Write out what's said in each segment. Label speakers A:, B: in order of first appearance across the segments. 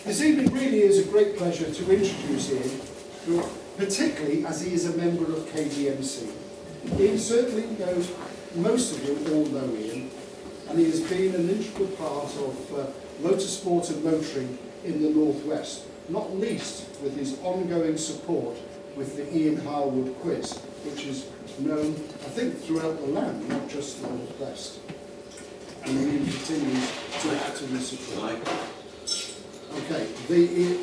A: This evening really is a great pleasure to introduce Ian, particularly as he is a member of KDMC. Ian certainly knows, most of you all know Ian, and he has been an integral part of motorsport and motoring in the Northwest, not least with his ongoing support with the Ian Harwood quiz, which is known, I think, throughout the land, not just the Northwest. And Ian continues to actively support. Okay, the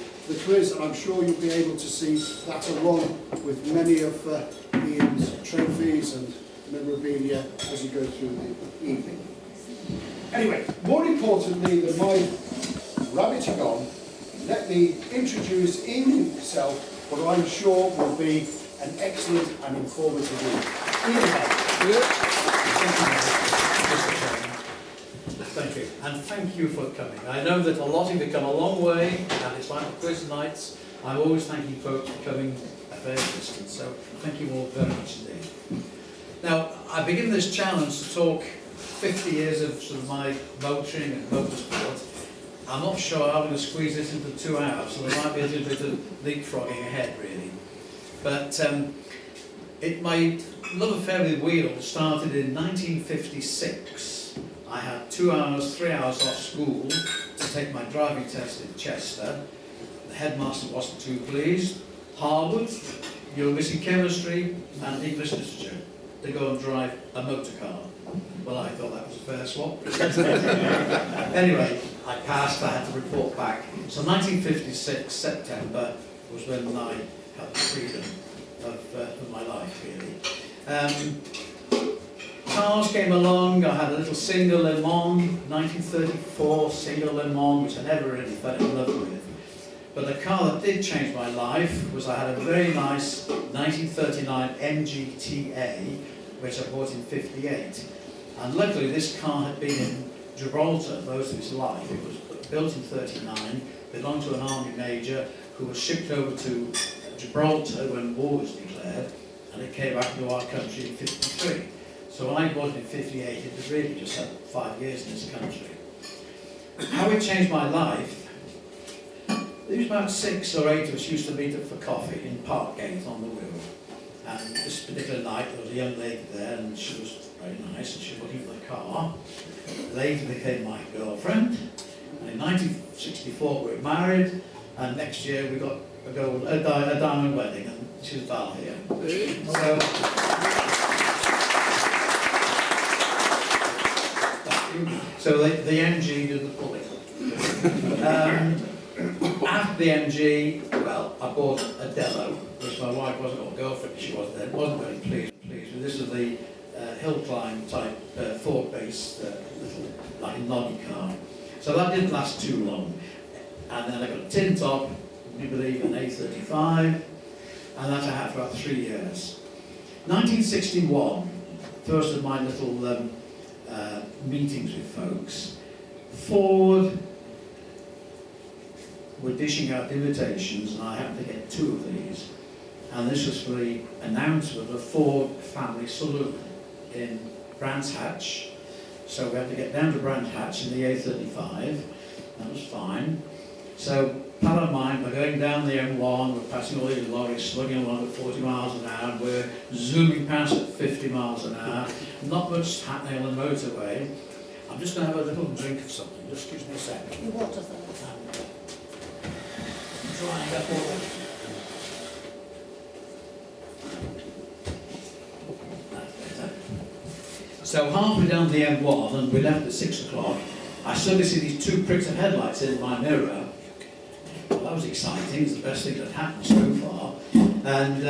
A: quiz, I'm sure you'll be able to see that along with many of Ian's trophies and memorabilia as you go through the evening. Anyway, more importantly than my rabbiting on, let me introduce Ian himself, what I'm sure will be an excellent and informative evening. Ian Harwood.
B: Thank you, and thank you for coming. I know that a lot of you come a long way, and it's like the quiz nights. I'm always thanking folks for coming a fair distance, so thank you all very much indeed. Now, I begin this challenge to talk 50 years of sort of my motoring and motorsport. I'm not sure I'm going to squeeze this into 2 hours, so there might be a little bit of leapfrogging ahead, really. But my love affair with wheels started in 1956. I had 2 hours, 3 hours off school to take my driving test in Chester. The headmaster wasn't too pleased. Harwood, you were missing chemistry and English literature to go and drive a motor car. Well, I thought that was a fair swap. Anyway, I passed, I had to report back. So 1956, September, was when I had the freedom of my life, really. Cars came along. I had a little single Le Mans, 1934 single Le Mans, which I never really fell in love with. But the car that did change my life was I had a very nice 1939 MGTA, which I bought in '58. And luckily this car had been in Gibraltar most of its life. It was built in '39, belonged to an army major who was shipped over to Gibraltar when war was declared, and it came back into our country in '53. So when I bought it in '58, it was really just had 5 years in this country. How it changed my life, there was about 6 or 8 of us used to meet up for coffee in Parkgate on the Wirral. And this particular night there was a young lady there, and she was very nice, and she was looking for the car. Later became my girlfriend, and in 1964 we were married, and next year we got a diamond wedding, and she's Val here. So the MG did the pulling. After the MG, well, I bought a Dello, which my wife wasn't, or girlfriend she was then, wasn't very pleased with. This is the hill climb type Ford-based little like noddy car. So that didn't last too long. And then I got a tin top, would you believe, an A35, and that I had for about 3 years. 1961, first of my little meetings with folks, Ford were dishing out invitations, and I happened to get 2 of these. And this was for the announcement of a Ford family saloon in Brands Hatch. So we had to get down to Brands Hatch in the A35. That was fine. So, pal of mine, we're going down the M1, we're passing all these lorries slugging along at 40 miles an hour, and we're zooming past at 50 miles an hour. Not much happening on the motorway. I'm just going to have a little drink of something. Just excuse me a second.
C: What does that?
B: Drying up all So halfway down the M1, and we left at 6 o'clock, I suddenly see these 2 pricks of headlights in my mirror. Well, that was exciting. It's the best thing that happened so far. And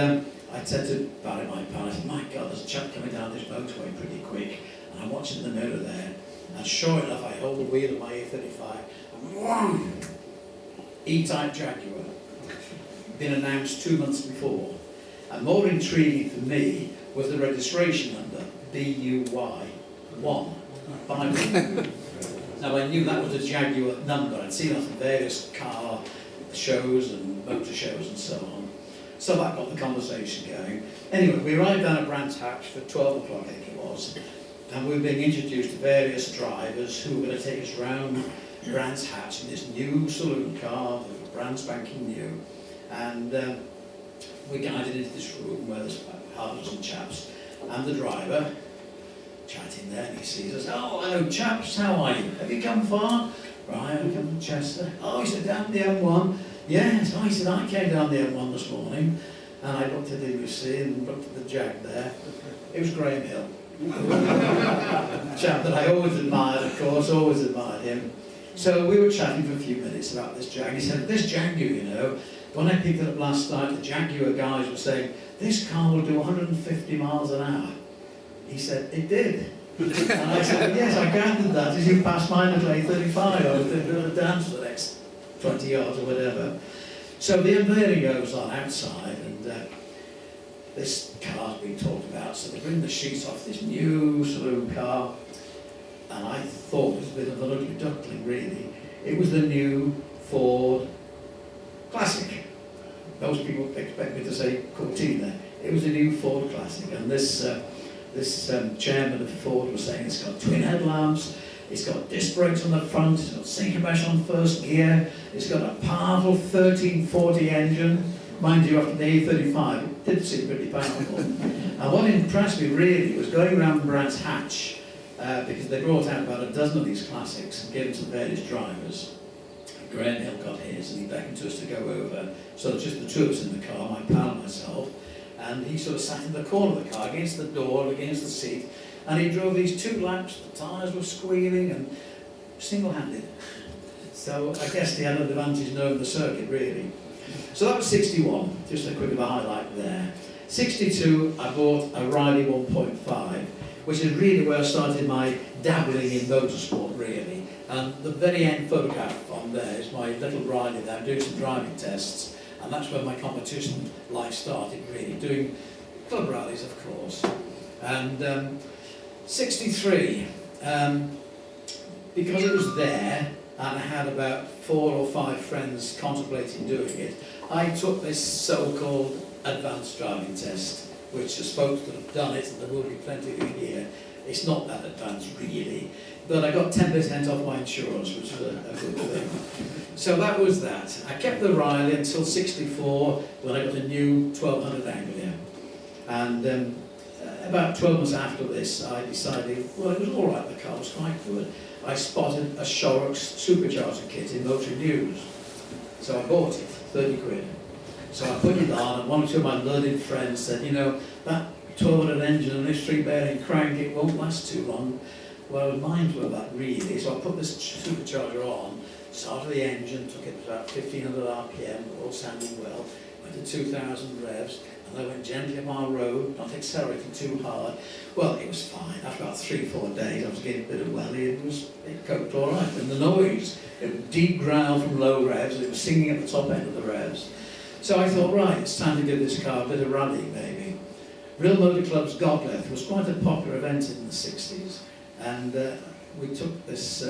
B: I said to Barry, my pal, I said, my God, there's a chap coming down this motorway pretty quick. And I'm watching the mirror there. And sure enough, I hold the wheel of my A35, and wham! E-Type Jaguar. Been announced 2 months before. And more intriguing for me was the registration number, BUY 1. Now I knew that was a Jaguar number. I'd seen it on various car shows and motor shows and so on. So that got the conversation going. Anyway, we arrived down at Brands Hatch for 12 o'clock, I think it was. And we were being introduced to various drivers who were going to take us round Brands Hatch in this new saloon car, that was brand spanking new, and we guided into this room where there's half a dozen chaps, and the driver chatting there, and he sees us. Oh, hello chaps, how are you? Have you come far? Right, I come from Chester. Oh, he said, down the M1. Yes, I said, I came down the M1 this morning, and I looked at him, you see, and looked at the Jag there. It was Graham Hill. Chap that I always admired, of course, always admired him. So we were chatting for a few minutes about this Jag. He said, this Jaguar, you know, when I picked it up last night, the Jaguar guys were saying, this car will do 150 miles an hour. He said, it did. And I said, yes, I gathered that as you passed mine at A35. I was doing a dance for the next 20 yards or whatever. So the unveiling goes on outside, and this car's being talked about. So they bring the sheets off this new saloon car, and I thought it was a bit of an ugly duckling, really. It was the new Ford Classic. Most people expect me to say Cortina. It was a new Ford Classic, and this chairman of Ford was saying it's got twin headlamps, it's got disc brakes on the front, it's got synchromesh on first gear, it's got a powerful 1340 engine. Mind you, after the A35, it did seem pretty powerful. And what impressed me really was going around Brands Hatch, because they brought out about a dozen of these classics and gave them to various drivers. Graham Hill got his, and he beckoned to us to go over. So it's just the two of us in the car, my pal and myself. And he sort of sat in the corner of the car, against the door, against the seat, and he drove these 2 laps, the tyres were squealing, and single-handed. So I guess he had an advantage knowing the circuit, really. So that was 61, just a quick of a highlight there. 62, I bought a Riley 1.5, which is really where I started my dabbling in motorsport, really. And the very end photograph on there is my little Riley there. I'm doing some driving tests. And that's where my competition life started, really, doing club rallies, of course. And 63, because it was there, and I had about 4 or 5 friends contemplating doing it, I took this so-called advanced driving test, which is supposed to have done it, and there will be plenty of it here. It's not that advanced, really. But I got 10% off my insurance, which was a good thing. So that was that. I kept the Riley until 64, when I got a new 1200 Anglia. And about 12 months after this, I decided, well, it was all right, the car was quite good. I spotted a Shorrock's supercharger kit in Motor News. So I bought it, 30 quid. So I put it on, and 1 or 2 of my learned friends said, you know, that 1200 engine and this 3-bearing crank, it won't last too long. Well, I was mindful of that, really. So I put this supercharger on, started the engine, took it about 1500 RPM, all sounding well, went to 2000 revs, and I went gently up our road, not accelerating too hard. Well, it was fine. After about 3-4 days, I was getting a bit of welly, it coped all right. And the noise, it was deep growl from low revs, it was singing at the top end of the revs. So I thought, right, it's time to give this car a bit of rallying, maybe. Real Motorclub's Godleth was quite a popular event in the 60s. And we took this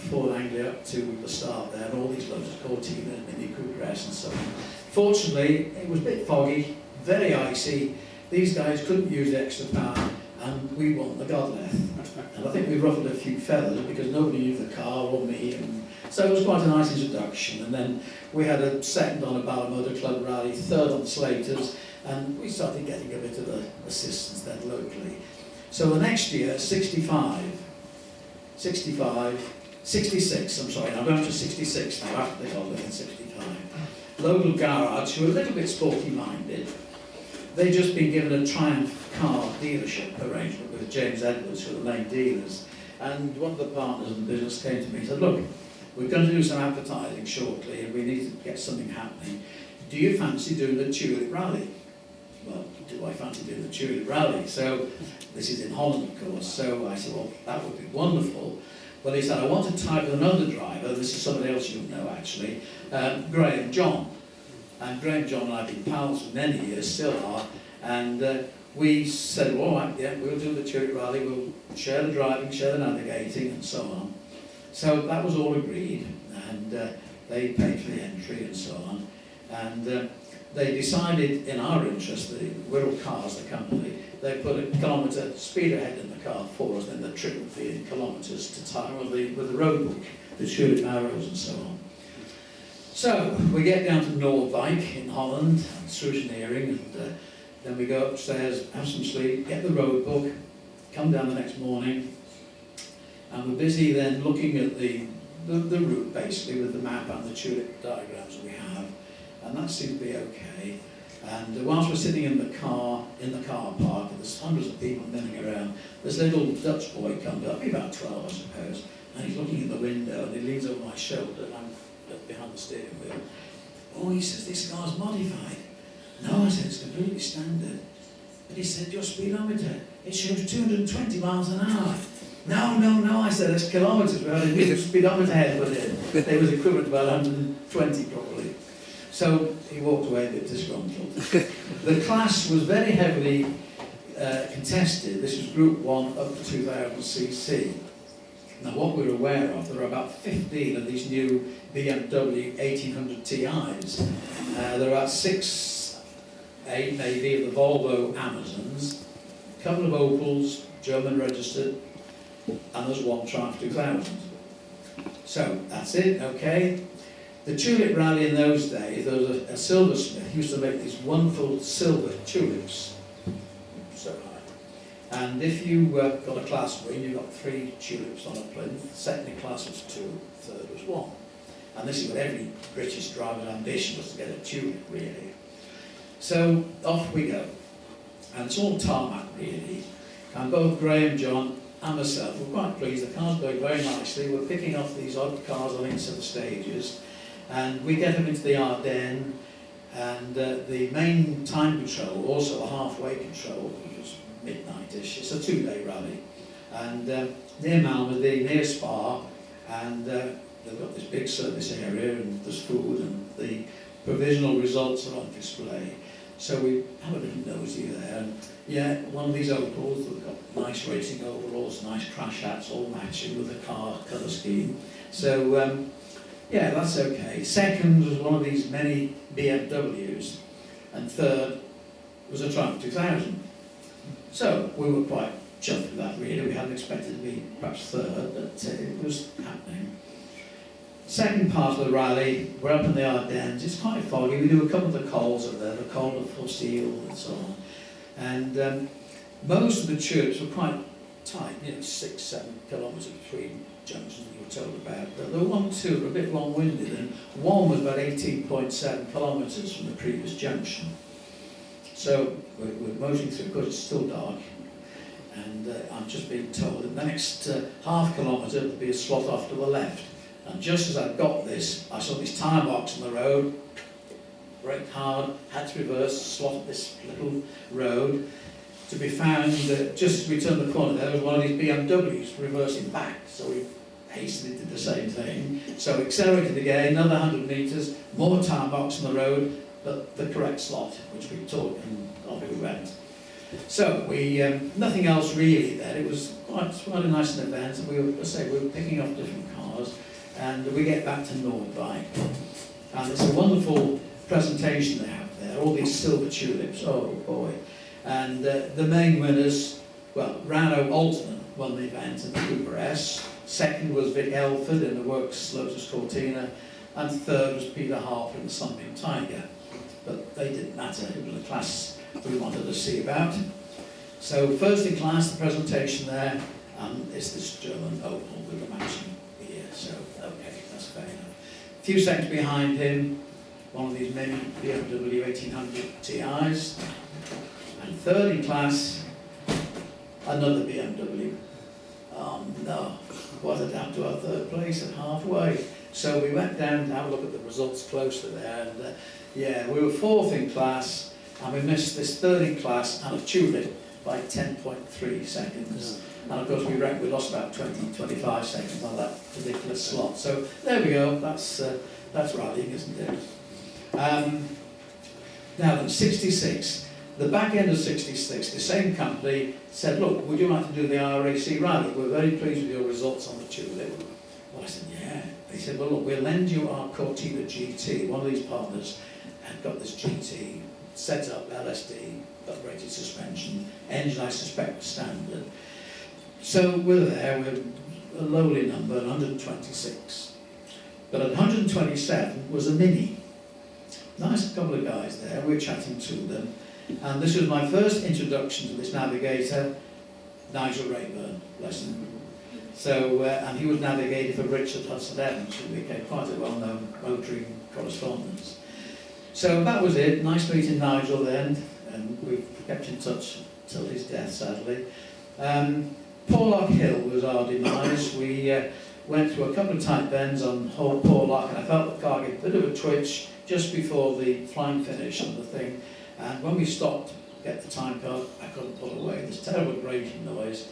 B: Ford Anglia up to the start there, and all these loads of Cortina and Mini Cooperess and so on. Fortunately, it was a bit foggy, very icy. These guys couldn't use the extra power, and we won the Godleth. And I think we ruffled a few feathers because nobody knew the car or me. And so it was quite a nice introduction. And then we had a second on a Bala Motorclub rally, third on the Slaters, and we started getting a bit of assistance then locally. So the next year, 66, I'm sorry, I'm going to 66 now, after they got in 65. Local garage, who were a little bit sporty-minded, they'd just been given a Triumph car dealership arrangement with James Edwards, who were the main dealers. And one of the partners in the business came to me and said, look, we're going to do some advertising shortly, and we need to get something happening. Do you fancy doing the Tulip Rally? Well, do I fancy doing the Tulip Rally? So, this is in Holland, of course, so I said, well, that would be wonderful. But he said, I want to tie with another driver, this is somebody else you know actually, Graham John. And Graham John and I have been pals for many years, still are, and we said, well, all right, yeah, we'll do the Tulip Rally, we'll share the driving, share the navigating, and so on. So that was all agreed, and they paid for the entry and so on. And they decided, in our interest, the Wirral Cars, the company, they put a kilometre speed ahead in the car for us, then the trick would be in kilometres to time with the road book, the tulip arrows and so on. So we get down to Noordwijk in Holland, Soeterneering, and then we go upstairs, have some sleep, get the road book, come down the next morning, and we're busy then looking at the route basically with the map and the tulip diagrams we have, and that seems to be okay. And whilst we're sitting in the car park, and there's hundreds of people milling around, this little Dutch boy comes up, he's about 12 I suppose, and he's looking in the window and he leans over my shoulder and I'm behind the steering wheel. Oh, he says, this car's modified. No, I said, it's completely standard. But he said, your speedometer, it shows 220 miles an hour. No, I said, it's kilometres. Well, the speedometer head put in. It was equivalent to about 120 probably. So he walked away a bit disgruntled. The class was very heavily contested. This was Group 1 up to 2000cc. Now what we're aware of, there are about 15 of these new BMW 1800 Ti's. There are about 6, 8 maybe of the Volvo Amazons, a couple of Opels, German registered, and there's one Triumph 2000. So that's it, okay. The tulip rally in those days, there was a silversmith who used to make these wonderful silver tulips. So high. And if you got a class win, you got 3 tulips on a plinth, second in class was 2, third was 1. And this is what every British driver's ambition was, to get a tulip, really. So off we go. And it's all tarmac, really. And both Graham, John, and myself were quite pleased. The car's going very nicely. We're picking off these odd cars on each of the stages. And we get them into the Ardennes, and the main time control, also a halfway control, which was midnight-ish. It's a 2-day rally. And near Malmedy, near Spa, and they've got this big service area, and there's food, and the provisional results are on display. So we have a little nosy there, and yeah, one of these Opels, they've got nice racing overalls, nice crash hats, all matching with the car colour scheme. So yeah, that's okay. Second was one of these many BMWs, and third was a Triumph 2000. So we were quite chuffed with that, really. We hadn't expected to be perhaps third, but it was happening. Second part of the rally, we're up in the Ardennes. It's quite foggy. We do a couple of the cols up there, the col de Fossile and so on. And most of the tulips were quite tight, 6, 7 kilometres between junctions we were told about. But there were 1, 2 were a bit long-winded, and one was about 18.7 kilometres from the previous junction. So we're motoring through, because it's still dark, and I'm just being told that the next half kilometre there'll be a slot off to the left. And just as I got this, I saw this tyre box on the road, braked hard, had to reverse, slot up this little road, to be found that just as we turned the corner there was one of these BMWs reversing back, so we hastily did the same thing. So accelerated again, another 100 metres, more tyre box on the road, but the correct slot, which we took, and off we went. So we, nothing else really there. It was quite a nice event, and we were picking up different cars. And we get back to Noordwijk, and it's a wonderful presentation they have there, all these silver tulips, oh boy. And the main winners, well, Rano Altonen won the event in the Cooper S, second was Vic Elford in the Works Lotus Cortina, and third was Peter Harper in the Sunbeam Tiger. But they didn't matter, it was a class we wanted to see about. So first in class, the presentation there, and it's this German Opel with the matching. So, okay, that's fair enough. A few seconds behind him, one of these many BMW 1800 Ti's. And third in class, another BMW. Oh no, what a damn to our third place at halfway. So we went down to have a look at the results closely there, and yeah, we were fourth in class, and we missed this third in class and a tulip by 10.3 seconds. And of course we lost about 20-25 seconds on that particular slot. So there we go, that's rallying, isn't it? Now then, 66. The back end of 66, the same company said, look, would you like to do the RAC rally? We're very pleased with your results on the tulip. Well, I said, yeah. They said, well, look, we'll lend you our Cortina GT. One of these partners had got this GT, set up LSD, uprated suspension, engine I suspect was standard. So we're there, we're a lowly number, 126. But at 127 was a Mini. Nice couple of guys there, we were chatting to them. And this was my first introduction to this navigator, Nigel Rayburn, bless him. So, and he was navigator for Richard Hudson Evans, who became quite a well-known motoring correspondent. So that was it, nice meeting Nigel then, and we've kept in touch till his death, sadly. Porlock Hill was our demise. We went through a couple of tight bends on whole Porlock, and I felt the car get a bit of a twitch just before the flying finish on the thing. And when we stopped to get the time card, I couldn't pull away. This terrible grating noise.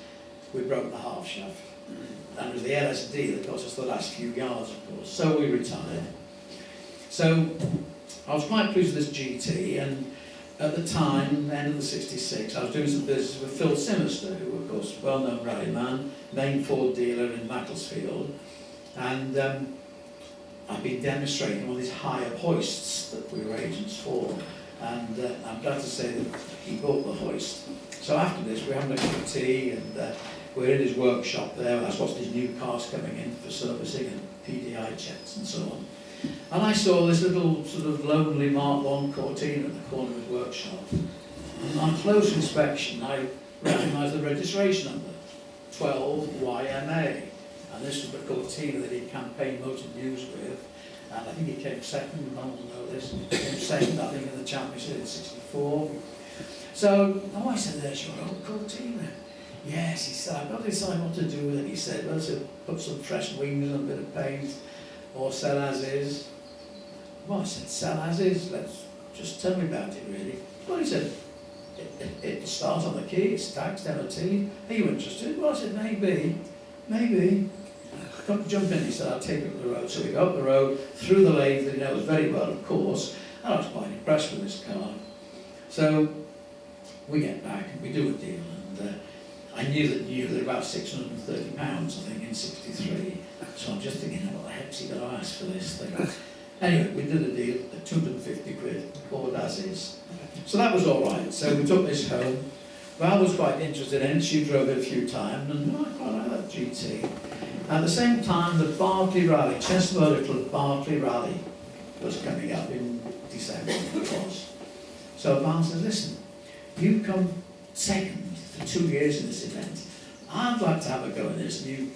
B: We broke the half shaft. And it was the LSD that got us the last few yards, of course. So we retired. So I was quite pleased with this GT, and at the time, end of the 66, I was doing some business with Phil Simister, who, of course, well-known rallyman, main Ford dealer in Macclesfield. And I've been demonstrating all these higher hoists that we were agents for. And I'm glad to say that he bought the hoist. So after this, we're having a cup of tea, and we're in his workshop there. That's what's his new cars coming in for servicing and PDI checks and so on. And I saw this little sort of lonely Mark I Cortina in the corner of his workshop. And on close inspection, I recognised the registration number, 12YMA. And this was the Cortina that he campaigned Motor News with. And I think he came second, no one will know this, he came second, I think, in the championship in '64. So, I said, there's your old Cortina. Yes, he said, I've got to decide what to do with it. He said, well, to put some fresh wings and a bit of paint, or sell as is. Well, I said, sell as is, just tell me about it, really. Well, he said, it'll start on the key, it's taxed, MOT. Are you interested? Well, I said, maybe. Come jump in, he said, I'll take you up the road. So we go up the road, through the lane that he knows very well, of course, and I was quite impressed with this car. So we get back and we do a deal, and I knew that about £630, I think, in '63. So I'm just thinking, what the heck's he going to ask for this thing? Anyway, we did a deal at 250 quid, bought as is. So that was all right. So we took this home. Val was quite interested in it. She drove it a few times, and I quite like that GT. At the same time, the Berkeley Rally, Chester Motorclub Berkeley Rally, was coming up in December, it was. So Val says, listen, you come second for 2 years in this event. I'd like to have a go in this in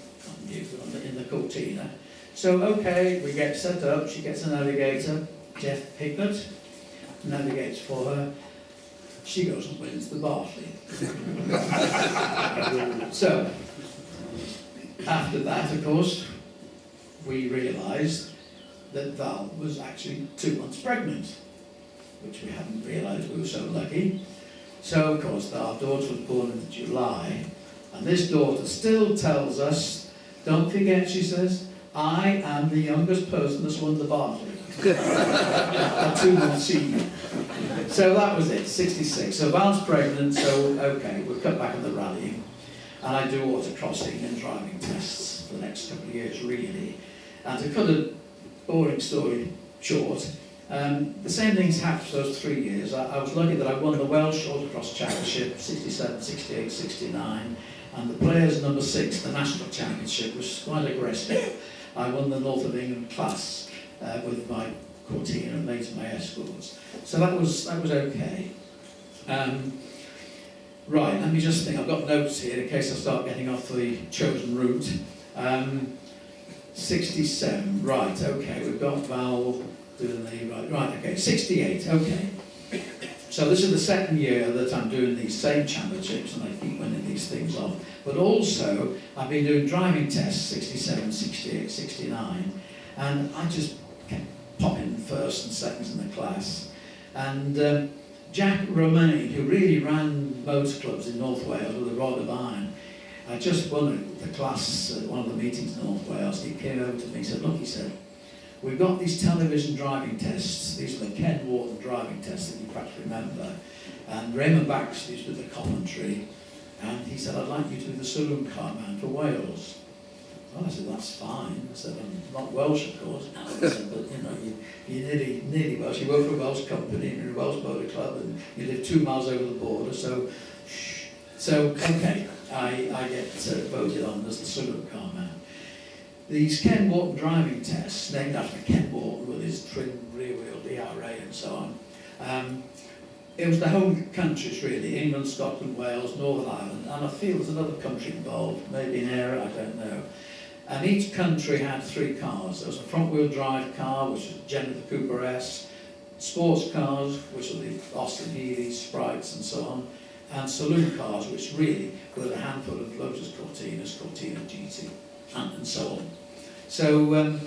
B: the Cortina. So, okay, we get set up, she gets a navigator, Jeff Pickett, navigates for her. She goes and wins the Berkeley. So, after that, of course, we realised that Val was actually 2 months pregnant, which we hadn't realised. We were so lucky. So, of course, our daughter was born in July, and this daughter still tells us, don't forget, she says, I am the youngest person that's won the Berkeley. A 2 month senior. So that was it, 66. So Val's pregnant, so okay, we'll cut back on the rallying. And I do autocrossing and driving tests for the next couple of years, really. And to cut a boring story short, the same things happened for those 3 years. I was lucky that I won the Welsh Autocross Championship, 67, 68, 69. And the Players number 6, the National Championship, was quite aggressive. I won the North of England class with my Cortina and later my escorts. So that was okay. Right, let me just think. I've got notes here in case I start getting off the chosen route. 67, right, okay, we've got Val doing the right, okay, 68, okay. So this is the second year that I'm doing these same championships, and I keep winning these things off. But also, I've been doing driving tests, 67, 68, 69, and I just kept popping first and seconds in the class. And Jack Romaine, who really ran motorclubs in North Wales with a rod of iron, I just won the class at one of the meetings in North Wales. He came over to me and said, look, he said, we've got these television driving tests. These are the Ken Wharton driving tests that you perhaps remember. And Raymond Baxter did the commentary. And he said, I'd like you to be the saloon car man for Wales. Well, I said, that's fine. I said, I'm not Welsh, of course. No, I said, but you know, you're nearly Welsh. You work for a Welsh company and you're a Welsh Motorclub and you live 2 miles over the border, so okay, I get voted on as the saloon car man. These Ken Wharton driving tests, named after Ken Wharton with his twin rear wheel DRA and so on. It was the home countries really, England, Scotland, Wales, Northern Ireland, and I feel there's another country involved, maybe an Era, I don't know. And each country had 3 cars. There was a front-wheel drive car, which was generally the Cooper S, sports cars, which were the Austin Healey, Sprites and so on, and saloon cars, which really were a handful of Lotus Cortinas, Cortina GT, and so on. So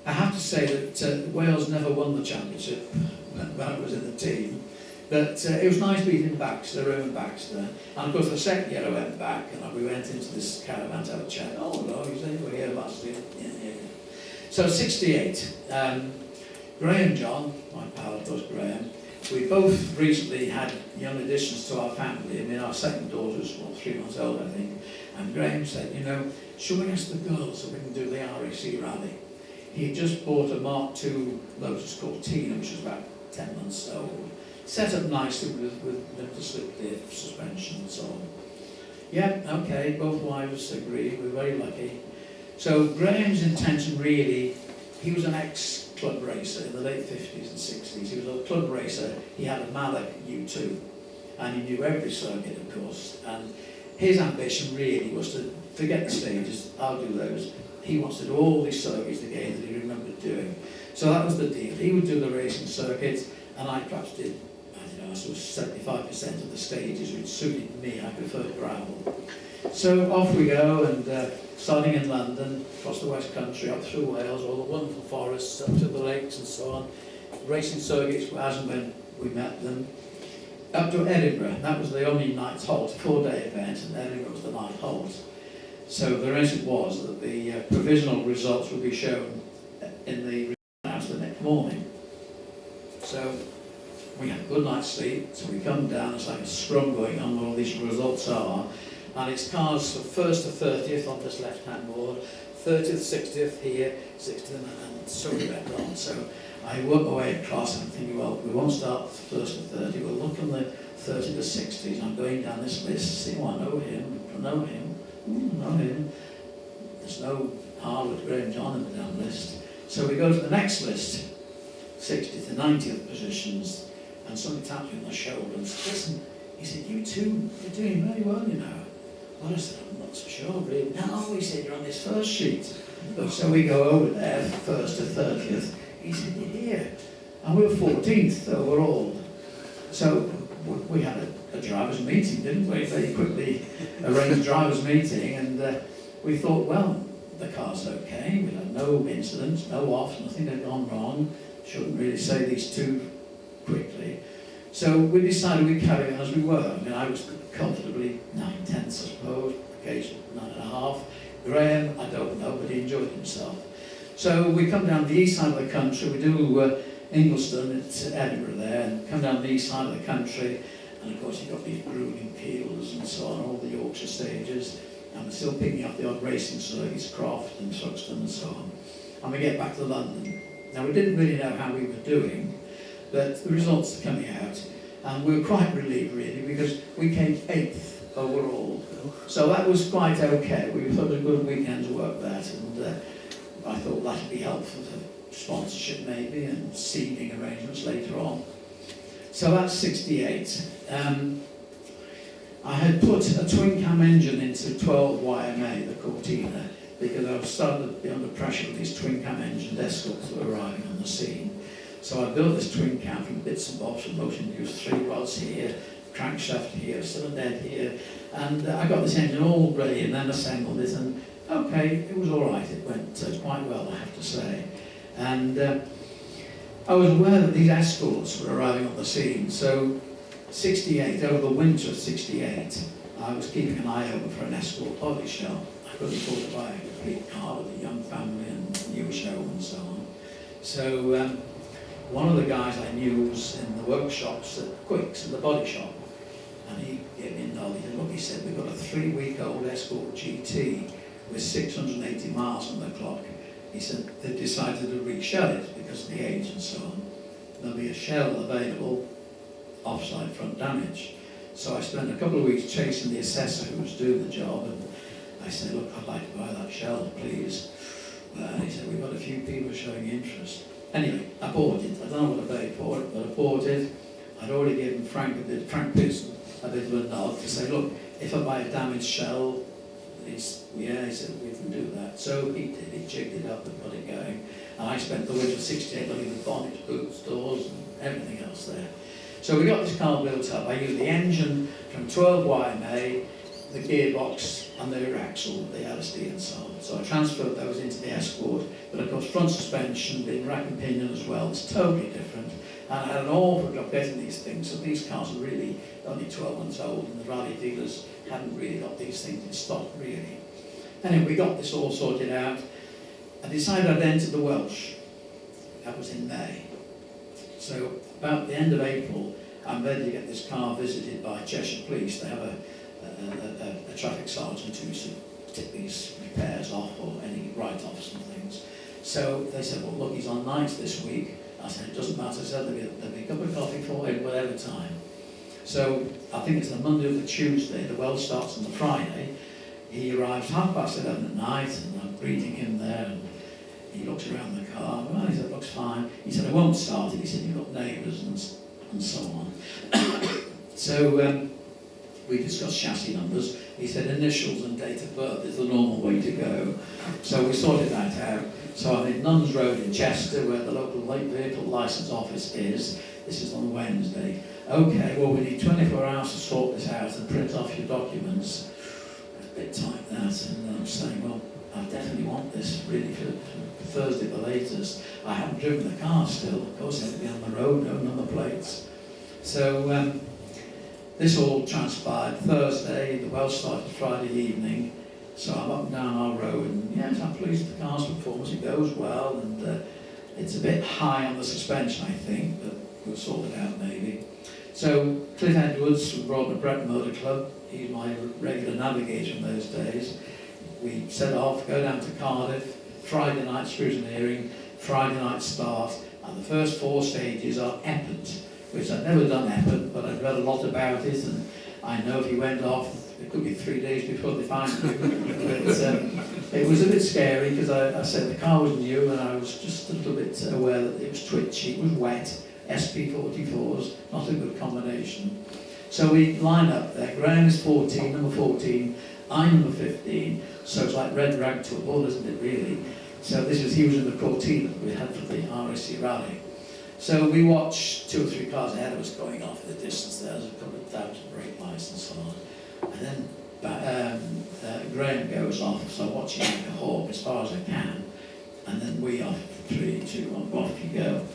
B: I have to say that Wales never won the championship when I was in the team. But it was nice beating Baxter, Roman Baxter. And of course the second year I went back and we went into this caravan to have a chat. Oh no, he said, we're here, Baxter. Yeah. So 68, Graham John, my pal of course Graham, we both recently had young additions to our family. I mean our second daughter was 3 months old I think. And Graham said, you know, should we ask the girls so we can do the RAC rally? He had just bought a Mark II Lotus Cortina, which was about 10 months old. Set up nicely with limited slip diff, suspension and so on. Yeah, okay, both wives agreed, we were very lucky. So Graham's intention really, he was an ex-club racer in the late 50s and 60s. He was a club racer, he had a Malak U2, and he knew every circuit of course. And his ambition really was to forget the stages, I'll do those. He wants to do all these circuits again that he remembered doing. So that was the deal. He would do the racing circuits, and I perhaps did, I don't know, sort of 75% of the stages which suited me. I preferred gravel. So off we go, and starting in London, across the West Country, up through Wales, all the wonderful forests, up to the lakes and so on. Racing circuits as and when we met them. Up to Edinburgh, that was the only night's halt, 4-day event, and Edinburgh was the night halt. So the arrangement was that the provisional results would be shown in the house the next morning. So we had a good night's sleep, so we come down, it's like a scrum going on where all these results are, and it's cars from 1st to 30th on this left-hand board, 30th, 60th here, 60th, and so we went on. So I work my way across, and I'm thinking, well, we won't start 1st to 30, we'll look on the 30 to 60s, I'm going down this list, see, oh, I know him, know him. There's no Harwood, Graham John in the damn list. So we go to the next list, 60th to 90th positions, and somebody tapped me on the shoulder and said, listen, he said, you two, you're doing very well, you know. Well, I said, I'm not so sure, really. No, he said, you're on this first sheet. So we go over there, 1st to 30th. He said, you're here. And we were 14th overall. So we had a driver's meeting, didn't we? Very quickly arranged a driver's meeting, and we thought, well, the car's okay, we had no incidents, no offs, nothing had gone wrong, shouldn't really say these too quickly. So we decided we'd carry on as we were. I mean, I was comfortably 9/10, I suppose, occasionally 9.5. Graham, I don't know, but he enjoyed himself. So we come down the east side of the country, we do Ingliston, it's Edinburgh there, and come down the east side of the country, and of course you've got these grueling peels and so on, all the Yorkshire stages, and we're still picking up the odd racing circuits, Croft and Thruxton and so on. And we get back to London. Now we didn't really know how we were doing, but the results are coming out, and we were quite relieved really, because we came 8th overall. So that was quite okay. We thought it was a good weekend's work that, and I thought that would be helpful for sponsorship maybe, and seeding arrangements later on. So that's 68. I had put a twin cam engine into 12 YMA, the Cortina, because I was starting to be under pressure with these twin cam engine escorts that were arriving on the scene. So I built this twin cam from bits and bobs, from motion induced 3 rods here, crankshaft here, cylinder head here, and I got this engine all ready and then assembled it, and okay, it was all right. It went quite well, I have to say. And I was aware that these escorts were arriving on the scene, so 68, over the winter of 68, I was keeping an eye open for an escort body shop. I couldn't afford to buy a complete car with a young family and newish home and so on. So one of the guys I knew was in the workshops at Quick's, in the body shop, and he gave me a nod. He said, look, he said, we've got a 3-week-old Escort GT with 680 miles on the clock. He said they've decided to reshell it because of the age and so on. There'll be a shell available offside front damage. So I spent a couple of weeks chasing the assessor who was doing the job, and I said, look, I'd like to buy that shell, please. And he said, we've got a few people showing interest. Anyway, I bought it. I don't know what I paid for it, but I bought it. I'd already given Frank Pearson a bit of a nod to say, look, if I buy a damaged shell, he said, we can do that. So he did. He jigged it up and got it going. And I spent the winter 68 looking at bonnets, boots, doors, and everything else there. So we got this car built up. I used the engine from 12 YMA, the gearbox, and the rear axle, the LSD and so on. So I transferred those into the Escort, but of course front suspension, being rack and pinion as well, it's totally different. And I had an awful job getting these things, so these cars are really only 12 months old, and the rally dealers hadn't really got these things in stock, really. Anyway, we got this all sorted out. I decided I'd enter the Welsh. That was in May. So about the end of April, I'm ready to get this car visited by Cheshire Police. They have a traffic sergeant who used to tick these repairs off or any write-offs and things. So they said, well, look, he's on nights this week. I said, it doesn't matter. I said, there'll be a cup of coffee for him, whatever time. So I think it's the Monday or the Tuesday. The Welsh starts on the Friday. He arrives 11:30 at night, and I'm greeting him there, and he looks around the car. Well, he said, it looks fine. He said, I won't start it. He said, you've got neighbours and so on. So we discussed chassis numbers. He said initials and date of birth is the normal way to go. So we sorted that out. So I'm in Nuns Road in Chester, where the local light vehicle licence office is. This is on Wednesday. Okay, well, we need 24 hours to sort this out and print off your documents. A bit tight, that. And I'm saying, well, I definitely want this really for Thursday the latest. I haven't driven the car still. Of course, I have to be on the road, no number plates. So this all transpired Thursday. The Welsh started Friday evening. So I'm up and down our road, and yes, I'm pleased with the car's performance. It goes well, and it's a bit high on the suspension, I think, but we'll sort it out maybe. So Cliff Edwards from Bretton Motorclub, he's my regular navigator in those days. We set off, go down to Cardiff, Friday night scrutineering, Friday night start, and the first 4 stages are Eppant, which I'd never done Eppant, but I'd read a lot about it, and I know if he went off, it could be 3 days before they find him. But it was a bit scary, because I said the car was new, and I was just a little bit aware that it was twitchy, it was wet, SP44s, not a good combination. So we line up there. Graham is 14, number 14, I'm number 15, so it's like red rag to a bull, isn't it, really? So he was in the Cortina that we had for the RSC rally. So we watched 2 or 3 cars ahead of us going off in the distance. There's a couple of dabs of brake lights and so on. And then Graham goes off, so I'm watching like a hawk as far as I can. And then we off, 3, 2, 1, off you go.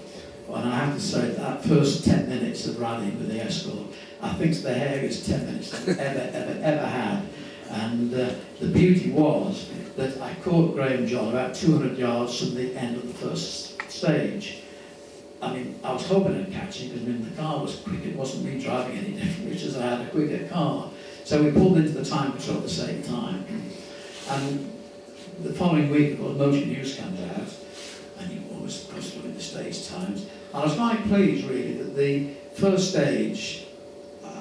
B: And I have to say that first 10 minutes of rallying with the Escort, I think it's the hairiest 10 minutes I've ever had. And the beauty was that I caught Graham John about 200 yards from the end of the first stage. I mean, I was hoping I'd catch him because the car was quick. It wasn't me driving any different, which is I had a quicker car. So we pulled into the time control at the same time. And the following week, of course, Motor News comes out, and you always post look at the stage times. And I was quite pleased, really, that the first stage,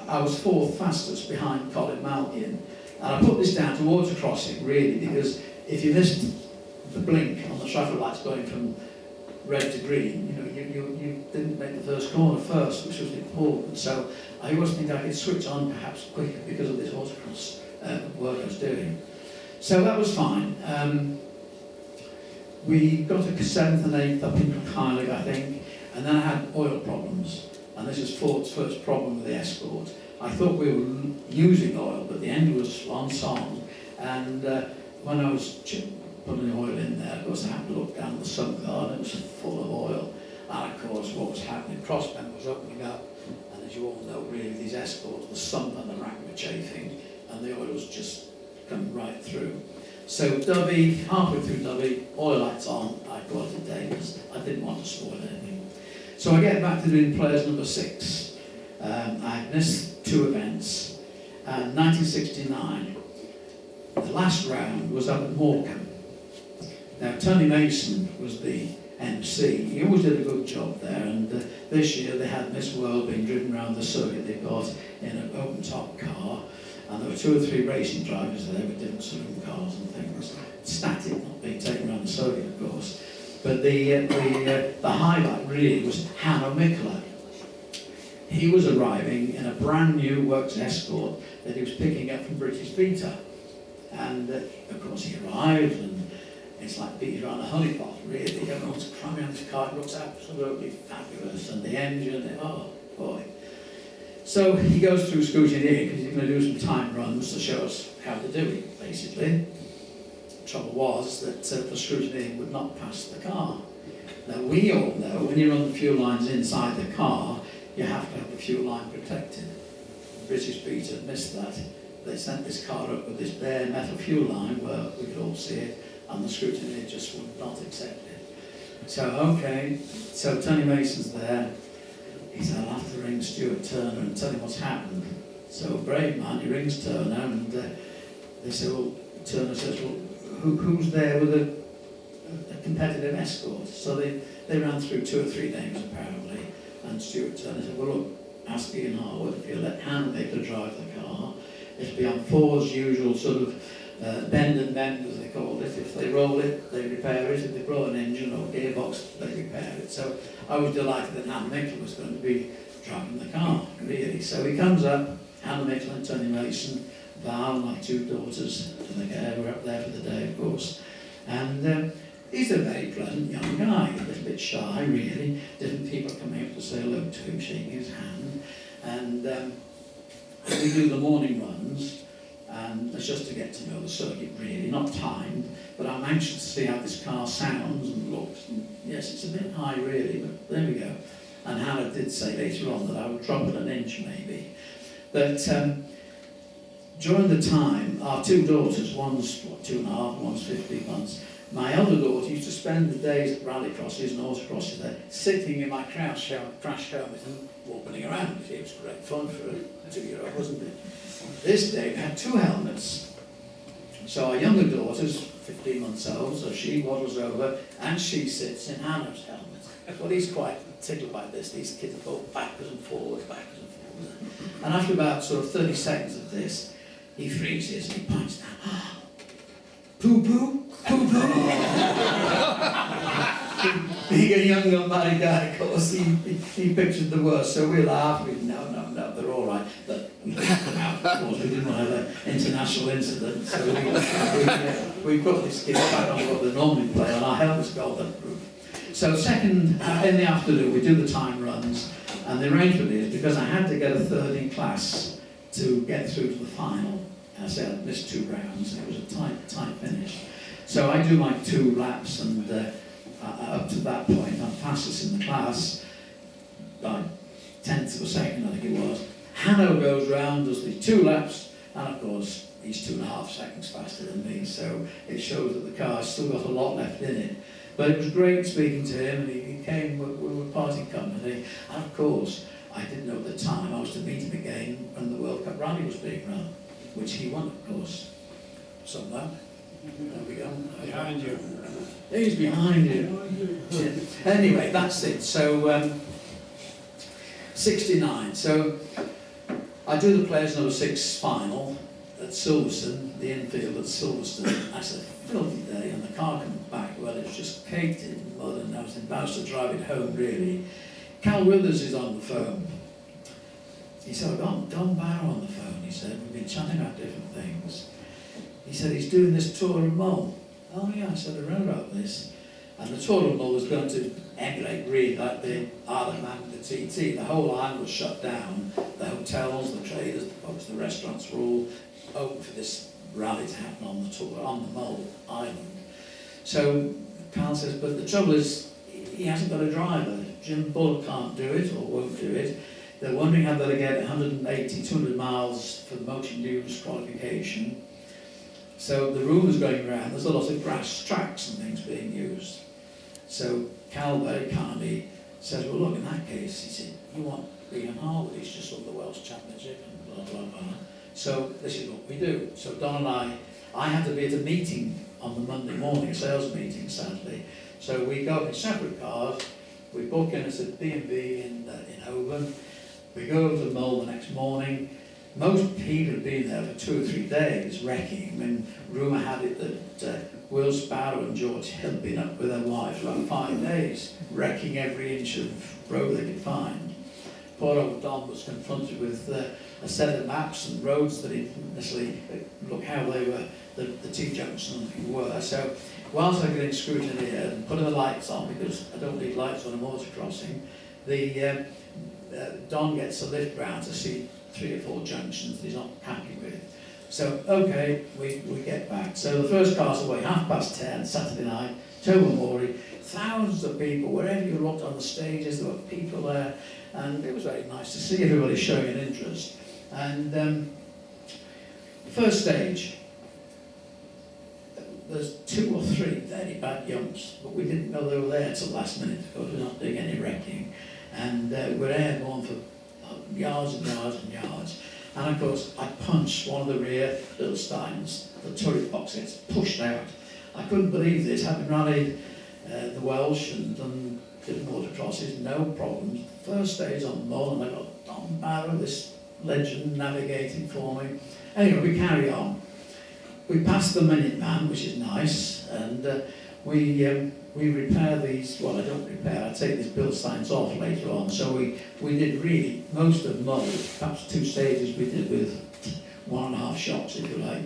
B: I was 4th fastest behind Colin Malkin. And I put this down to autocrossing, really, because if you missed the blink on the traffic lights going from red to green, you didn't make the first corner first, which was important. So I always think I could switch on perhaps quicker because of this autocross work I was doing. So that was fine. We got to 7th and 8th up in Highland, I think, and then I had oil problems. And this is Ford's first problem with the Escort. I thought we were using oil, but the end was on song. And when I was putting the oil in there, of course I had to look down the sump guard, and it was full of oil. And of course what was happening, crossbend was opening up, and as you all know, really, these Escorts, the sump and the rack were chafing, and the oil was just coming right through. So Dovey, halfway through Dovey, oil lights on, I called it a day because I didn't want to spoil anything. So I get back to doing players number 6. I missed 2 events. 1969, The last round was up at Morecambe. Now, Tony Mason was the MC. He always did a good job there, and this year they had Miss World being driven around the circuit. They got in an open-top car, and there were 2 or 3 racing drivers there with different saloon cars and things. Static, not being taken around the circuit, of course. But the highlight really was Hanno Mikkola. He was arriving in a brand new works escort that he was picking up from British Vita. And of course he arrived, and it's like beating around a honeypot, really. Everyone's cramming on this car. It looks absolutely fabulous, and the engine, oh boy. So he goes through scrutineering because he's going to do some time runs to show us how to do it, basically. The trouble was that the scrutineering would not pass the car. Now we all know when you run the fuel lines inside the car, you have to have the fuel line protected. British Vita missed that. They sent this car up with this bare metal fuel line where we could all see it, and the scrutineer just would not accept it. So, okay, so Tony Mason's there. He said, I'll have to ring Stuart Turner and tell him what's happened. So, brave man, he rings Turner, and they said, well, Turner says, well, who's there with a competitive escort? So they ran through 2 or 3 names, apparently, and Stuart Turner said, well, look, ask Ian Harwood if he'll let Handmaker drive the car. It'll be on Ford's usual sort of bend and mend, as they called it. If they roll it, they repair it. If they blow an engine or gearbox, they repair it. So I was delighted that Hannah Mitchell was going to be driving the car, really. So he comes up, Hannah Mitchell and Tony Mason, Val, my 2 daughters, to the care. We're up there for the day, of course. And he's a very pleasant young guy, a little bit shy, really. Different people coming up to say hello to him, shaking his hand. And we do the morning runs, and it's just to get to know the circuit, really, not timed, but I'm anxious to see how this car sounds and looks. And yes, it's a bit high, really, but there we go. And Hannah did say later on that I would drop it an inch, maybe. But during the time, our 2 daughters, one's 2.5, one's 15 months, my elder daughter used to spend the days at rallycrosses and autocrosses there, sitting in my crash helmet and wobbling around. It was great fun for a 2-year-old, wasn't it? This day we had 2 helmets. So our younger daughter's 15 months old, so she waddles over and she sits in Hannah's helmet. Well, he's quite tickled by this. These kids go backwards and forwards, backwards and forwards. And after about sort of 30 seconds of this, he freezes and he points down. Poo-poo? Poo-poo? Being a young unmarried guy, of course, he pictured the worst, so we laughed. No, they're all right. But we kicked them out, of course. We didn't want to have an international incident, so we put this kid back on what they normally play on. Our helmets bulletproof. So second, in the afternoon, we do the time runs, and the arrangement is, because I had to get a 3rd in class to get through to the final, I said I missed 2 rounds, and it was a tight finish. So I do my 2 laps, and up to that point, I'm fastest in the class, by 10th of a second, I think it was. Hanno goes round, does the 2 laps, and of course, he's 2.5 seconds faster than me, so it shows that the car's still got a lot left in it. But it was great speaking to him, and he came, we were parting company, and of course, I didn't know at the time I was to meet him again when the World Cup Rally was being run, which he won, of course, somewhere. There we go.
C: Behind you.
B: He's behind you. Yeah. Anyway, that's it. So, 69. So, I do the Players No. 6 final at Silverstone, the infield at Silverstone. That's a filthy day, and the car comes back, well, it's just caked in mud, and I was embarrassed to drive it home, really. Cal Withers is on the phone. He said, I've got Don Barrow on the phone, he said. We've been chatting about different things. He said, he's doing this Tour of Mull. Oh yeah, I said, I read about this. And the Tour of Mull was going to emulate really like the Isle of Man, the TT. The whole island was shut down. The hotels, the traders, the pubs, the restaurants were all open for this rally to happen on the tour, on the Mull Island. So Carl says, but the trouble is, he hasn't got a driver. Jim Bull can't do it, or won't do it. They're wondering how they'll get 180, 200 miles for the Motor News qualification. So the rumours going around, there's a lot of grass tracks and things being used. So Cal very kindly says, well look, in that case, he said, you want Ian Harwood, he's just won the Welsh Championship and blah, blah, blah. So this is what we do. So Don and I I had to be at a meeting on the Monday morning, a sales meeting, sadly. So we go in separate cars, we book in at a B&B in Oban, we go over to Mull the next morning. Most people had been there for 2 or 3 days wrecking. I mean, rumour had it that Will Sparrow and George Hill had been up with their wives for about 5 days, wrecking every inch of road they could find. Poor old Don was confronted with a set of maps and roads that he didn't necessarily look how they were, the T-junctions were. So whilst I'm getting scrutiny here and putting the lights on, because I don't need lights on a motor crossing, Don gets a lift round to see 3 or 4 junctions that he's not happy with. So, okay, we get back. So the first car's away, 10:30, Saturday night, Tobermory, thousands of people, wherever you looked on the stages, there were people there, and it was very nice to see everybody showing an interest. And first stage, there's 2 or 3 very bad jumps, but we didn't know they were there till last minute because we're not doing any wrecking. And we're airborne for yards and yards and yards. And of course, I punched one of the rear little steins, the turret box gets pushed out. I couldn't believe this, having rallied the Welsh and done different motocrosses, no problems. First stage on Mull, and I got Don Barrow, this legend, navigating for me. Anyway, we carry on. We passed the Minute Man, which is nice, and we repair these, well, I don't repair, I take these build signs off later on. So we did really most of Mull, perhaps 2 stages we did with 1.5 shocks, if you like.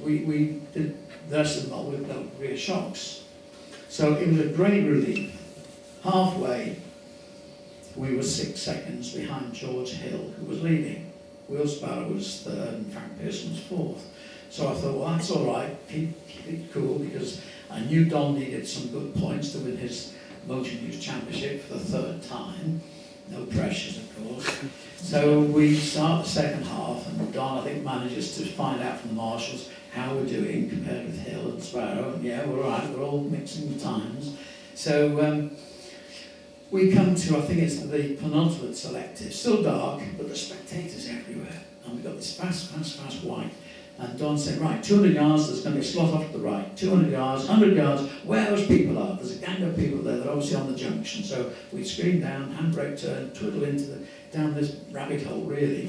B: We did the rest of Mull with no rear shocks. So it was a great relief. Halfway, we were 6 seconds behind George Hill, who was leading. Will Sparrow was 3rd and Frank Pearson was 4th. So I thought, well, that's all right, keep it cool, because I knew Don needed some good points to win his Motor News Championship for the 3rd time. No pressures, of course. So we start the second half, and Don, I think, manages to find out from the marshals how we're doing compared with Hill and Sparrow. And yeah, we're all right, we're all mixing the times. So we come to, I think it's the penultimate selective, still dark, but the spectators everywhere. And we've got this fast white. And Don said, right, 200 yards, there's going to be a slot off to the right. 200 yards, 100 yards, where those people are. There's a gang of people there, they're obviously on the junction. So we scream down, handbrake turn, twiddle down this rabbit hole, really.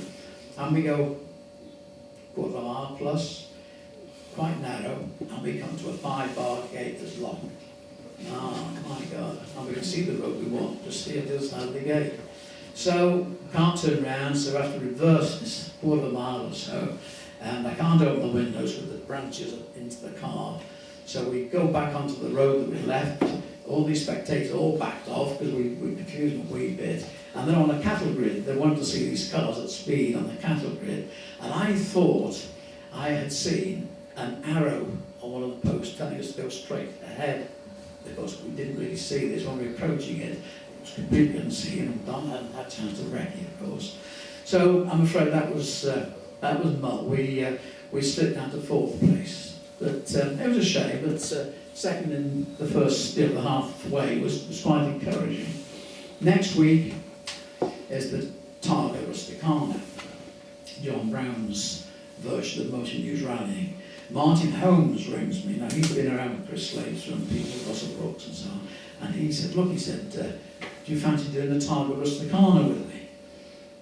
B: And we go quarter of a mile plus, quite narrow, and we come to a 5-bar gate that's locked. Oh my God, and we can see the road we want, just see at the other side of the gate. So, can't turn around, so we have to reverse this quarter of a mile or so. And I can't open the windows with the branches into the car. So we go back onto the road that we left. All these spectators all backed off because we confused them a wee bit. And then on a cattle grid, they wanted to see these cars at speed on the cattle grid. And I thought I had seen an arrow on one of the posts telling us to go straight ahead. Because we didn't really see this when we were approaching it. It was completely unseen, and Don hadn't had a chance to wreck it, of course. So I'm afraid that was Mull. We slipped down to 4th place. But it was a shame, but second in the first, the halfway was quite encouraging. Next week is the Targa Rusticana, John Brown's version of Motor News Rallying. Martin Holmes rings me. Now, he's been around with Chris Slater and Peter Russell Brooks and so on. And he said, look, he said, do you fancy doing the Targa Rusticana with me?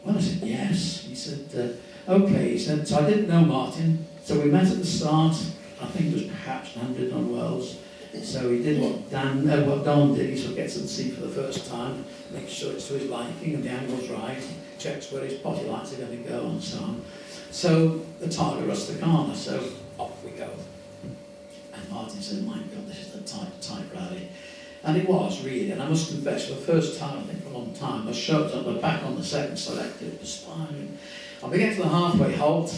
B: Well, I said, yes. He said, okay. He said, so I didn't know Martin. So we met at the start. I think it was perhaps Dan did on Wells. So he did what Don did. He sort of gets to the seat for the first time, makes sure it's to his liking and the angle's right, checks where his potty lights are going to go and so on. So the Targa Rusticana, so off we go. And Martin said, my God, this is a tight rally. And it was, really. And I must confess, for the first time, I think for a long time, I showed up, we're back on the second selective, perspiring. And we get to the halfway halt,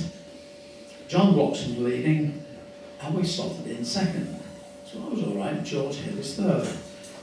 B: John Bloxham leading, and we slotted in second. So I was all right, George Hill is 3rd,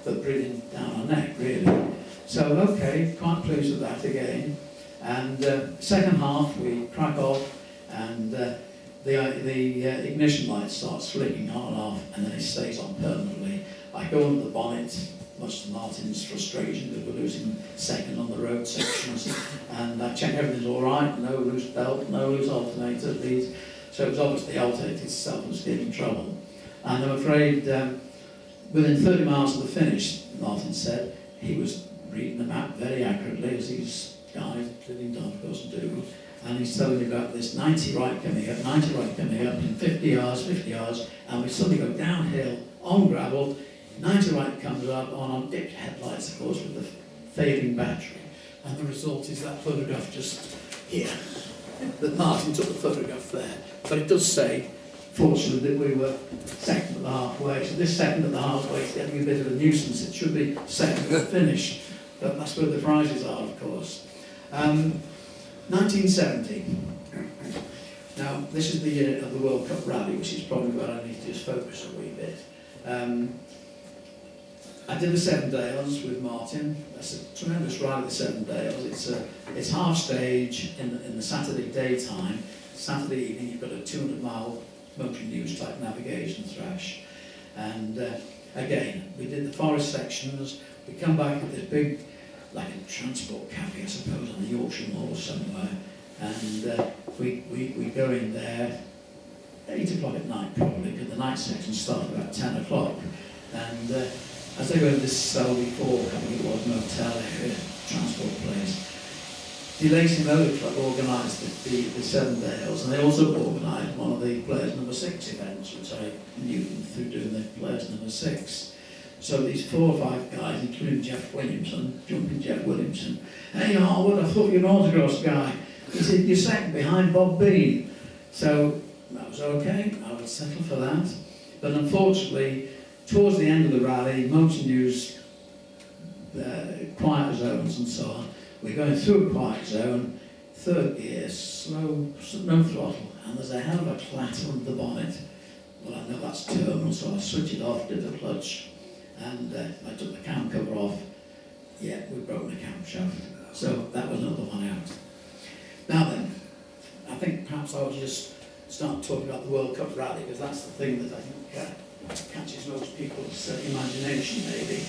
B: but breathing down our neck, really. So, okay, quite pleased with that again. And second half, we crack off, and the ignition light starts flicking on and off, and then it stays on permanently. I go under the bonnet, much to Martin's frustration because we're losing second on the road sections, and I check everything's all right, no loose belt, no loose alternator, these. So it was obviously altered itself and was getting trouble. And I'm afraid within 30 miles of the finish, Martin said, he was reading the map very accurately, as these guys living down, of course, do. And he's telling me about this 90 right coming up, 90 right coming up, in 50 yards, and we suddenly go downhill on gravel. 90 right comes up on dipped headlights, of course, with the fading battery. And the result is that photograph just here. That Martin took the photograph there. But it does say, fortunately, that we were second at the halfway. So this second at the halfway is getting a bit of a nuisance. It should be second at the finish. But that's where the prizes are, of course. 1970. Now, this is the year of the World Cup Rally, which is probably where I need to just focus a wee bit. I did the Seven Dales with Martin. That's a tremendous ride, the Seven Dales. It's half stage in the Saturday daytime. Saturday evening, you've got a 200-mile motor news type navigation thrash. And again, we did the forest sections. We come back at this big, like a transport cafe, I suppose, on the Yorkshire Moor somewhere. And we go in there 8 o'clock at night, probably, because the night sections start about 10 o'clock. And as I go into this cell before, I think it was motel area, transport place, the Lacey Motorclub organised the Seven Dales, and they also organised one of the Players Number 6 events, which I knew them through doing the Players Number 6. So these 4 or 5 guys, including Jeff Williamson, jumping Jeff Williamson, "Hey Harwood, I thought you're an autocross guy." He said, "You're second behind Bob Bean." So that was okay, I would settle for that. But unfortunately, towards the end of the rally, motor news, quiet zones and so on, we're going through a quiet zone, third gear, slow, no throttle, and there's a hell of a clatter under the bonnet. Well, I know that's terminal, so I switch it off, did the clutch, and I took the cam cover off. Yeah, we broke the camshaft, so that was another one out. Now then, I think perhaps I will just start talking about the World Cup Rally, because that's the thing that I think catches most people's imagination, maybe.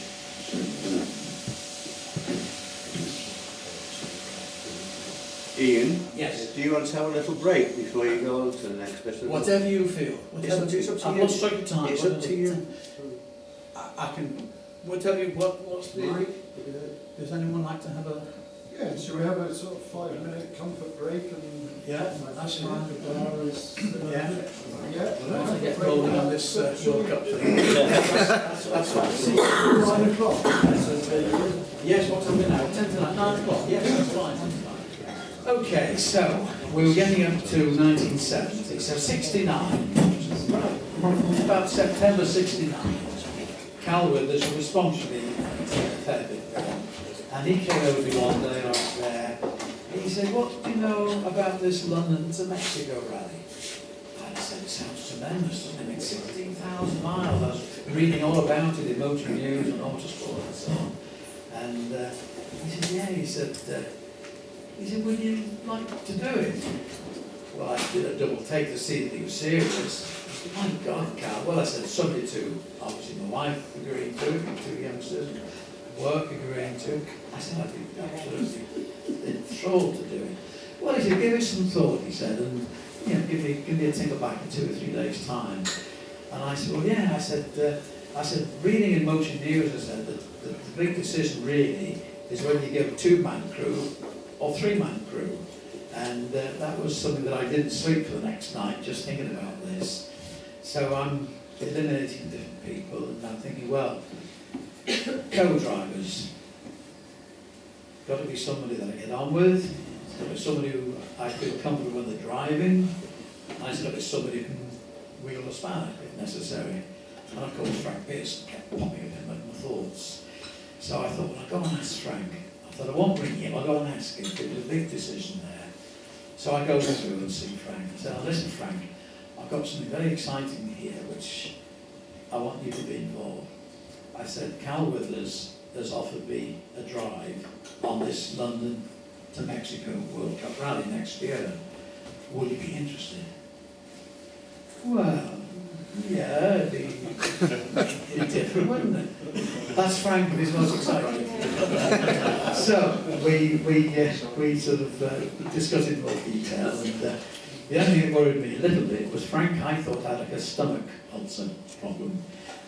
C: Ian?
B: Yes.
C: Do you want to have a little break before you go on to the next bit of
B: Whatever you feel.
C: It's up to
B: I've
C: you.
B: lost track of time.
C: It's up to you.
B: I can. Whatever you. What's the? Does anyone like to have a?
A: Yeah, so we have a sort of 5-minute comfort break and...
B: Yeah, that's fine.
A: Yeah.
B: Once I get rolling on this World Cup thing. That's fine.
A: 9 o'clock.
B: Yes, what time is it now? 10 to 9 o'clock. Yes, that's fine. Okay, so we were getting up to 1970, so 69. About September 69. Cal Withers was sponsoring a fair bit there. And he came over me one day, I was there. He said, "What do you know about this London to Mexico rally?" And I said, "It sounds tremendous, doesn't it? It's 16,000 miles. I was reading all about it in Motor News and Motorsport and so on." And he said, "Yeah," he said, "Would you like to do it?" Well, I did a double take to see that he was serious. I said, "My God, Cal." Well, I said, subject to, obviously, my wife agreeing to it, 2 youngsters, work agreeing to. I said, "I'd be absolutely enthralled to do it." Well, he said, "Give it some thought," he said, "and give me a tinkle back in 2 or 3 days' time." And I said, "Well, yeah," I said, "Reading in Motor News," I said, the big decision really is whether you give a 2-man crew or 3-man crew." And that was something that I didn't sleep for the next night, just thinking about this. So I'm eliminating different people, and I'm thinking, well, co-drivers, got to be somebody that I get on with. It's got to be somebody who I feel comfortable when they're driving. And it's got to be somebody who can wheel a spanner if necessary. And of course Frank Pearson kept popping up in my thoughts. So I thought, well, I'll go and ask Frank. I thought, I won't bring him, I'll go and ask him. It was a big decision there. So I go through and see Frank. I said, "Oh, listen, Frank, I've got something very exciting here which I want you to be involved." I said, "Cal Withers has offered me a drive on this London to Mexico World Cup Rally next year. Would you be interested?" Well, yeah, it'd be different, wouldn't it? That's Frank and his most exciting. So we sort of discussed it in more detail, and The only thing that worried me a little bit was Frank, I thought, had like a stomach ulcer problem.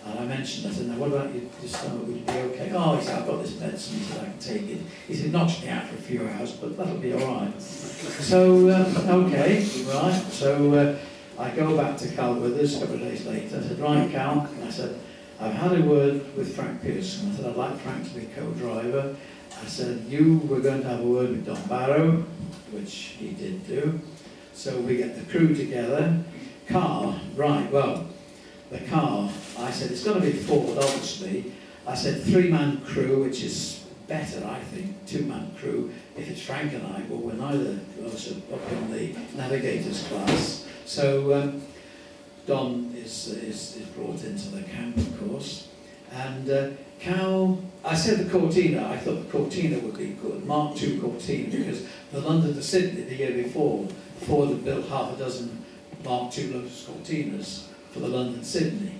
B: And I mentioned, I said, now what about your stomach, would you be okay? Oh, he said, I've got this medicine, he said, I can take it. He said, knocks me out for a few hours, but that'll be all right. So, okay, right. So I go back to Cal Withers a couple of days later. I said, right, Cal, I said, I've had a word with Frank Pearson. I said, I'd like Frank to be co-driver. I said, you were going to have a word with Don Barrow, which he did do. So we get the crew together. Car, right, well, the car, I said, it's got to be Ford, obviously. I said, 3-man crew, which is better, I think, 2-man crew. If it's Frank and I, well, we're neither of us up in the navigator's class. So Don is brought into the camp, of course. And Cal, I said the Cortina, I thought the Cortina would be good, Mark II Cortina, because the London to Sydney the year before, Ford had built half a dozen Mark II Lotus Cortinas for the London Sydney.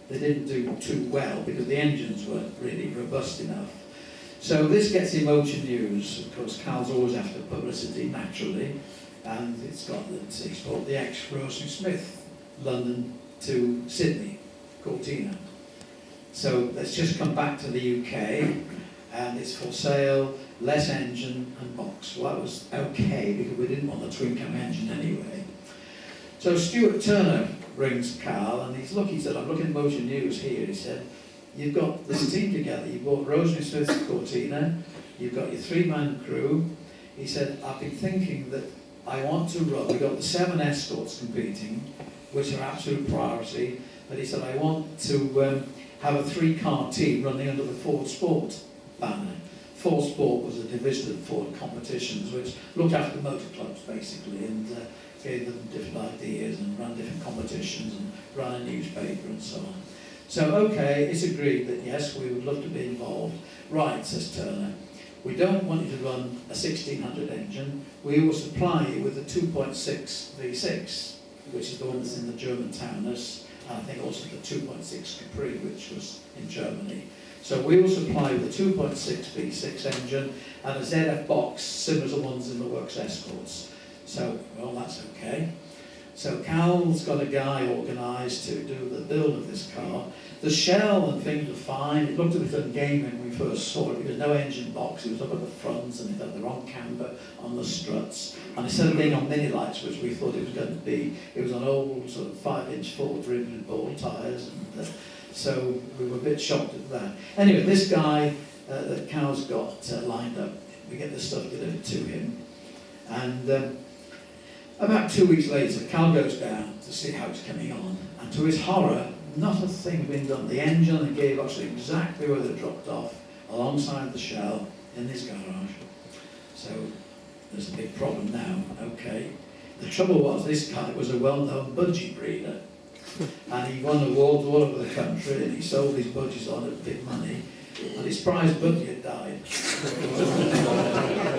B: They didn't do too well because the engines weren't really robust enough. So this gets in Motor News. Of course, Cal's always after publicity, naturally, and it's got he's bought the ex-Rosemary Smith London to Sydney Cortina. So let's just come back to the UK, and it's for sale, less engine and box. Well, that was okay because we didn't want the twin cam engine anyway. So Stuart Turner rings Carl and he's he said, I'm looking at Motor News here. He said, you've got this team together. You bought Rosemary Smith's Cortina. You've got your 3-man crew. He said, I've been thinking that I want to run. We've got the 7 escorts competing, which are absolute priority. But he said, I want to have a 3-car team running under the Ford Sport banner. Ford Sport was a division of Ford competitions which looked after Motorclubs basically and gave them different ideas and ran different competitions and ran a newspaper and so on. So okay, it's agreed that yes, we would love to be involved. Right, says Turner, we don't want you to run a 1600 engine, we will supply you with a 2.6 V6, which is the one that's in the German Taunus, and I think also the 2.6 Capri, which was in Germany. So we will supply you with a 2.6 V6 engine and a ZF box similar to the ones in the Works Escorts. So, well, that's okay. So Cal's got a guy organised to do the build of this car. The shell and things were fine. It looked a bit ungainly when we first saw it. There was no engine box. It was up at the front and it had the wrong camber on the struts. And instead of being on mini lights, which we thought it was going to be, it was on old sort of 5-inch Ford rim with ball tyres. And so we were a bit shocked at that. Anyway, this guy that Cal's got lined up, we get the stuff delivered to him. And about 2 weeks later, Cal goes down to see how it's coming on, and to his horror, not a thing had been done. The engine and the gearbox are exactly where they dropped off, alongside the shell, in his garage. So there's a big problem now, okay. The trouble was, this guy was a well-known budgie breeder, and he won awards all over the country, and he sold his budgies on at big money, and his prize budgie had died.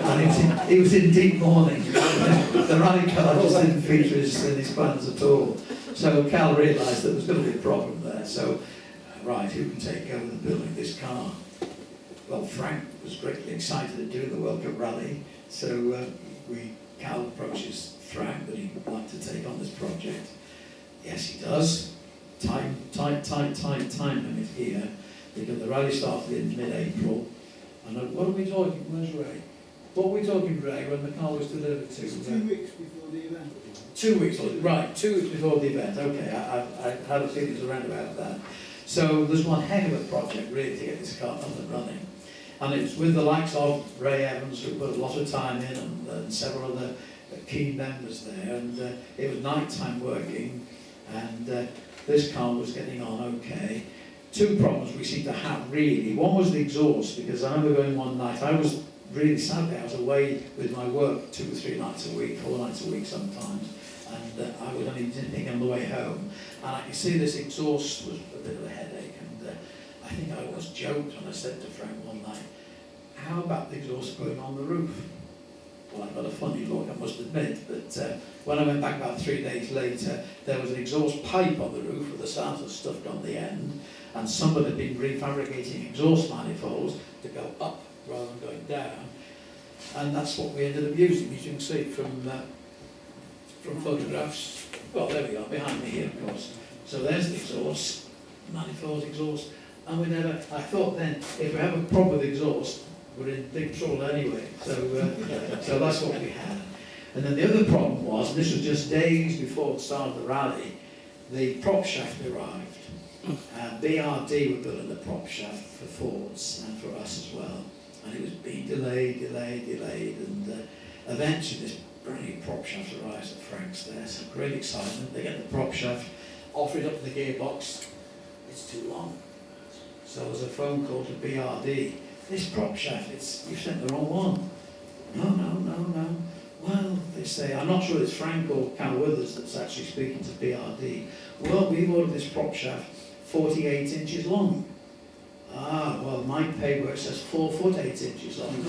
B: And he was in deep mourning. The rally car just didn't feature in his plans at all. So Cal realised that there was going to be a problem there. So, right, who can take over the building of this car? Well, Frank was greatly excited at doing the World Cup rally. So Cal approaches Frank that he'd like to take on this project. Yes, he does. Time limit here. Because the rally started in mid-April. And what are we talking? Where's Ray? What were we talking, Ray, when the car was delivered to?
D: 2 weeks before the event.
B: 2 weeks, right, 2 weeks before the event. Okay, I had a feeling it was around about that. So there's one heck of a project really to get this car up and running. And it's with the likes of Ray Evans, who put a lot of time in, and several other key members there. And it was night-time working, and this car was getting on okay. 2 problems we seem to have really. One was the exhaust, because I remember going one night, I was really sadly, I was away with my work 2 or 3 nights a week, 4 nights a week sometimes, and I was only thinking on the way home, and I could see this exhaust was a bit of a headache, and I think I was joked when I said to Frank one night, how about the exhaust going on the roof? Well, I got a funny look, I must admit, but when I went back about 3 days later, there was an exhaust pipe on the roof with the starter stuffed on the end, and somebody had been refabricating exhaust manifolds to go up rather than going down, and that's what we ended up using, as you can see from from photographs. Well, there we are, behind me here, of course. So there's the exhaust, manifold exhaust. And I thought then, if we have a problem with exhaust, we're in big trouble anyway. So that's what we had. And then the other problem was, and this was just days before the start of the rally, the prop shaft arrived. BRD were building the prop shaft for Fords and for us as well. And it was being delayed, and eventually this brand new prop shaft arrives at Frank's there. So great excitement. They get the prop shaft, offer it up to the gearbox. It's too long. So there's a phone call to BRD. This prop shaft, you've sent the wrong one. No. Well, they say, I'm not sure it's Frank or Cal Withers that's actually speaking to BRD. Well, we've ordered this prop shaft 48 inches long. Ah, well, my paperwork says 4 foot 8 inches long.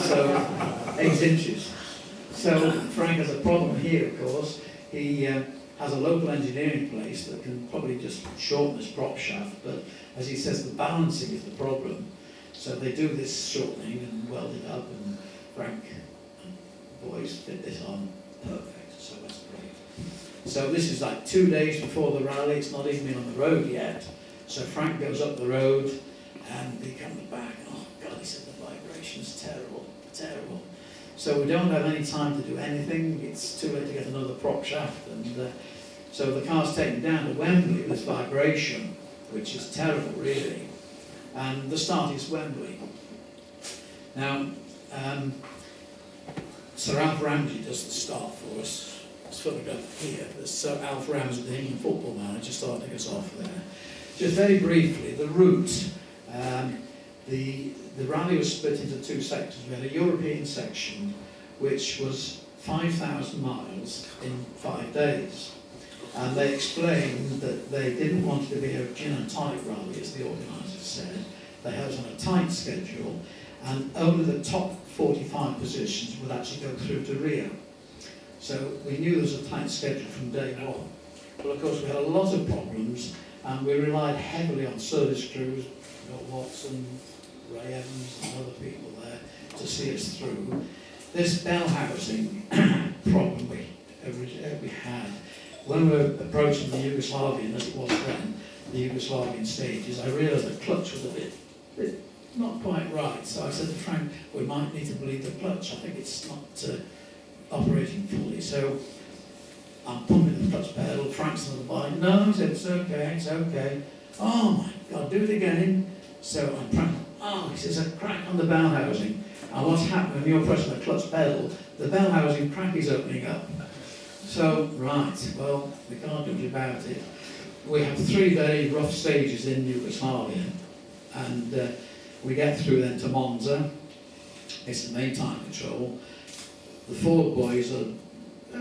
B: So, 8 inches. So, Frank has a problem here, of course. He has a local engineer in place that can probably just shorten this prop shaft, but as he says, the balancing is the problem. So they do this shortening and weld it up, and Frank and boys fit this on perfect, so that's great. So this is like 2 days before the rally, it's not even been on the road yet. So Frank goes up the road and he comes back, oh God, he said the vibration's terrible. So we don't have any time to do anything, it's too late to get another prop shaft, and so the car's taken down to Wembley with this vibration, which is terrible really, and the start is Wembley. Now, Sir Alf Ramsey does the start for us. It's photographed here. There's Sir Alf Ramsey, the England football manager, starting us off there. Just very briefly, the route. The rally was split into 2 sections. We had a European section, which was 5,000 miles in 5 days. And they explained that they didn't want it to be a gin and tonic rally, as the organisers said. They had us on a tight schedule, and only the top 45 positions would actually go through to Rio. So we knew there was a tight schedule from day one. But of course we had a lot of problems, and we relied heavily on service crews, Watson, Ray Evans and other people there to see us through. This bell housing problem we had, when we were approaching the Yugoslavian, as it was then, the Yugoslavian stages, I realised the clutch was a bit not quite right. So I said to Frank, we might need to bleed the clutch. I think it's not operating fully. So I'm pumping the clutch pedal. Frank's on the bike. No, he said, it's okay. Oh my God, do it again. So I'm pressing. Oh, he says, a crack on the bell housing. And what's happening when you're pressing the clutch pedal, the bell housing crack is opening up. So, right, well, we can't do much about it. We have 3 very rough stages in Yugoslavia, and we get through then to Monza. It's the main time control. The Ford boys are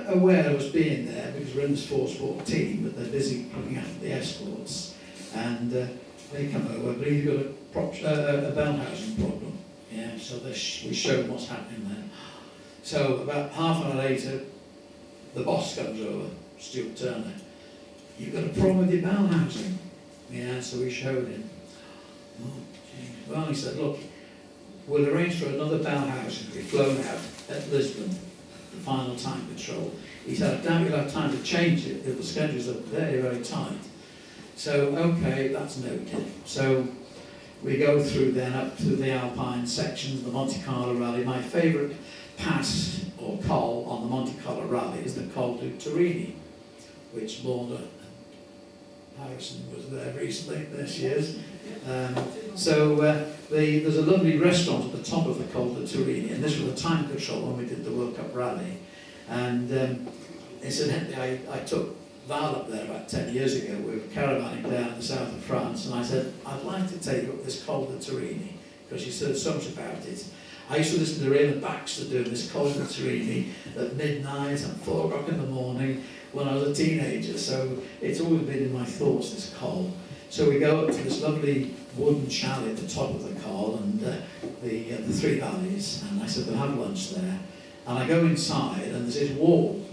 B: aware of us being there because we're in this 4-sport team, but they're busy looking after the escorts. And they come over, I believe you've got a bell housing problem. Yeah, so we show them what's happening there. So about half an hour later, the boss comes over, Stuart Turner. You've got a problem with your bell housing? Yeah, so we showed him. Oh, geez. Well, he said, look, we'll arrange for another bell housing to be flown out at Lisbon, the final time control. He said, I doubt you'll have time to change it, the schedules are very, very tight. So, okay, that's noted. So we go through then up to the Alpine sections, the Monte Carlo rally. My favourite pass or col on the Monte Carlo rally is the Col du Turini, which Lorna Harrison was there recently, there she is. There's a lovely restaurant at the top of the Col du Turini, and this was a time control when we did the World Cup rally. And incidentally, I took Val up there about 10 years ago. We were caravanning down in the south of France, and I said, I'd like to take up this Col du Turini, because she's heard so much about it. I used to listen to Raymond Baxter doing this Col du Turini at midnight and 4 o'clock in the morning when I was a teenager, so it's always been in my thoughts, this col. So we go up to this lovely wooden chalet at the top of the col, and the 3 valleys, and I said, we'll have lunch there. And I go inside, and there's this wall.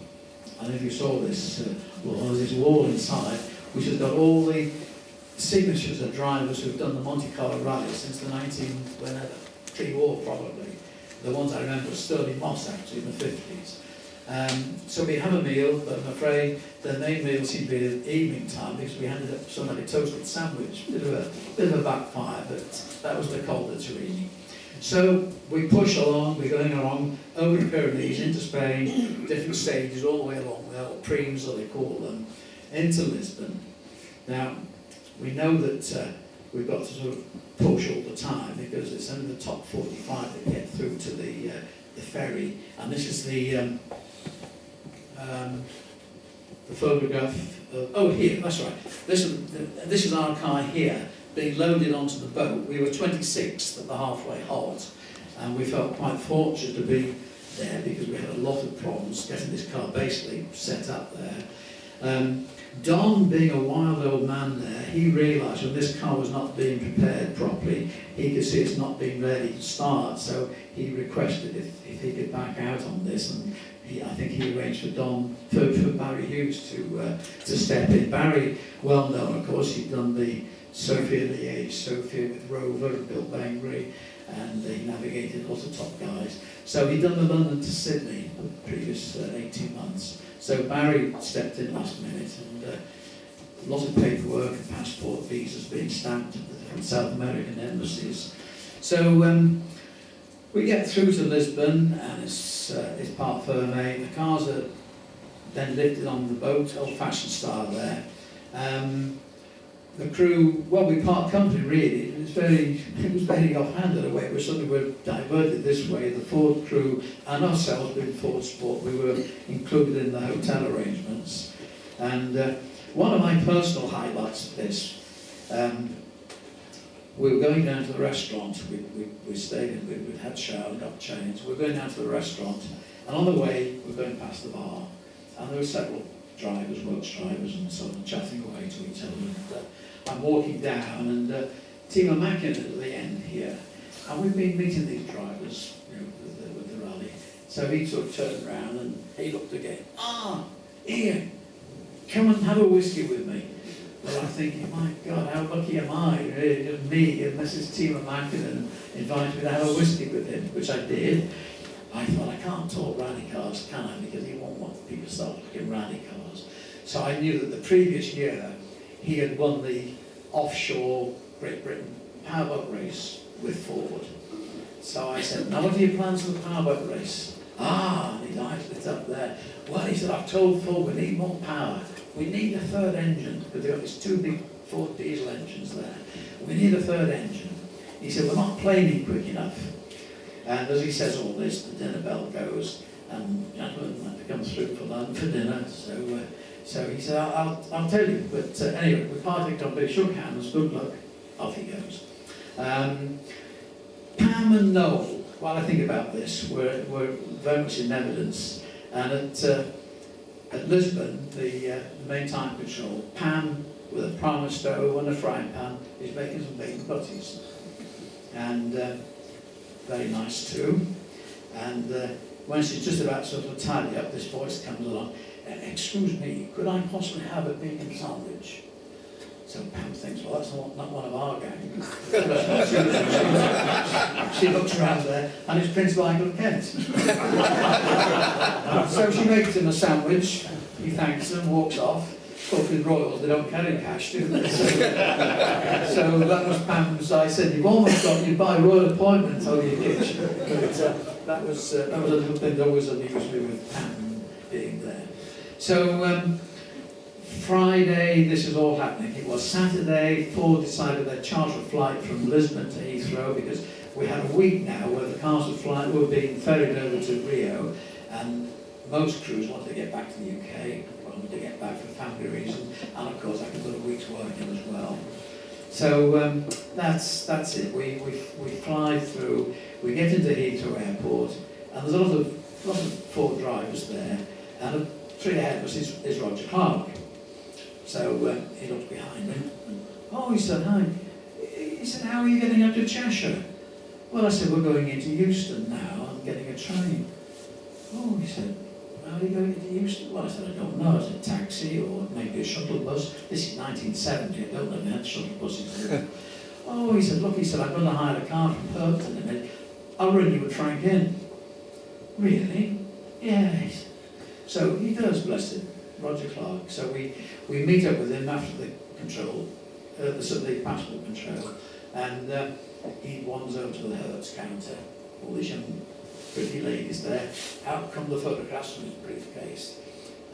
B: I don't know if you saw this wall. There's this wall inside, which has got all the signatures of drivers who've done the Monte Carlo rally since the pre-war probably. The ones I remember were Sterling Moss, actually, in the 50s. So we have a meal, but I'm afraid the main meal seemed to be at evening time because we handed up something like a toasted sandwich. Bit of a backfire, but that was the cold that we're eating. So we push along, we're going along over the Pyrenees into Spain, different stages all the way along there, or premes, as they call them, into Lisbon. Now, we know that we've got to sort of push all the time because it's only the top 45 that get through to the ferry, and this is the photograph of, oh here, that's right, this is our car here being loaded onto the boat. We were 26th at the halfway halt, and we felt quite fortunate to be there because we had a lot of problems getting this car basically set up there. Don, being a wild old man there, he realised when this car was not being prepared properly, he could see it's not being ready to start, so he requested if he could back out on this, and I think he arranged for Barry Hughes to step in. Barry, well known of course, he'd done the Sofia Liège, Sofia with Rover and Bill Bangery, and he navigated lots of top guys. So he'd done the London to Sydney the previous 18 months. So Barry stepped in last minute, and lots of paperwork and passport visas being stamped at the different South American embassies. So we get through to Lisbon, and it's part firme. The cars are then lifted on the boat, old-fashioned style there. The crew, well, we part company really. It was very offhanded the way it was. Suddenly we were diverted this way. The Ford crew and ourselves, being Ford Sport, we were included in the hotel arrangements. And one of my personal highlights of this, we were going down to the restaurant. We stayed in, we'd had shower, got changed. We were going down to the restaurant, and on the way we were going past the bar, and there were several drivers, Welsh drivers, and so on, chatting away to each other. And I'm walking down, and Timo Mackin at the end here, and we've been meeting these drivers, with the rally. So he sort of turned around and he looked again. Ah, Ian, come and have a whiskey with me. Well, I'm thinking, my God, how lucky am I, really, just me, and this is Timo Mackin, and invited me to have a whiskey with him, which I did. I thought, I can't talk rally cars, can I? Because he won't want people to start looking rally cars. So I knew that the previous year he had won the offshore Great Britain powerboat race with Ford. So I said, now what are your plans for the powerboat race? Ah, and his eyes lit up there. Well, he said, I've told Ford we need more power. We need a third engine, because they've got these two big Ford diesel engines there. We need a third engine. He said, we're not planing quick enough. And as he says all this, the dinner bell goes, and gentlemen have to come through for lunch, for dinner. So he said, I'll tell you. But anyway, we parted company, shook hands, good luck, off he goes. Pam and Noel, while I think about this, were very much in evidence. And at Lisbon, the main time control, Pam, with a primer stove and a frying pan, is making some bacon butties. And very nice too. And when she's just about sort of tidy up, this voice comes along, excuse me, could I possibly have a bacon sandwich? So Pam thinks, well, that's not one of our gang. She looks around there, and it's Prince Michael of Kent. So she makes him a sandwich, he thanks them, walks off. Of course, with royals, they don't carry cash, do they? So that was Pam's. I said, you've almost got, you buy royal appointments over your kitchen. But that was a little thing that always amused me with Pam being there. So Friday, this is all happening. It was Saturday, Ford decided they'd charter a flight from Lisbon to Heathrow because we had a week now where the cars were being ferried over to Rio, and most crews wanted to get back to the UK, wanted to get back for family reasons, and of course I could put a week's work in as well. So that's it. We fly through, we get into Heathrow Airport, and there's a lot of Ford drivers there, and straight ahead was is Roger Clark. So he looked behind me. Oh, he said, hi. He said, how are you getting up to Cheshire? Well, I said, we're going into Euston now. I'm getting a train. Oh, he said, how are you going into Euston? Well, I said, I don't know. Is it a taxi or maybe a shuttle bus? This is 1970. I don't know if they had shuttle buses. Oh, he said, look, he said, I'm going to hire a car from Perth in a minute. I'll ring you with Frank in. Really? Yes. So he does, bless him, Roger Clark. So we meet up with him after the control, the passport control, and he wanders over to the Hertz counter. All these young pretty ladies there. Out come the photographs from his briefcase,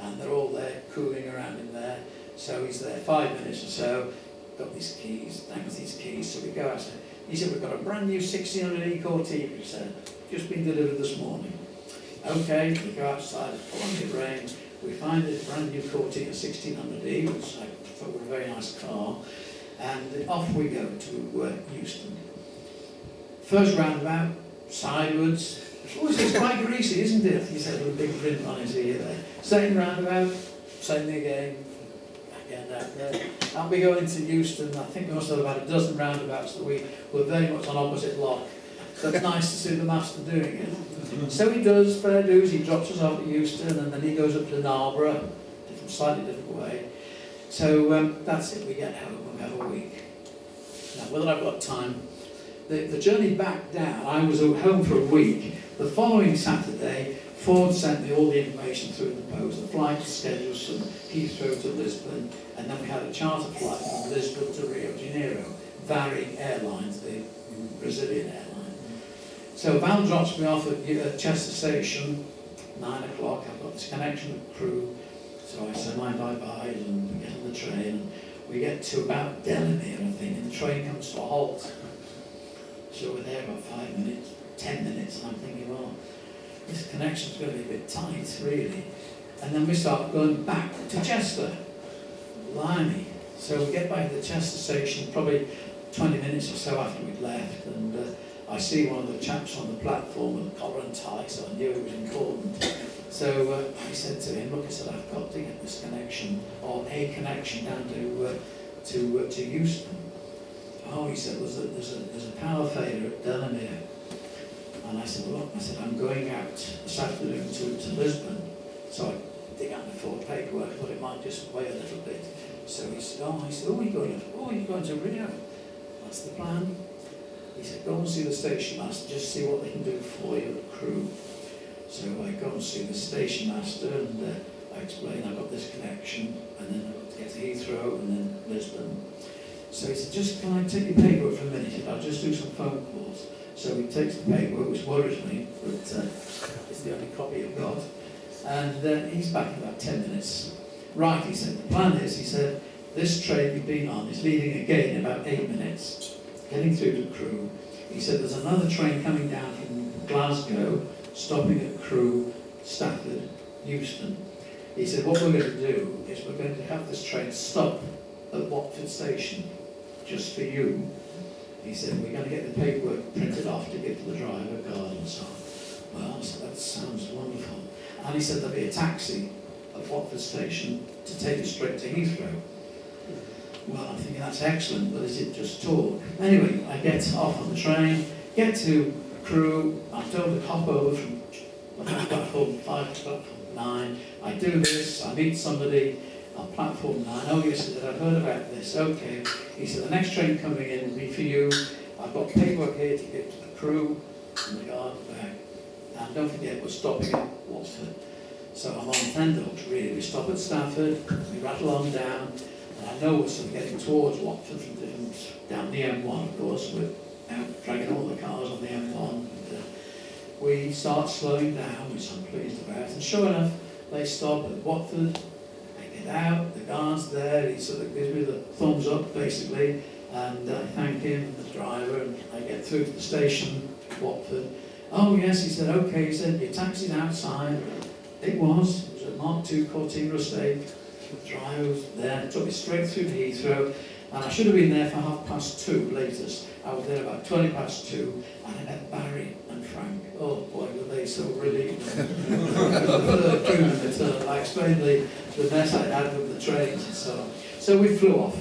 B: and they're all there cooling around in there. So he's there 5 minutes or so, got these keys, thanks these keys, so we go out. He said, we've got a brand new 1600E Cortina, he said, just been delivered this morning. Okay, we go outside, pouring the rain, we find this brand new Cortina 1600E, which I thought was a very nice car, and off we go to Euston. First roundabout, sidewards. Oh, it's quite greasy, isn't it? He said with a big grin on his ear there. Second roundabout, same thing again. Again out there. And we go into Euston. I think we must have about a dozen roundabouts that we were very much on opposite lock. So it's nice to see the master doing it. So he does, fair dues, he drops us off at Euston and then he goes up to Narborough, slightly different way. So that's it, we get home, we have a week. Now, whether I've got time, the journey back down, I was at home for a week. The following Saturday, Ford sent me all the information through the post, the flight schedules from Heathrow to Lisbon, and then we had a charter flight from Lisbon to Rio de Janeiro, varying airlines, the Brazilian airline. So Val drops me off at Chester Station, 9 o'clock, I've got this connection with crew, so I say my bye-byes and we get on the train, and we get to about Delamere, I think, and the train comes to a halt. So we're there about 5 minutes, 10 minutes, and I'm thinking, well, this connection's going to be a bit tight, really. And then we start going back to Chester. Blimey. So we get back to the Chester station probably 20 minutes or so after we'd left, and I see one of the chaps on the platform with a collar and tie, so I knew it was important. So I said to him, look, I said, I've got to get this connection, or a connection down to Euston. Oh, he said, there's a power failure at Delamere. And I said, well, look, I said, I'm going out this afternoon to Lisbon. So I dig out my Ford paperwork, thought it might just weigh a little bit. So he said, oh, you're going to Rio. That's the plan. He said, go and see the station master, just see what they can do for you at crew. So I go and see the station master, and I explain I've got this connection, and then I've got to get to Heathrow, and then Lisbon. So he said, just can I take your paperwork for a minute? He said, I'll just do some phone calls. So he takes the paperwork, which worries me, but it's the only copy I've got. And he's back in about 10 minutes. Right, he said, the plan is, he said, this train you've been on is leaving again in about 8 minutes, getting through to Crewe. He said, there's another train coming down from Glasgow, stopping at Crewe, Stafford, Euston. He said, what we're going to do is we're going to have this train stop at Watford Station, just for you. He said, we're going to get the paperwork printed off to give to the driver, card and so on. Well, I said, that sounds wonderful. And he said there'll be a taxi at Watford Station to take you straight to Heathrow. Well, I'm thinking that's excellent, but is it just talk? Anyway, I get off on the train, get to Crewe, I'm told to hop over from platform 5 to platform 9. I do this, I meet somebody on platform 9. Oh yes, he said, I've heard about this, okay. He said, the next train coming in will be for you. I've got paperwork here to give to the crew and the guard back. And don't forget, we're stopping at Watford. So I'm on 10 dogs, really. We stop at Stafford, we rattle on down, and I know we're sort of getting towards Watford from different, down the M1, of course. We're out dragging all the cars on the M1. And, we start slowing down, which I'm pleased about. And sure enough, they stop at Watford. I get out, the guard's there, he sort of gives me the thumbs up, basically, and I thank him, the driver, and I get through to the station, Watford. Oh yes, he said, okay, he said, your taxi's outside. It was at Mark II Cortina Estate. The driver was there, took me straight through to Heathrow, and I should have been there for 2:30 latest. I was there about 2:20, and I met Barry and Frank. Oh boy, were they so relieved. I explained the mess I had with the trains and so on. So we flew off.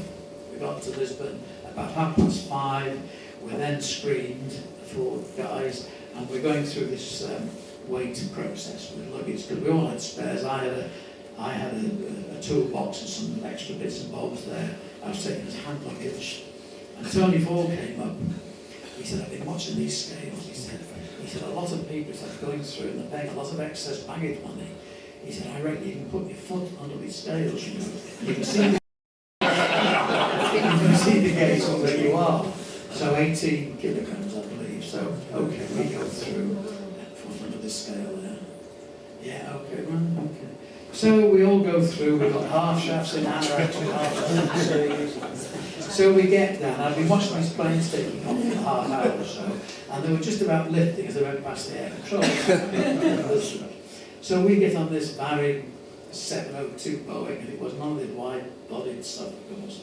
B: We got to Lisbon about 5:30. We're then screened for guys, and we're going through this weight process with luggage, because we all had spares. I had a toolbox and some extra bits and bobs there. I was taking his hand luggage. And Tony Ford came up. He said, I've been watching these scales. He said a lot of people are going through and they're paying a lot of excess baggage money. He said, I reckon you can put your foot under the scales, you know. You can see the, gauge from where you are. So 18 kilograms, I believe. So, okay, we go through, foot under the scale there. Yeah, okay, right, okay. So we all go through, we've got half shafts in hand, actually half shafts. So we get down, I've been watching these planes taking off for half an hour or so, and they were just about lifting as they went past the air control. So we get on this Barry 702 Boeing, and it was none of the wide-bodied stuff, of course.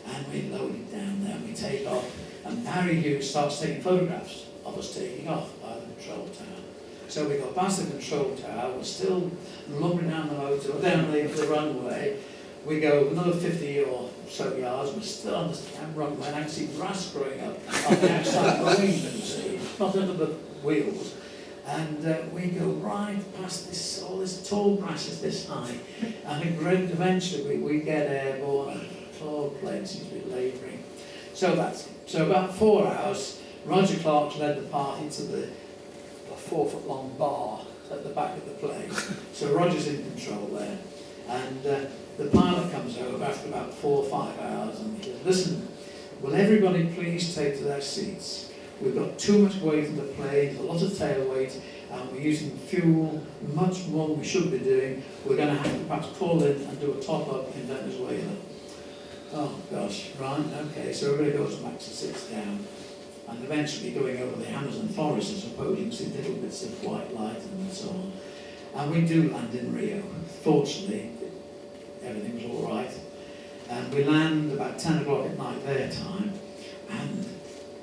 B: And we load it down there, and we take off, and Barry Hughes starts taking photographs of us taking off by the control tower. So we got past the control tower, we're still lumbering down the motor, down the runway. We go another 50 or so yards, we're still on the runway, and I can see grass growing up on the outside of the wing, you see, not under the wheels. And we go right past this, all this tall grass is this high, and eventually we get airborne, and the tall plane seems to be labouring. So about 4 hours, Roger Clark led the party to the 4-foot-long bar at the back of the plane. So Roger's in control there, and the pilot comes over after about 4 or 5 hours, and he says, listen, will everybody please take to their seats? We've got too much weight in the plane, a lot of tail weight, and we're using fuel much more than we should be doing. We're going to have to perhaps pull in and do a top-up in Venezuela. Oh gosh, right, okay, so everybody goes back to sits down. And eventually going over the Amazon forest, I suppose, you can see little bits of white light and so on. And we do land in Rio. Fortunately, everything was all right. And we land about 10 o'clock at night their time, and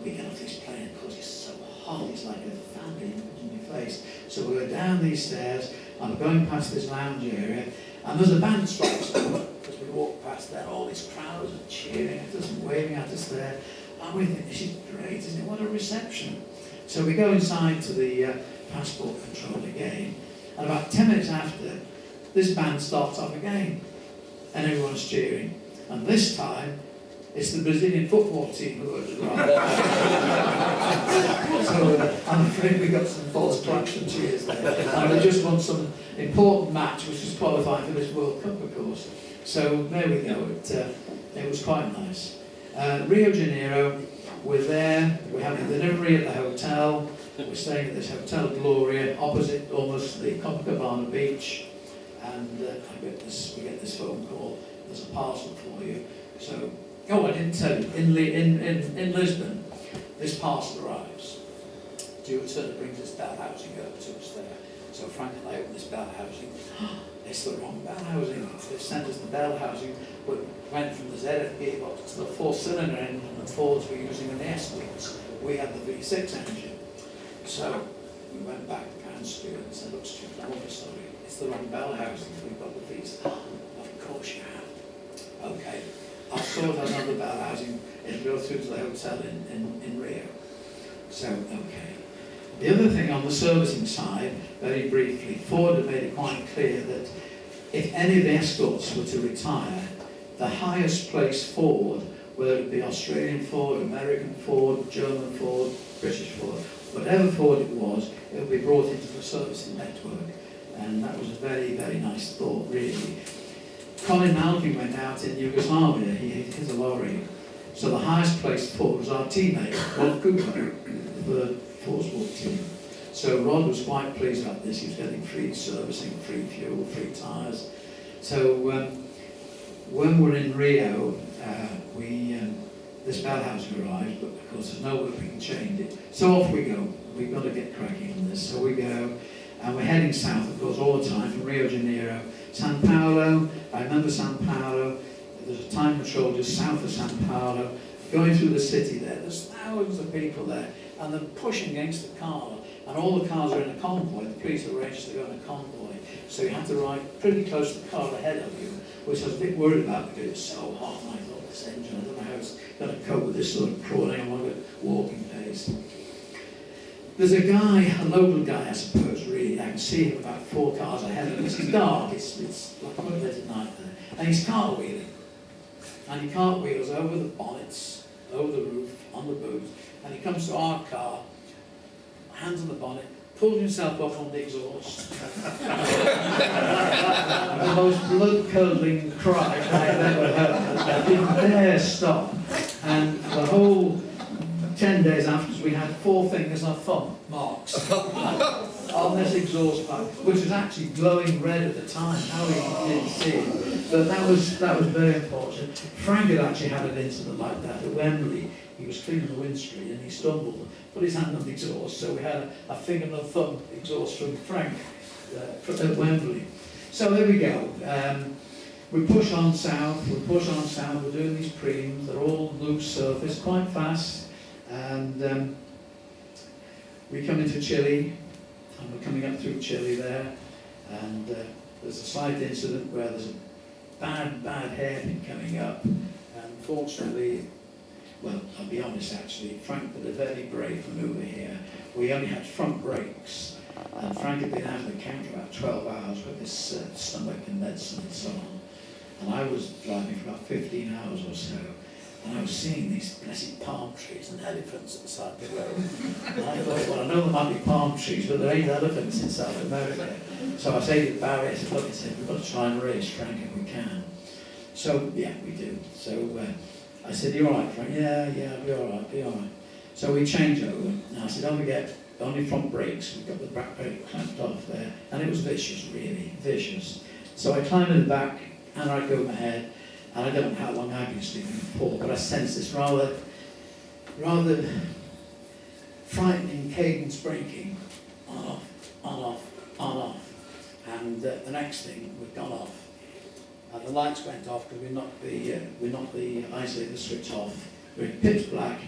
B: we get off this plane, of course it's so hot, it's like a fan in your face. So we go down these stairs, and we're going past this lounge area, and there's a band strikes up as we walk past there. All these crowds are cheering at us and waving at us there. And we think, this is great, isn't it? What a reception. So we go inside to the passport control again, and about 10 minutes after, this band starts up again, and everyone's cheering. And this time, it's the Brazilian football team who are arrived. So I'm afraid we got some false claps and cheers there. And we just won some important match, which was qualifying for this World Cup, of course. So there we go, it was quite nice. Rio de Janeiro, we're there, we're having delivery at the hotel, we're staying at this Hotel Gloria, opposite almost the Copacabana beach, and we get this phone call, there's a parcel for you. So, oh, I didn't tell you, in Lisbon, this parcel arrives. Stuart Turner brings this bell housing over to us there. So Frank and I open this bell housing. It's the wrong bell housing. They've sent us the bell housing, but went from the ZF gearbox to the 4-cylinder engine that Fords were using in the S-Wings. We had the V6 engine. So we went back to Karen Stewart and said, look, Stuart, I'm awfully sorry. It's the wrong bell housing. We've got the V6. Of course you have. Okay. I'll sort out another bell housing. It'll go through to the hotel in Rio. So, okay. The other thing on the servicing side, very briefly, Ford had made it quite clear that if any of the Escorts were to retire, the highest placed Ford, whether it be Australian Ford, American Ford, German Ford, British Ford, whatever Ford it was, it would be brought into the servicing network. And that was a very, very nice thought, really. Colin Malkin went out in Yugoslavia, he hit a lorry. So the highest placed Ford was our teammate, Rod Cooper, the Motorsport team. So Rod was quite pleased about this. He was getting free servicing, free fuel, free tyres. So when we're in Rio, this bell housing arrived, but of course there's no way we can change it. So off we go. We've got to get cracking on this. So we go, and we're heading south, of course, all the time from Rio de Janeiro. San Paulo, I remember San Paulo. There's a time control just south of San Paulo. Going through the city there, there's thousands of people there, and they're pushing against the car, and all the cars are in a convoy. The police arranged to go in a convoy, so you have to ride pretty close to the car ahead of you, which I was a bit worried about because it's so hot, and I thought, this engine, I don't know how it's going to cope with this sort of crawling along at walking pace. There's a guy, a local guy I suppose, really, I can see him about 4 cars ahead of us. It's dark, it's like quite late at night there, and he's cartwheeling. And he cartwheels over the bonnets, over the roof, on the boot, and he comes to our car, hands on the bonnet, pulled himself up on the exhaust. The most blood-curdling cry I've ever heard. I didn't dare stop. And the whole 10 days afterwards, we had 4 fingers of thumb marks on this exhaust pipe, which was actually glowing red at the time. Now we didn't see it, but that was very unfortunate. Frank had actually had an incident like that at Wembley. He was cleaning the windscreen and he stumbled, put his hand on the exhaust, so we had a finger and a thumb exhaust from Frank at Wembley. So there we go. We push on south, we're doing these preams, they're all loose surface, quite fast, and we come into Chile, and we're coming up through Chile there, and there's a slight incident where there's a bad hairpin coming up, and fortunately, well, I'll be honest actually, Frank did a very brave manoeuvre here. We only had front brakes, and Frank had been out of the counter about 12 hours with his stomach and medicine and so on. And I was driving for about 15 hours or so, and I was seeing these blessed palm trees and elephants at the side of the road. And I thought, well, I know there might be palm trees, but there ain't elephants in South America. So I say to Barry, I said, look, we've got to try and race Frank if we can. So, yeah, we do. So I said, you all right, Frank? Yeah, be all right. So we change over, and I said, don't forget, only front brakes. We've got the back brake clamped off there, and it was vicious, really, vicious. So I climb in the back, and I go ahead, and I don't know how long I've been sleeping for, but I sense this rather frightening cadence braking, on off, and the next thing, we've gone off. And the lights went off because we knocked the isolator switch off. We're in pitch black.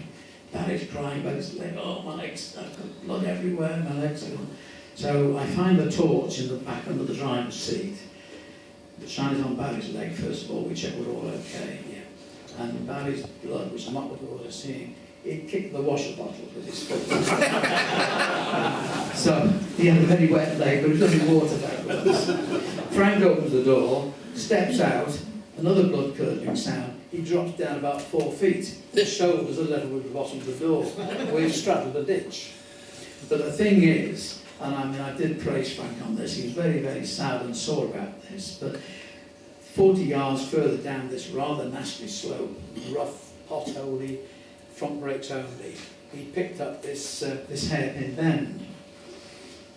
B: Barry's crying about his leg. Oh, my legs! I've got blood everywhere. My legs are gone. So I find the torch in the back under the driver's seat. It shines on Barry's leg first of all. We check we're all okay. Yeah. And Barry's blood, which I'm not looking forward to seeing, he kicked the washer bottle with his foot. So he had a very wet leg, but it doesn't water that. Frank opens the door, steps out, another blood-curdling sound. He drops down about 4 feet. His shoulders are level with the bottom of the door. We've straddled the ditch. But the thing is, and I mean, I did praise Frank on this, he was very, very sad and sore about this, but 40 yards further down this rather nasty slope, rough, potholey, front brakes only, he picked up this hairpin bend.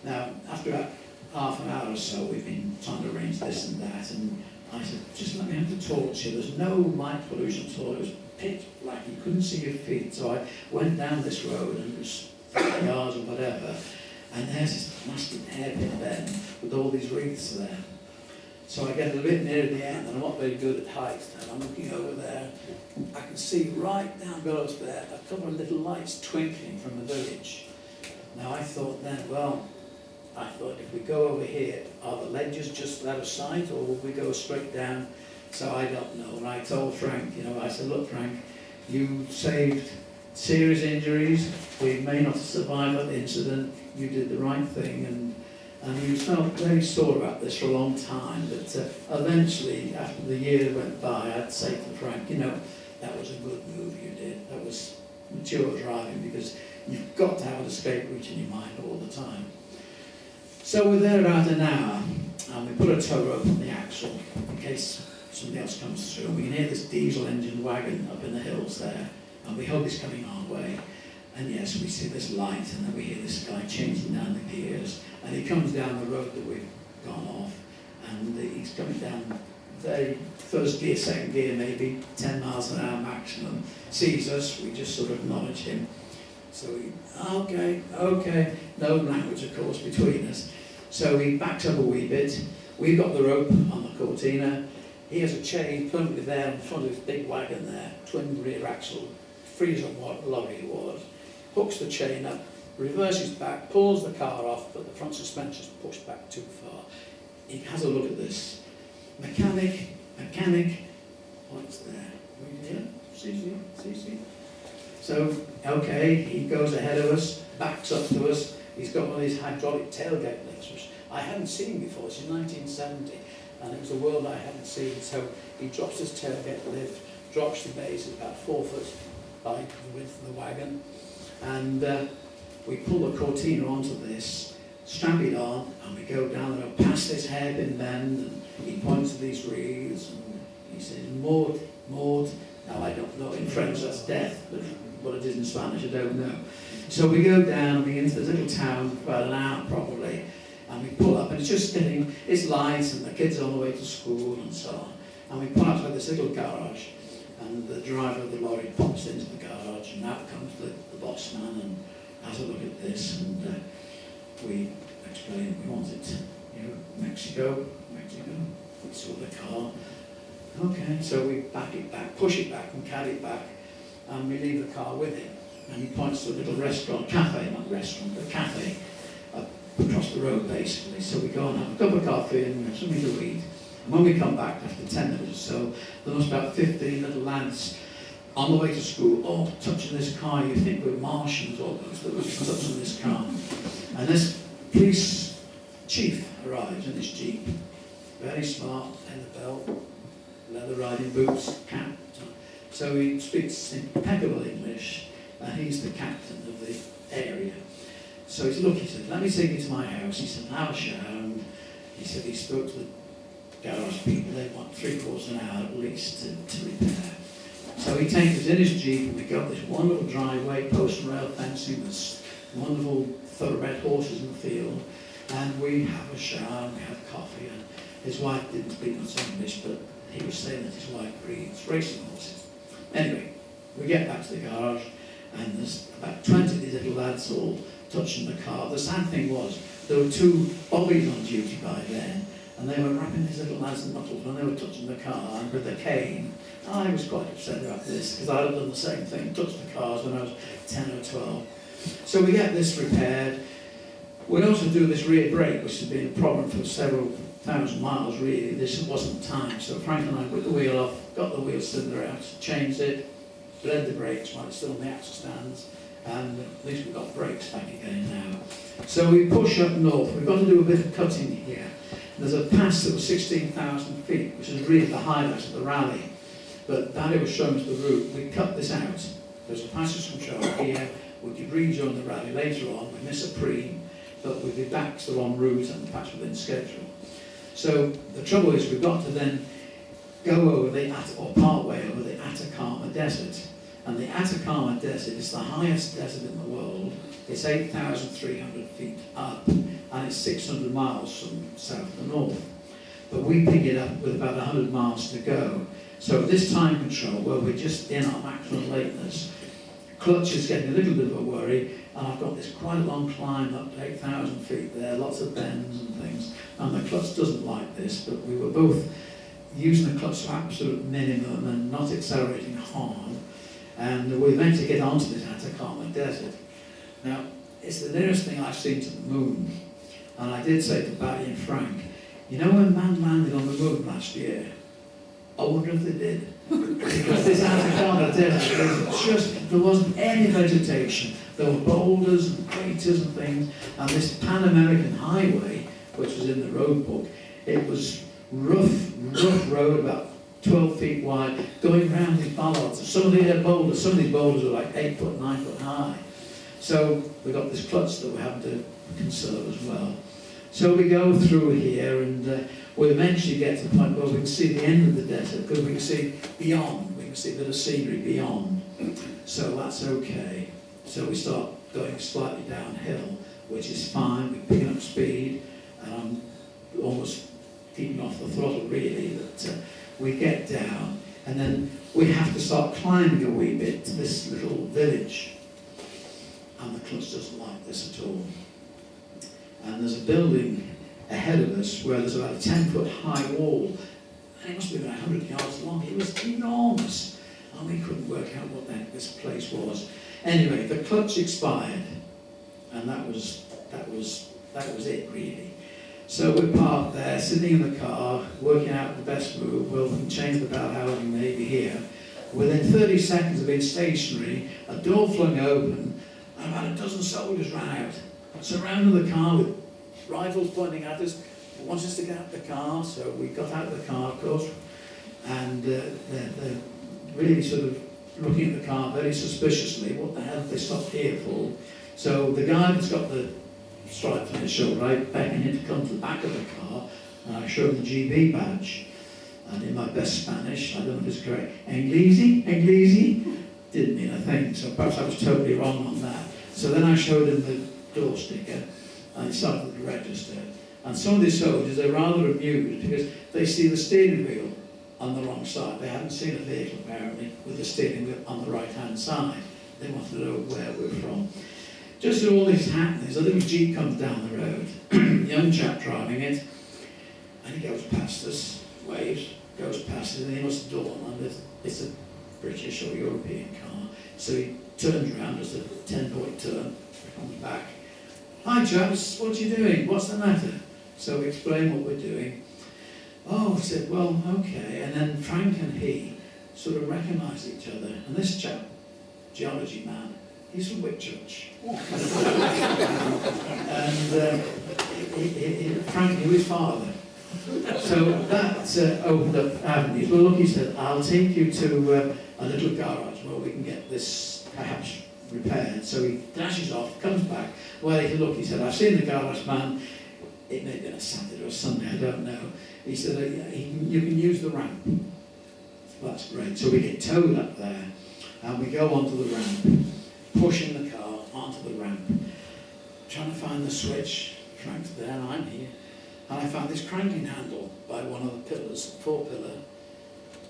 B: Now, after about half an hour or so, we've been trying to arrange this and that, and I said, just let me have the torch here. There's no light pollution at all. It was pitch black. You couldn't see your feet. So I went down this road, and it was 30 yards or whatever, and there's this nasty hairpin bend with all these wreaths there. So I get a bit near the end, and I'm not very good at heights, and I'm looking over there. I can see right down below us there a couple of little lights twinkling from the village. Now I thought then, well, if we go over here, are the ledges just out of sight, or will we go straight down? So I don't know. And I told Frank, I said, look, Frank, you saved serious injuries. We may not survive that incident. You did the right thing, and you felt very sore about this for a long time. But eventually, after the year went by, I'd say to Frank, that was a good move you did. That was mature driving, because you've got to have an escape route in your mind all the time. So we're there about an hour, and we put a tow rope on the axle in case somebody else comes through. We can hear this diesel engine wagon up in the hills there, and we hope he's coming our way. And yes, we see this light, and then we hear this guy changing down the gears, and he comes down the road that we've gone off, and he's coming down very first gear, second gear, maybe 10 miles an hour maximum. Sees us, we just sort of acknowledge him. So he, okay, no language of course between us. So he backs up a wee bit. We've got the rope on the Cortina. He has a chain permanently there in front of his big wagon there, twin rear axle, frees on what lorry it was, hooks the chain up, reverses back, pulls the car off, but the front suspension's pushed back too far. He has a look at this. Mechanic, what's there? Yeah, see. So, okay, he goes ahead of us, backs up to us. He's got one of these hydraulic tailgate lifts, which I hadn't seen before. It's in 1970, and it was a world I hadn't seen. So he drops his tailgate lift, drops the base about 4 foot by the width of the wagon, and we pull the Cortina onto this, strap it on, and we go down and past this hairpin bend, and he points to these reeds, and he says, Maud, Maud. Now I don't know, in French that's death, but what it is in Spanish I don't know. So we go down, and we get into this little town, about an hour probably, and we pull up, and it's just getting, it's light, and the kids are on the way to school, and so on. And we pull up to this little garage, and the driver of the lorry pops into the garage, and out comes the boss man and has a look at this, and we explain we want it, Mexico. We saw the car. Okay, so we back it back, push it back, and carry it back, and we leave the car with him. And he points to a little restaurant, cafe, not restaurant, but cafe, across the road basically. So we go and have a cup of coffee and have something to eat. And when we come back after 10 minutes or so, there was about 15 little lads on the way to school, all touching this car. You think we're Martians almost, that were touching this car. And this police chief arrives in this Jeep, very smart, in the belt, leather riding boots, cap. So he speaks impeccable English, and he's the captain of the area. So he said, look, he said, let me take you to my house. He said, have a shower. And he said he spoke to the garage people, they want 3/4 of an hour at least to repair. So he takes us in his Jeep, and we go up this wonderful driveway, post and rail fencing, this wonderful thoroughbred horses in the field, and we have a shower, and we have coffee, and his wife didn't speak much English, but he was saying that his wife breeds racing horses. Anyway, we get back to the garage, and there's about 20 of these little lads all touching the car. The sad thing was, there were 2 bobbies on duty by then, and they were wrapping these little lads in knuckles when they were touching the car, and with a cane. I was quite upset about this, because I had done the same thing, touched the cars when I was 10 or 12. So we get this repaired. We also do this rear brake, which has been a problem for several thousand miles really. This wasn't time, so Frank and I put the wheel off, got the wheel cylinder out, changed it, bled the brakes while it's still on the axle stands, and at least we've got brakes back again now. So we push up north. We've got to do a bit of cutting here. There's a pass that was 16,000 feet, which is really the highlight of the rally. But Barry was showing us the route. We cut this out. There's a passage control here. We could rejoin the rally later on. We miss a pre, but we'll be back to the wrong route and the patch within schedule. So the trouble is we've got to then go over the, or part way over the Atacama Desert. And the Atacama Desert is the highest desert in the world. It's 8,300 feet up, and it's 600 miles from south to north. But we pick it up with about 100 miles to go. So this time control, where we're just in our maximum lateness, clutch is getting a little bit of a worry, and I've got this quite a long climb up to 8,000 feet there, lots of bends and things, and the clutch doesn't like this, but we were both using the clutch to absolute minimum and not accelerating hard, and we eventually get onto this Atacama Desert. Now, it's the nearest thing I've seen to the moon, and I did say to Barry and Frank, you know when man landed on the moon last year? I wonder if they did. Because this Atacama Desert, there wasn't any vegetation. There were boulders and craters and things, and this Pan American Highway, which was in the road book, it was rough road, about 12 feet wide, going around these bollards. Some of these boulders were like 8 foot, 9 foot high. So we got this clutch that we have to conserve as well. So we go through here, and we eventually get to the point where we can see the end of the desert, because we can see beyond, we can see a bit of scenery beyond. So that's okay. So we start going slightly downhill, which is fine. We're picking up speed, and I'm almost keeping off the throttle really, that we get down, and then we have to start climbing a wee bit to this little village, and the clutch doesn't like this at all. And there's a building ahead of us where there's about a 10-foot high wall, and it must be about 100 yards long. It was enormous, and we couldn't work out what the heck this place was. Anyway, the clutch expired, and that was it really. So we're parked there, sitting in the car, working out the best move. Well, we can change the bell housing maybe here. Within 30 seconds of being stationary, a door flung open, and about a dozen soldiers ran out, surrounding the car with rifles pointing at us, wanted us to get out of the car. So we got out of the car, of course, and they're really sort of looking at the car very suspiciously. What the hell have they stopped here for? So the guy that's got the
D: stripes on his shoulder, I beckon him to come to the back of the car, and I show him the GB badge. And in my best Spanish, I don't know if it's correct, Englisi, didn't mean a thing, so perhaps I was totally wrong on that. So then I showed him the door sticker, and he started to register. And some of these soldiers, they're rather amused because they see the steering wheel on the wrong side. They haven't seen a vehicle, apparently, with the steering wheel on the right-hand side. They want to know where we're from. Just as all this is happening, a little Jeep comes down the road, young chap driving it, and he goes past us, waves, goes past us, and he must dawn on it. It's a British or European car. So he turns around, does a 10-point turn, comes back. Hi chaps, what are you doing? What's the matter? So we explain what we're doing. Oh, I said, well, okay. And then Frank and he sort of recognised each other. And this chap, geology man, he's from Whitchurch. And Frank knew his father. So that opened up avenues. Well, look, he said, I'll take you to a little garage where we can get this perhaps repaired. So he dashes off, comes back. Well, he said, look, he said, I've seen the garage man. It may have been a Saturday or Sunday, I don't know. He said, you can use the ramp. Well, that's great. So we get towed up there, and we go onto the ramp, pushing the car onto the ramp, trying to find the switch. Frank's there, and I'm here. And I found this cranking handle by one of the pillars, 4-pillar.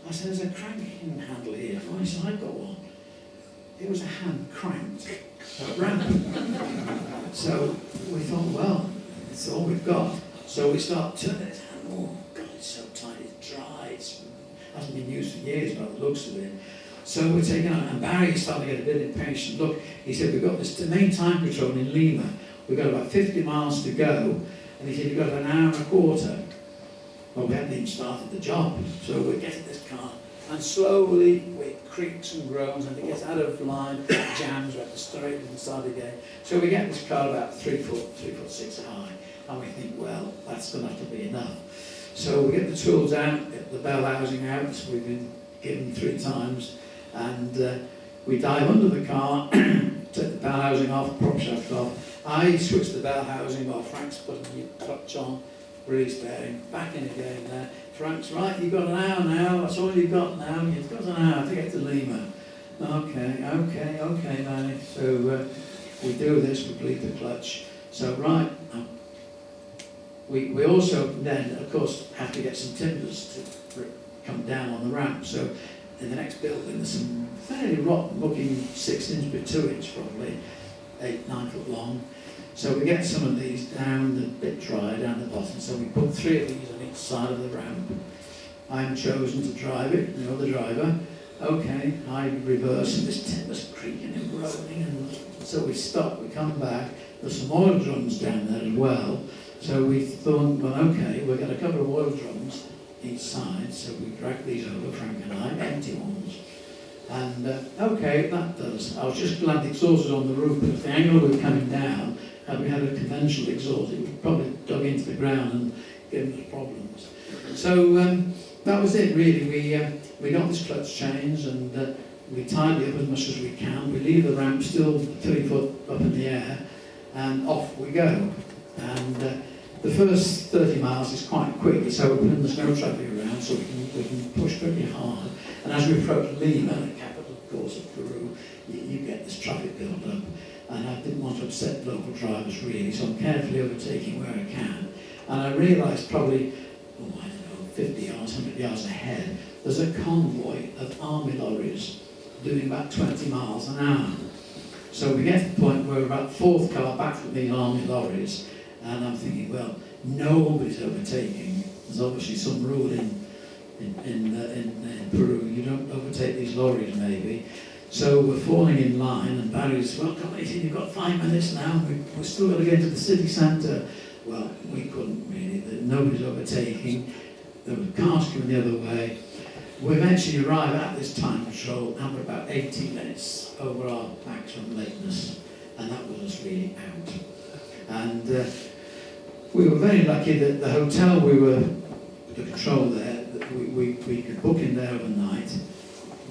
D: I said, there's a cranking handle here. Oh, I said, I've got one. It was a hand cranked ramp. So we thought, well, it's all we've got. So we start turning it. Oh, God, it's so tight, it's dry. It hasn't been used for years by the looks of it. So we're taking out, and Barry started to get a bit impatient. Look, he said, we've got this main time control in Lima. We've got about 50 miles to go. And he said, you've got an hour and a quarter. Well, we haven't even started the job. So we're getting this car, and slowly it creaks and groans, and it gets out of line, jams, we have to straighten and start again. So we get this car about 3 foot 6 high, and we think, well, that's going to have to be enough. So we get the tools out, get the bell housing out, we've been given 3 times, and we dive under the car, take the bell housing off, prop shaft off. I switch the bell housing while Frank's putting the clutch on, release bearing, back in again there. Frank's right, you've got an hour now, that's all you've got now, you've got an hour to get to Lima. Okay, Manny. So we do this, we bleed the clutch. So right, we also then, of course, have to get some timbers to come down on the ramp. So in the next building, there's some fairly rotten looking 6-inch by 2-inch probably, 8-9 foot long. So we get some of these down, the bit dry down the bottom. So we put 3 of these on each side of the ramp. I'm chosen to drive it, you know, the driver. Okay, I reverse, and this timber's creaking and groaning, and so we stop, we come back. There's some oil drums down there as well. So we thought, well, okay, we've got a couple of oil drums each side, so we drag these over, Frank and I, empty ones. And okay, that does. I was just glad the exhaust was on the roof, because the angle we were coming down, had we had a conventional exhaust, it would probably dug into the ground and given us problems. So that was it really. We got this clutch change, and we tidy up as much as we can. We leave the ramp still 3 foot up in the air, and off we go. And the first 30 miles is quite quick. It's open and there's no traffic around, so we can push pretty hard. And as we approach Lima, the capital, of course, of Peru, you get this traffic build up. And I didn't want to upset local drivers really, so I'm carefully overtaking where I can. And I realised probably, I don't know, 50 yards, 100 yards ahead, there's a convoy of army lorries doing about 20 miles an hour. So we get to the point where we're about 4th car back from the army lorries, and I'm thinking, well, nobody's overtaking. There's obviously some rule in Peru, you don't overtake these lorries maybe. So we're falling in line, and Barry's, well, come on, you've got 5 minutes now, we're still got to get to the city centre. Well, we couldn't really, nobody's overtaking, there were cars coming the other way. We eventually arrive at this time control, and we're about 18 minutes over our maximum lateness, and that was us really out. And we were very lucky that the hotel we were, the control there, that we could book in there overnight.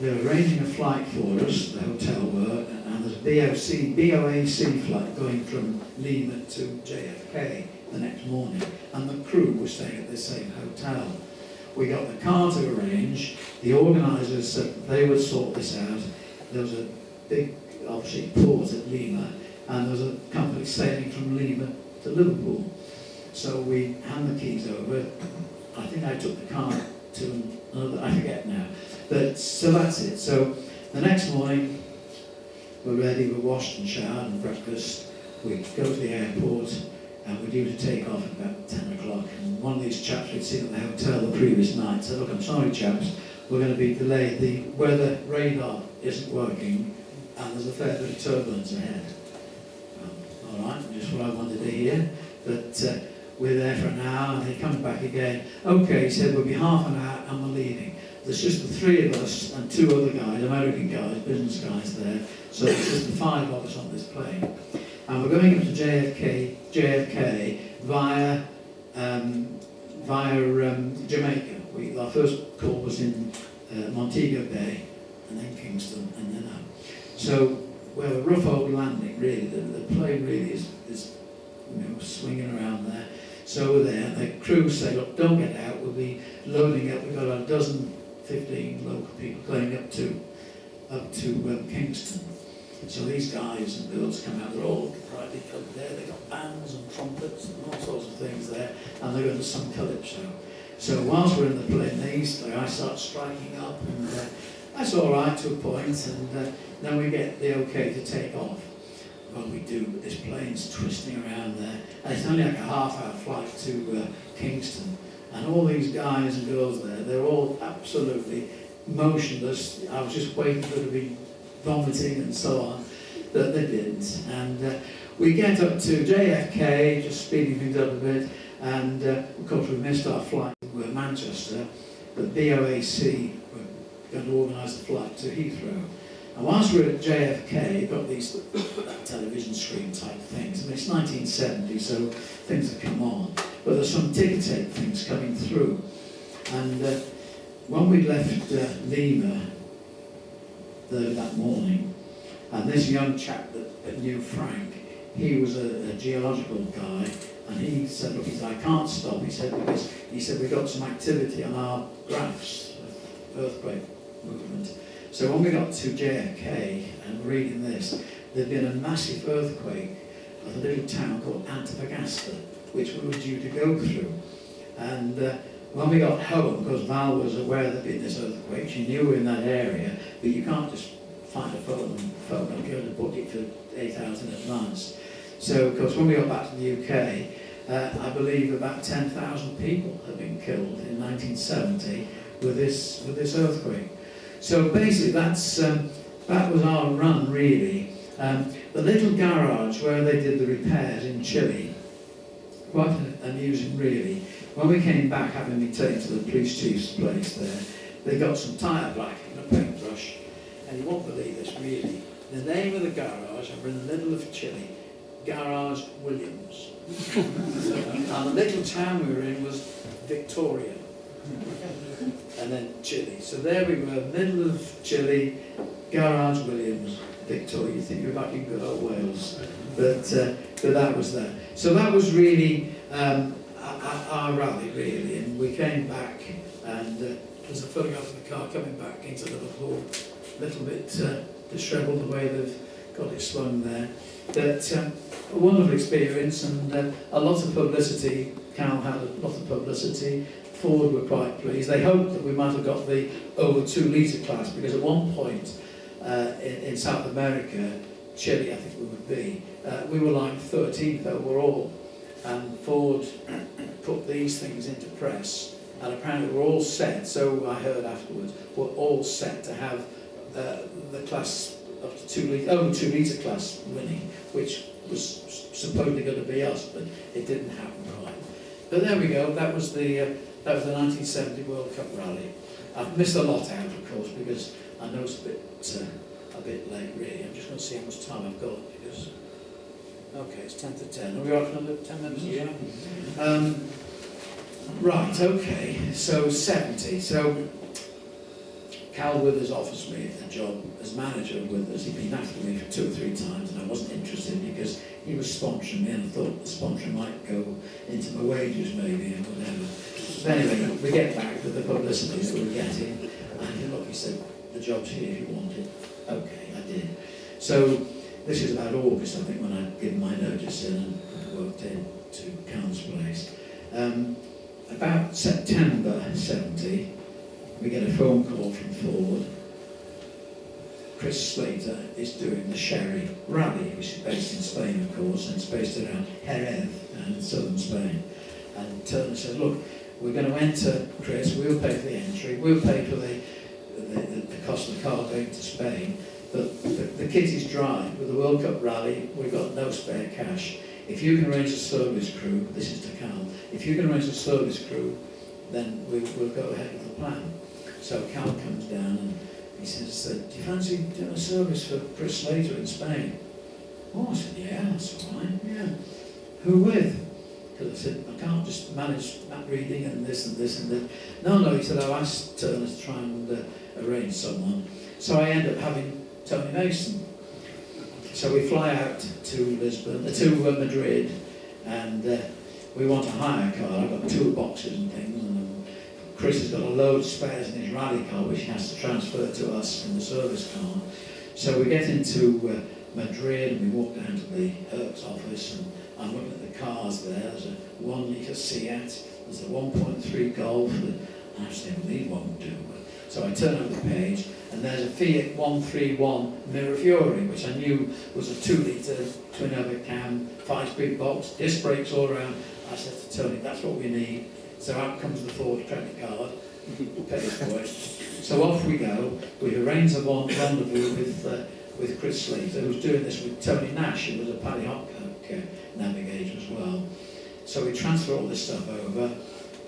D: they're arranging a flight for us, the hotel were, and there's a BOAC flight going from Lima to JFK the next morning, and the crew were staying at the same hotel. We got the car to arrange, the organisers said they would sort this out. There was a big, obviously, port at Lima, and there was a company sailing from Lima to Liverpool. So we hand the keys over. I think I took the car to another, I forget now. But, so that's it. So the next morning, we're ready, we're washed and showered and breakfast. We go to the airport, and we're due to take off at about 10 o'clock. And one of these chaps we'd seen at the hotel the previous night said, look, I'm sorry chaps, we're going to be delayed. The weather radar isn't working, and there's a fair bit of turbulence ahead. All right, just what I wanted to hear. But we're there for an hour, and he comes back again. Okay, he said, we'll be half an hour, and we're leaving. There's just the three of us and two other guys, American guys, business guys there. So it's just the five of us on this plane. And we're going up to JFK via Jamaica. Our first call was in Montego Bay, and then Kingston, and then out. So we have a rough old landing, really. The plane really is swinging around there. So we're there, and the crew say, look, don't get out, we'll be loading up. We've got about a dozen, 15 local people going up to Kingston. So these guys and girls come out, they're all brightly coloured there, they've got bands and trumpets and all sorts of things there, and they're going to some calypso. So whilst we're in the plane, I start striking up, and that's all right to a point, and then we get the okay to take off. Well, we do, but this plane's twisting around there, and it's only like a half-hour flight to Kingston, and all these guys and girls there, they're all absolutely motionless. I was just waiting for them to be vomiting and so on, but they didn't. And we get up to JFK, just speeding things up a bit, and of course we missed our flight to Manchester, but BOAC were going to organise the flight to Heathrow. And whilst we're at JFK, you've got these television screen type things. I mean, it's 1970, so things have come on, but there's some ticker tape things coming through. And when we left Lima that morning, and this young chap that knew Frank, he was a geological guy, and he said, look, I can't stop, he said, because we've got some activity on our graphs of earthquake movement. So when we got to JFK and reading this, there'd been a massive earthquake of a little town called Antofagasta, which we were due to go through. And when we got home, because Val was aware there'd been this earthquake, she knew we were in that area, but you can't just find a phone and go to book it for 8 hours in advance. So, of course, when we got back to the UK, I believe about 10,000 people had been killed in 1970 with this earthquake. So basically, that was our run, really. The little garage where they did the repairs in Chile, quite amusing, really. When we came back, having been taken to the police chief's place there, they got some tyre black and a paintbrush, and you won't believe this, really. The name of the garage, and we're in the middle of Chile, Garage Williams. And the little town we were in was Victoria, and then Chile. So there we were, middle of Chile, Garage Williams, Victoria. You think you're back in good old Wales, but that was there. So that was really our rally, really, and we came back, and there's a photograph of the car coming back into Liverpool, a little bit dishevelled the way they've got it swung there. But a wonderful experience, and a lot of publicity. Cal had a lot of publicity. Ford were quite pleased. They hoped that we might have got the over 2 litre class, because at one point in South America, Chile I think we would be, we were like 13th overall, and Ford put these things into press, and apparently we're all set, so I heard afterwards, we're all set to have the class up to over 2 litre class winning, which was supposedly going to be us, but it didn't happen quite. But there we go, that was the 1970 World Cup rally. I've missed a lot out, of course, because I know it's a bit late, really. I'm just going to see how much time I've got, because... Okay, it's 10 to 10. Are we on for another 10 minutes? Yeah. Right, okay, so 70. So, Cal Withers offers me a job as manager of Withers. He'd been after me for 2 or 3 times, and I wasn't interested because he was sponsoring me, and I thought the sponsoring might go into my wages maybe and whatever. But anyway, we get back with the publicity that we were getting, and look, he said, the job's here if you want it. Okay, I did. So this is about August, I think, when I'd given my notice in and worked in to Cal's place. About September 70, we get a phone call from Ford. Chris Slater is doing the Sherry Rally, which is based in Spain, of course, and it's based around Jerez in southern Spain. And Turner said, look, we're going to enter, Chris, we'll pay for the entry, we'll pay for the cost of the car going to Spain, but the kitties drive. With the World Cup Rally, we've got no spare cash. If you can arrange a service crew, this is to Cal, if you can arrange a service crew, then we'll go ahead with the plan. So Cal comes down and he says, do you fancy doing a service for Chris Slater in Spain? Oh, I said, yeah, that's all right, yeah. Who with? Because I said, I can't just manage map reading and this and this and this. No, he said, I've asked Turner to try and arrange someone. So I end up having Tony Mason. So we fly out to Lisbon, to Madrid, and we want a hire car. I've got toolboxes and things, and Chris has got a load of spares in his rally car, which he has to transfer to us in the service car. So we get into Madrid, and we walk down to the Hertz office, and I'm looking at the cars there. There's a 1 litre Seat, there's a 1.3 Golf, and I said, well, these won't do. So I turn over the page, and there's a Fiat 131 Mirafiori, which I knew was a 2 litre twin overcam, 5-speed box, disc brakes all around. I said to Tony, that's what we need. So out comes the Ford credit card, pays for it. So off we go. We've arranged a rendezvous with Chris Slater, who's doing this with Tony Nash, who was a Paddy Hopcock navigator as well. So we transfer all this stuff over.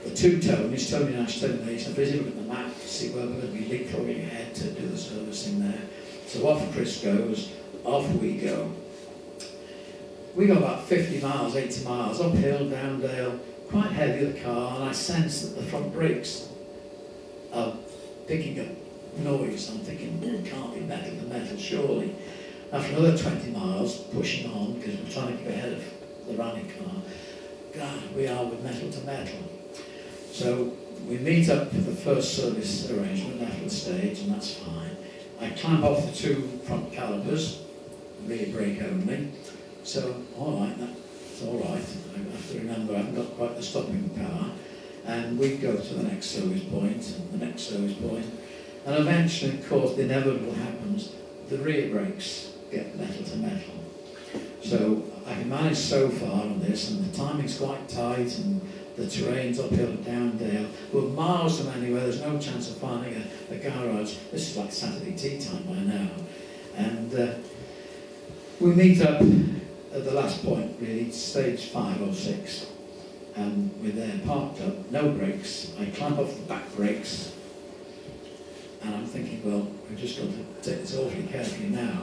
D: The 2 Tonys, Tony Nash, Tony Mason, busy looking at the map to see where we're going to be leapfrogging ahead to do the servicing there. So off Chris goes, off we go. We go about 50 miles, 80 miles, uphill, down dale, quite heavy the car, and I sense that the front brakes are picking up noise. I'm thinking, it can't be metal to metal, surely. After another 20 miles, pushing on, because we're trying to get ahead of the rally car, God, we are with metal to metal. So we meet up for the first service arrangement after the stage, and that's fine. I clamp off the 2 front calipers, rear brake only. So, all right, that's all right. I have to remember I haven't got quite the stopping power. And we go to the next service point, and the next service point. And eventually, of course, the inevitable happens, the rear brakes get metal to metal. So I can manage so far on this, and the timing's quite tight, and the terrain's uphill and down dale. We're miles from anywhere, there's no chance of finding a garage. This is like Saturday tea time by now. And we meet up at the last point, really, stage 5 or 6. And we're there parked up, no brakes. I clamp off the back brakes, and I'm thinking, well, we've just got to take this awfully carefully now.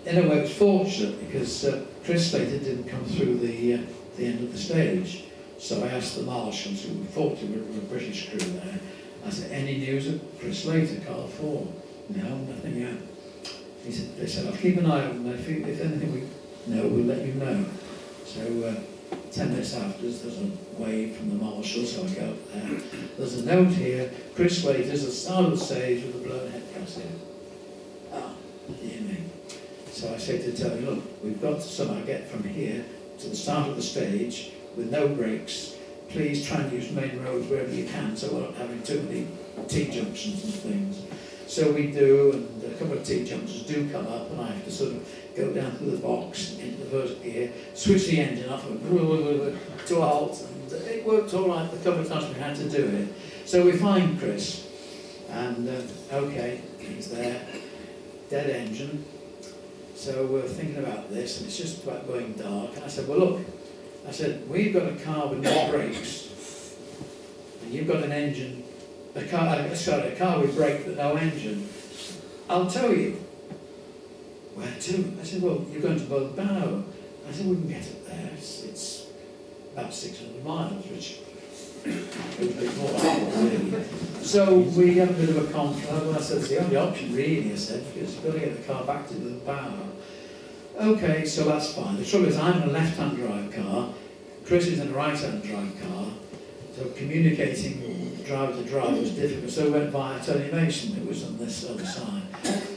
D: In a way, it was fortunate because Chris Slater didn't come through the end of the stage. So I asked the marshals, who thought we were a British crew there, I said, any news of Chris Slater, car 4? No, nothing yet. They said, I'll keep an eye on them. If anything we know, we'll let you know. So 10 minutes after, there's a wave from the marshal, so I go up there. There's a note here, Chris Slater's at the start of the stage with a blown head gasket. Ah, dear me. So I say to Tony, look, we've got to somehow get from here to the start of the stage with no brakes. Please try and use main roads wherever you can, so we're not having too many T-junctions and things. So we do, and a couple of T-junctions do come up, and I have to sort of go down through the box into the first gear, switch the engine off, and to a halt, and it worked all right the couple of times we had to do it. So we find Chris, and okay, he's there, dead engine. So we're thinking about this, and it's just about going dark, and I said, well look, I said, we've got a car with no brakes, and you've got an engine, a car with brakes but no engine. I'll tow you. Where to? I said, well, you're going to Bilbao. I said, we can get it there. It's about 600 miles, which It was before that, really. So we had a bit of a conflict. Well, I said, it's the only option, really, I said, because you've got to get the car back to the bow. Okay, so that's fine. The trouble is, I'm in a left-hand drive car, Chris is in a right-hand drive car, so communicating driver to driver was difficult, so we went via Tony Mason, who was on this other side.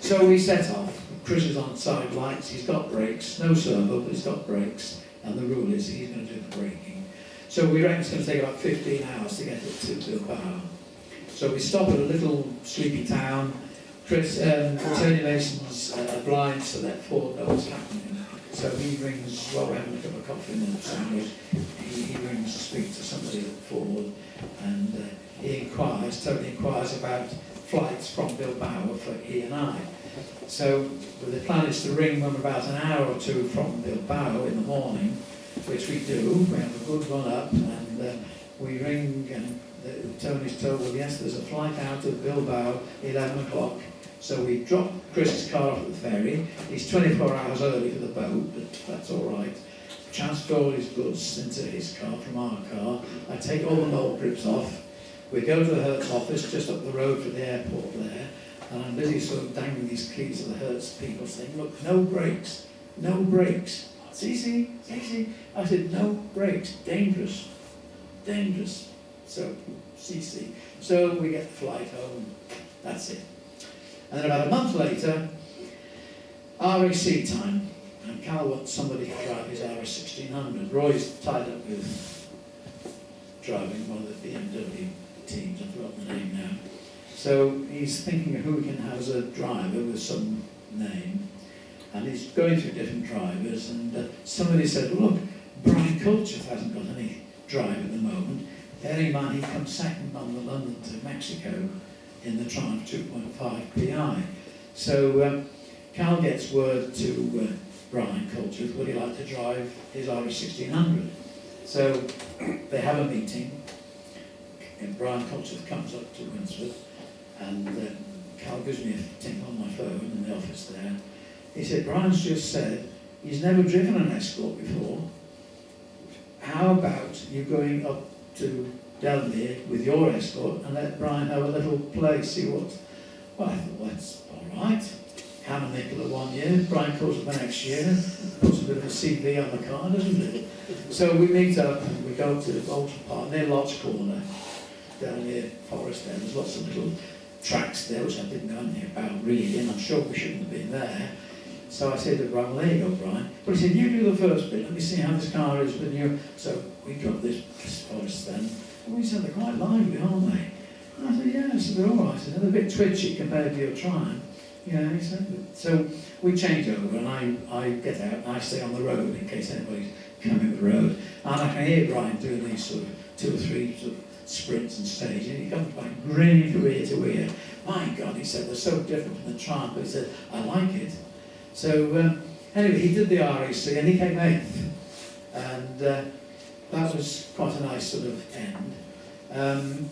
D: So we set off. Chris is on side lights, he's got brakes, no servo, but he's got brakes, and the rule is he's going to do the braking. So we reckon it's going to take about 15 hours to get it to Bilbao. So we stop at a little sleepy town. Tony Mason's blind, so that Ford knows what's happening. So he rings, while we're having a cup of coffee and a sandwich, he rings to speak to somebody at Ford, and Tony inquires about flights from Bilbao for he and I. So the plan is to ring them about an hour or two from Bilbao in the morning, which we do. We have a good run up, and we ring, and Tony's told, well, yes, there's a flight out of Bilbao, 11 o'clock. So we drop Chris's car off at the ferry. He's 24 hours early for the boat, but that's all right. Transfer all his goods into his car from our car. I take all the mold grips off. We go to the Hertz office just up the road from the airport there, and I'm busy sort of dangling these keys to the Hertz people saying, look, no brakes, no brakes. Easy. I said, no brakes, dangerous. So, CC. So we get the flight home, that's it. And then about a month later, RAC time, and Cal wants somebody to drive his RS 1600. Roy's tied up with driving one of the BMW teams, I've forgotten the name now. So he's thinking of who we can have as a driver with some name, and he's going through different drivers, and somebody said, look, Brian Culture hasn't got any drive at the moment. Bearing in mind he comes second on the London to Mexico in the Triumph 2.5 PI. So Cal gets word to Brian Culture, would he like to drive his RS 1600? So they have a meeting, and Brian Culture comes up to Knutsford, and Cal gives me a tinkle on my phone in the office there. He said, Brian's just said he's never driven an Escort before. How about you going up to Delamere with your Escort and let Brian have a little play, see what... Well, I thought, well, that's all right. Ham and nickel at 1 year, Brian calls it the next year, puts a bit of a CV on the car, doesn't it? So we meet up and we go to Bolton Park, near Lodge Corner, down near Forest there. There's lots of little tracks there, which I didn't know anything about really, and I'm sure we shouldn't have been there. So I said to Brian, well, there you go, Brian. But he said, you do the first bit, let me see how this car is with you. So we got this Forest then. And we said, they're quite lively, aren't they? And I said, yeah. I said, they're all right. I said, they're a bit twitchy compared to your Triumph. Yeah, he said. So we change over, and I get out, and I stay on the road in case anybody's coming up the road. And I can hear Brian doing these sort of 2 or 3 sort of sprints and stages. And he comes back grinning from ear to ear. My God, he said, they're so different from the Triumph. But he said, I like it. So anyway, he did the RAC and he came 8th, and that was quite a nice sort of end.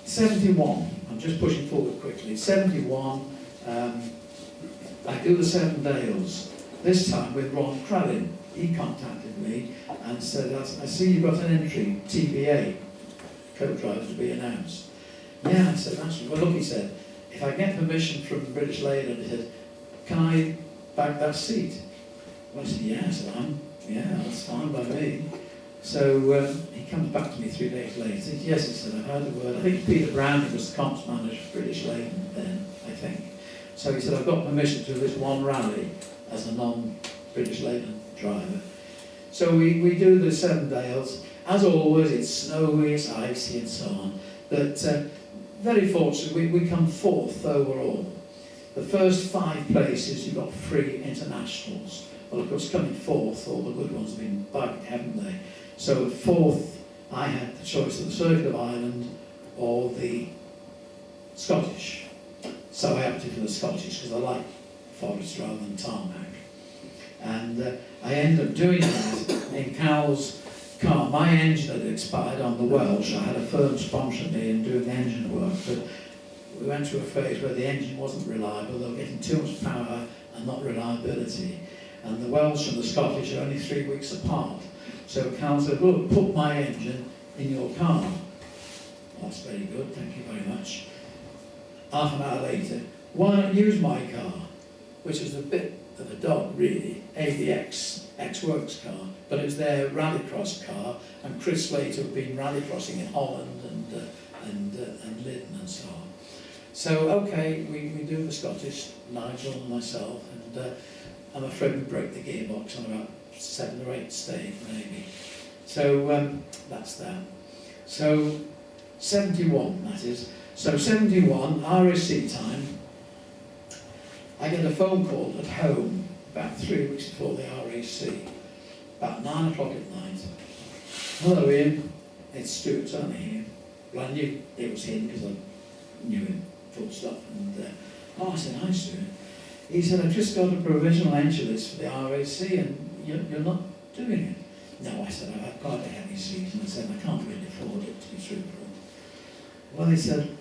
D: 71, I'm just pushing forward quickly. 71, I do the 7 Dales, this time with Ron Crallin. He contacted me and said, I see you've got an entry, TBA, co-driver to be announced. Yeah, I said, actually, well look, he said, if I get permission from British Leyland, he said, can I back that seat? Well, I said, yeah. I said, yeah, that's fine by me. So he comes back to me 3 days later. He said, yes, he said, I've heard the word. I think Peter Brown was the comps manager for British Leyland then, I think. So he said, I've got permission to do this one rally as a non-British Leyland driver. So we do the 7 Dales. As always, it's snowy, it's icy and so on. But very fortunately, we come 4th overall. The first 5 places, you've got free internationals. Well, of course, coming 4th, all the good ones have been bugged, haven't they? So at 4th, I had the choice of the Circuit of Ireland or the Scottish. So I opted for the Scottish because I like forest rather than tarmac. And I ended up doing that in Cal's car. My engine had expired on the Welsh. I had a firm sponsoring me in doing the engine work, but we went through a phase where the engine wasn't reliable. They were getting too much power and not reliability. And the Welsh and the Scottish are only 3 weeks apart. So Cal said, look, put my engine in your car. That's very good, thank you very much. Half an hour later, why not use my car? Which was a bit of a dog, really, ADX, ex-works car, but it was their rallycross car, and Chris Slater had been rallycrossing in Holland and Lyden and so on. So, okay, we do the Scottish, Nigel and myself, and I'm afraid we broke the gearbox on about 7 or 8 staves, maybe. So, that's that. So, 71, that is. So, 71, RAC time, I get a phone call at home about 3 weeks before the RAC, about 9 o'clock at night. Hello Ian, it's Stuart Turner here. Well, I knew it was him because I knew him, full stop. And I said, hi Stuart. He said, I've just got a provisional entry list for the RAC and you're not doing it. No, I said, I've had quite a heavy season. I said, I can't really afford it, to be truthful. Well, he said,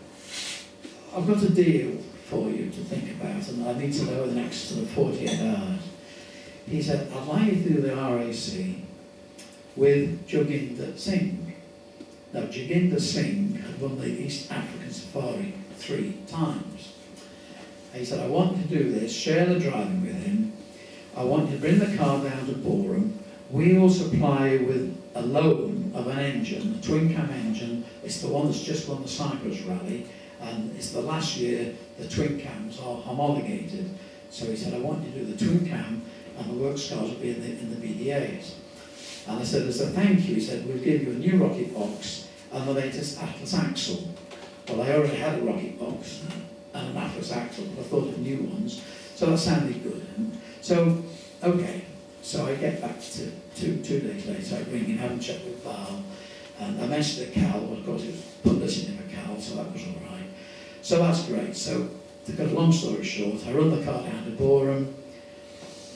D: I've got a deal for you to think about, and I need to know the next sort of 48 hours. He said, I'd like you to do the RAC with Joginder Singh. Now, Joginder Singh had won the East African Safari 3 times. He said, I want you to do this, share the driving with him. I want you to bring the car down to Boreham. We will supply you with a loan of an engine, a twin-cam engine. It's the one that's just won the Cyprus Rally, and it's the last year the twin cams are homologated. So he said, I want you to do the twin cam, and the works cars will be in the BDAs. And I said, as a thank you, he said, we'll give you a new rocket box and the latest Atlas axle. Well, I already had a rocket box and an Atlas axle, but I thought of new ones. So that sounded good. And so, okay. So I get back to two days later, I ring and have a chat with Val. And I mentioned the Cal, well, of course it was publicity for Cal, so that was all right. So that's great. So to cut a long story short, I run the car down to Boreham.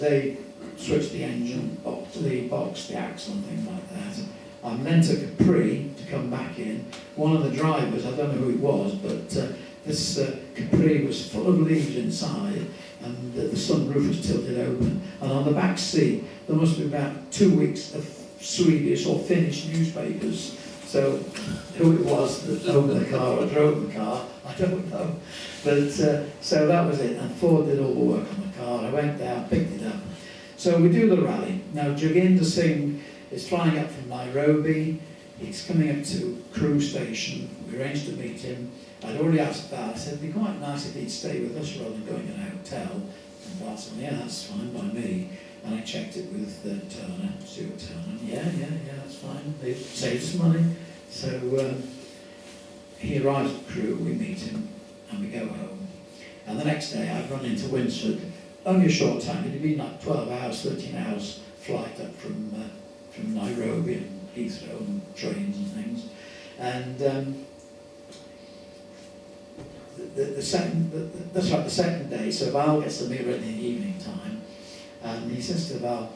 D: They switch the engine, the box, the axle and things like that. I'm lent a Capri to come back in. One of the drivers, I don't know who it was, but this Capri was full of leaves inside, and the sunroof was tilted open. And on the back seat, there must be about 2 weeks of Swedish or Finnish newspapers. So who it was that owned the car or drove the car, I don't know. But so that was it. And Ford did all the work on the car. I went down, picked it up. So we do the rally. Now Joginder Singh is flying up from Nairobi. He's coming up to Crewe Station. We arranged to meet him. I'd already asked Val. I said, it'd be quite nice if he'd stay with us rather than going in a hotel. And Val said, yeah, that's fine by me. And I checked it with Turner, Stuart Turner. Yeah, that's fine. They saved us money. So he arrives at Crewe, we meet him, and we go home. And the next day I'd run into Winsford. Only a short time. It'd been like 12 hours, 13 hours flight up from Nairobi and Heathrow and trains and things. And the second day, so Val gets the mirror in the evening time, and he says to Val,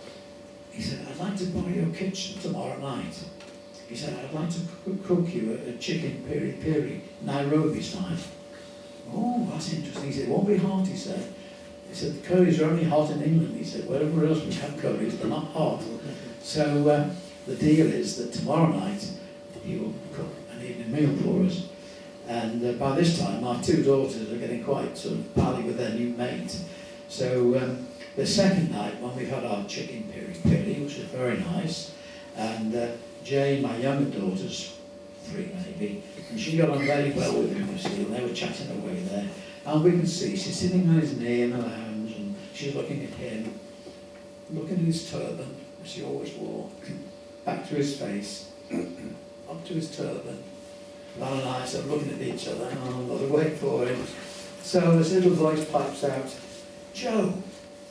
D: he said, I'd like to borrow your kitchen tomorrow night. He said, I'd like to cook you a chicken piri-piri, Nairobi style. Oh, that's interesting. He said, it won't be hot, he said. He said, the curries are only hot in England. He said, wherever else we have curries, they're not hot. So the deal is that tomorrow night he will cook an evening meal for us. And by this time, our 2 daughters are getting quite sort of pally with their new mate. So the second night, when we've had our chicken piri-piri, which was very nice, and Jane, my younger daughter's 3 maybe, and she got on very well with him, you see, and they were chatting away there. And we can see she's sitting on his knee in the lounge, and she's looking at him, looking at his turban, which he always wore, back to his face, up to his turban. Val and I sort of looking at each other, and I'm going to wait for him. So this little voice pipes out, Joe.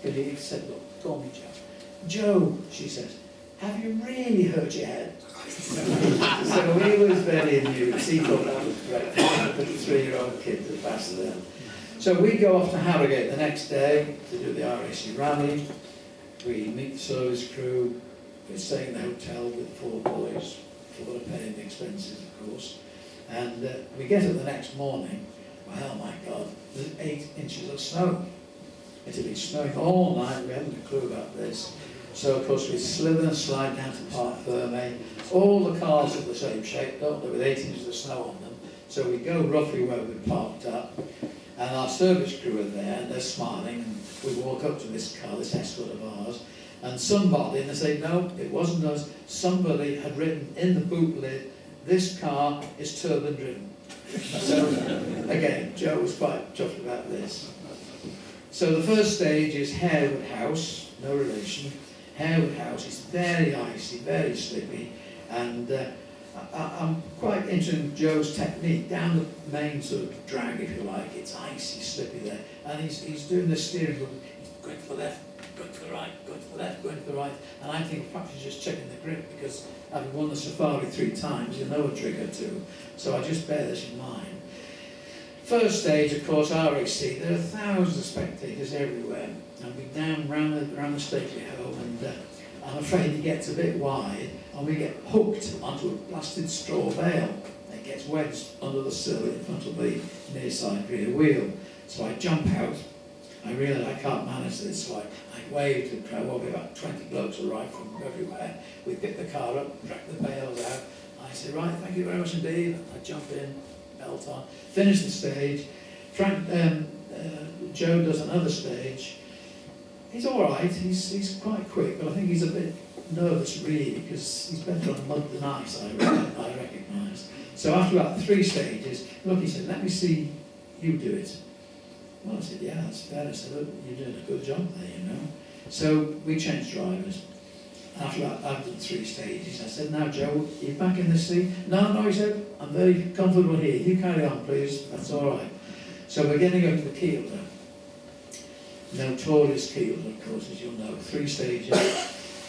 D: And he said, look, call me Joe. Joe, she says, have you really hurt your head? So he was very amused. He thought that was great. The 3-year-old kid that passed there. So we go off to Harrogate the next day to do the RAC rally. We meet the service crew. We stay in the hotel with 4 boys. 4 are paying the expenses, of course. And we get up the next morning. Well, my God, there's 8 inches of snow. It had been snowing all night. We hadn't a clue about this. So, of course, we slither and slide down to Parc Ferme. All the cars are the same shape, don't they, with 8 inches of snow on them. So we go roughly where we parked up, and our service crew are there, and they're smiling, and we walk up to this car, this Escort of ours, and somebody, and they say, no, it wasn't us, somebody had written in the boot lid, this car is turbine driven. So, again, Joe was quite chuffed about this. So the first stage is Harwood House, no relation. Harwood House is very icy, very slippy, and I'm quite interested in Joe's technique down the main sort of drag, if you like. It's icy, slippy there, and he's doing the steering wheel. He's going to the left, going to the right, going to the left, going to the right, and I think perhaps he's just checking the grip, because having won the Safari 3 times, you know a trick or two. So I just bear this in mind. First stage, of course, RAC. There are thousands of spectators everywhere, and we're down round the stately home, and I'm afraid it gets a bit wide, and we get hooked onto a blasted straw bale. It gets wedged under the sill in front of the near side rear wheel. So I jump out. I realise I can't manage this, so I wave to the crowd. Well, about 20 blokes arrive from everywhere. We pick the car up, drag the bales out. I say, right, thank you very much indeed. I jump in, belt on, finish the stage. Joe does another stage. He's all right. He's quite quick, but I think he's a bit nervous really, because he's better on mud than ice. I recognise. So after about 3 stages, look, he said, let me see you do it. Well, I said, yeah, that's fair. I said, look, you're doing a good job there, you know. So we changed drivers. After that, I've done 3 stages. I said, now, Joe, are you back in the seat? No, he said, I'm very comfortable here. You carry on, please. That's all right. So we're getting up to the Keelder. Notorious Keelder, of course, as you'll know. 3 stages.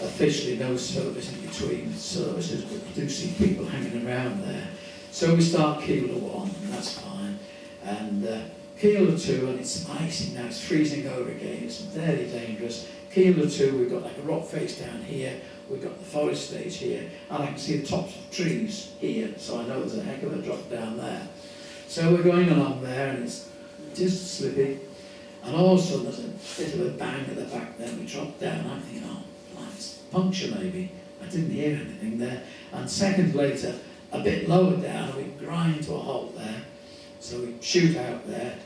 D: Officially, no service in between services, but you do see people hanging around there. So we start Keelder 1, and that's fine. And Keelder 2, and it's icy now, it's freezing over again, it's very dangerous. Keelder 2, we've got like a rock face down here, we've got the forest stage here, and I can see the tops of trees here, so I know there's a heck of a drop down there. So we're going along there, and it's just slippy, and all of a sudden there's a bit of a bang at the back there, we drop down, I'm thinking, oh, it's puncture maybe. I didn't hear anything there. And seconds later, a bit lower down, and we grind to a halt there. So we shoot out there,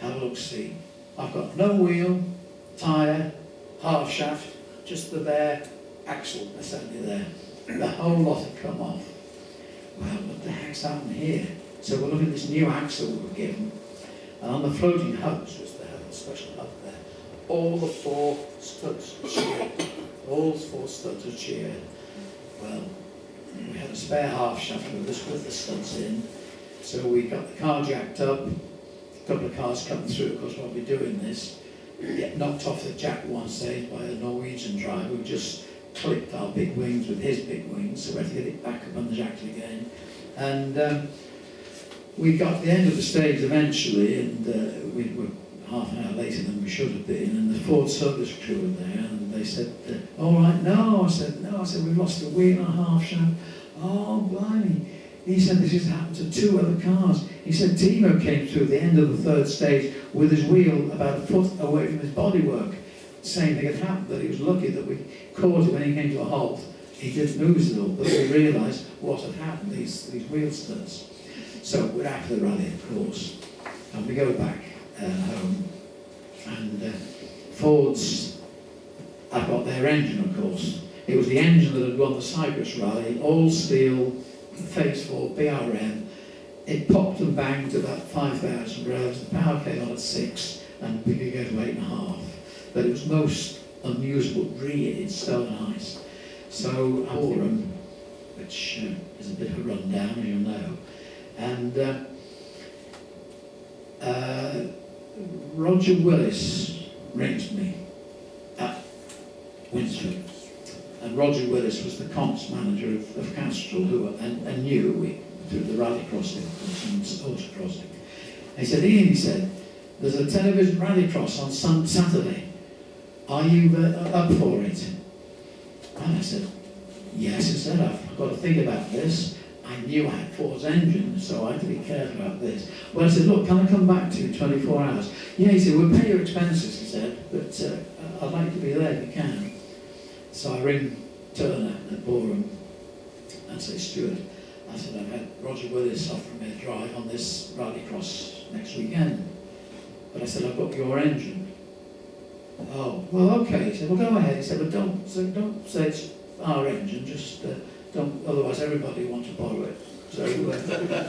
D: have a look-see. I've got no wheel, tyre, half shaft, just the bare axle assembly there. The whole lot had come off. Well, what the heck's happened here? So we're looking at this new axle we were given, and on the floating hubs was the special hub there. All the 4 studs sheared. All 4 studs are sheared. Well, we had a spare half shaft with us with the studs in. So we got the car jacked up. A couple of cars come through, of course, while we're doing this. We get knocked off the jack one stage by a Norwegian driver who just clipped our big wings with his big wings, so we had to get it back up on the jack again. And we got to the end of the stage eventually, and we were half an hour later than we should have been, and the Ford service crew were there, and they said, all right, no, I said, we've lost a wheel and a half shaft. Oh, blimey. He said this has happened to 2 other cars. He said Timo came through the end of the 3rd stage with his wheel about a foot away from his bodywork. Same thing had happened, but he was lucky that we caught him when he came to a halt. He didn't lose it all, but we realised what had happened, these wheel studs. So we're after the rally, of course, and we go back home, and Ford's, I've got their engine, of course. It was the engine that had won the Cyprus rally, all steel, phase 4 BRM. It popped and banged to about 5,000 revs. The power came on at 6, and we could go to 8.5. But it was most unusable, really, in stone and ice. So Forum, which is a bit of a rundown, as you know, and Roger Willis rings me at Knutsford. And Roger Willis was the comps manager of Castrol, and knew through the rally crossing and autocrossing. He said, Ian, he said, there's a television rally cross on Saturday. Are you up for it? And I said, yes. I said, I've got to think about this. I knew I had Ford's engine, so I had to be careful about this. Well, I said, look, can I come back to you in 24 hours? Yeah, he said, we'll pay your expenses, he said, but I'd like to be there if you can. So I ring Turner at Boreham and say, Stuart, I said, I've had Roger Willis offer me a drive on this rallycross next weekend. But I said, I've got your engine. Oh, well, okay. He said, well, go ahead. He said, but don't say it's our engine, just don't, otherwise everybody wants to borrow it. So,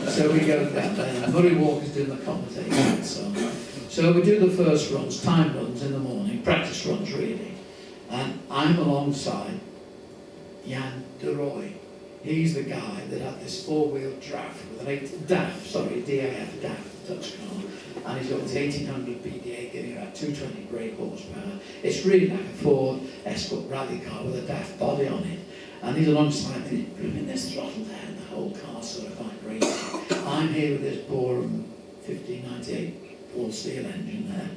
D: so we go down there, and Murray Walker's doing the commentating. So we do the first runs, time runs in the morning, practice runs really. And I'm alongside Jan de Roy. He's the guy that had this four-wheel DAF with an DAF Dutch car. And he's got this 1800 PDA giving about 220 brake horsepower. It's really like a Ford Escort rally car with a DAF body on it. And he's alongside me, bringing this throttle there, and the whole car's sort of like racing. I'm here with this Borum 1598 all steel engine there.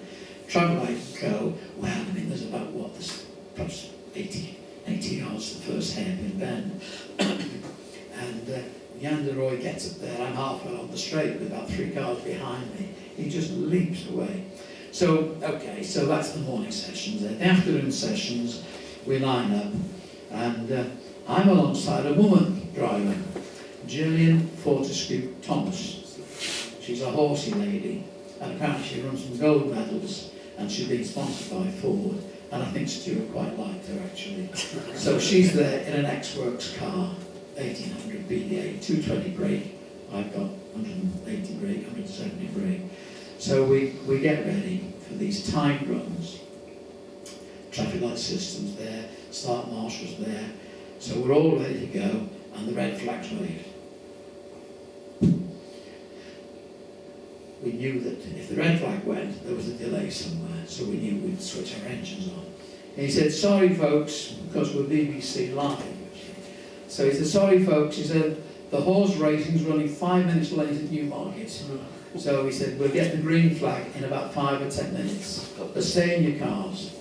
D: Travel light go, well, I mean, there's about what, there's perhaps 80 yards to the first hairpin bend. And Jan de Roy gets up there, I'm halfway on the straight with about 3 cars behind me. He just leaps away. So, okay, so that's the morning sessions there. The afternoon sessions, we line up, and I'm alongside a woman driver, Gillian Fortescue Thomas. She's a horsey lady, and apparently she runs some gold medals, and she's been sponsored by Ford, and I think Stuart quite liked her actually. So she's there in an X-Works car, 1800 BDA, 220 brake. I've got 180 brake, 170 brake. So we get ready for these time runs. Traffic light systems there, start marshals there. So we're all ready to go, and the red flag's waved. We knew that if the red flag went, there was a delay somewhere, so we knew we'd switch our engines on. And he said, sorry folks, because we're BBC Live. So he said, sorry folks, he said, the horse racing's running 5 minutes late at Newmarket. So he said, we'll get the green flag in about 5 or 10 minutes. But stay in your cars.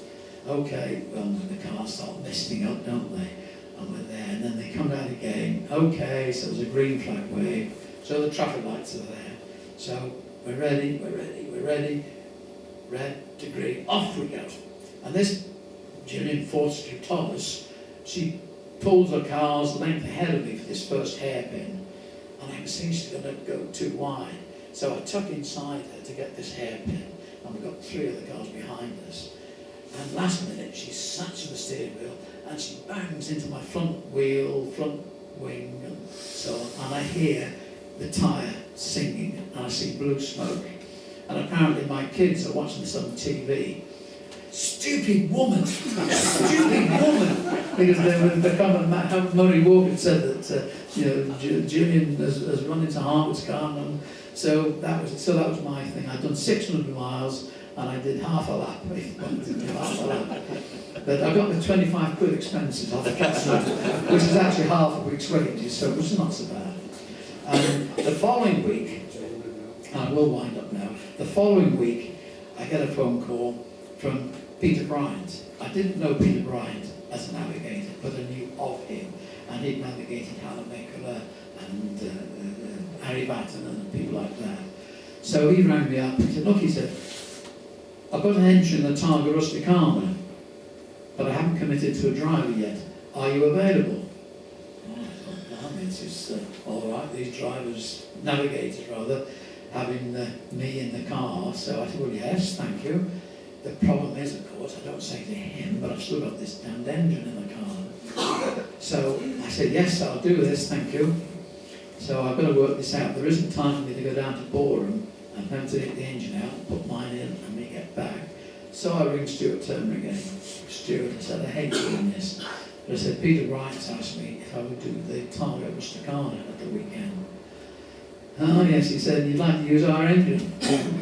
D: Okay, well, the cars start misting up, don't they? And we're there, and then they come down again. Okay, so there's a green flag wave. So the traffic lights are there. So we're ready. Red to green, off we go. And this Gillian Fortescue Thomas, she pulls her car's length ahead of me for this first hairpin, and I can see she's going to go too wide. So I tuck inside her to get this hairpin, and we've got 3 other cars behind us. And last minute, she snatches the steering wheel, and she bangs into my front wheel, front wing, and so on. And I hear the tyre singing, and I see blue smoke. And apparently my kids are watching this on TV. Stupid woman! Stupid woman! Because they come and Murray Walker said that Gillian has run into Harwood's car, and so that was my thing. I'd done 600 miles and I did half a lap. But I got the 25 quid expenses off the castle, which is actually half a week's wages, so it was not so bad. The following week, I will wind up now. The following week, I get a phone call from Peter Bryant. I didn't know Peter Bryant as a navigator, but I knew of him. And he'd navigated Hannah Maker and Harry Batten and people like that. So he rang me up and he said, look, he said, I've got an engine in the Targa Rusticana, but I haven't committed to a driver yet. Are you available? Oh, I thought, no, this is all right, these drivers, navigators rather, having me in the car. So I said, well, yes, thank you. The problem is, of course, I don't say to him, but I've still got this damned engine in the car. So I said, yes, I'll do this, thank you. So I've got to work this out. There isn't time for me to go down to Borum and then to get the engine out, put mine in, and me get back. So I ring Stuart Turner again. Stuart, I said, I hate doing this. But I said, Peter Bryant asked me if I would do the Targa Rusticana at the weekend. Oh yes, he said, you'd like to use our engine?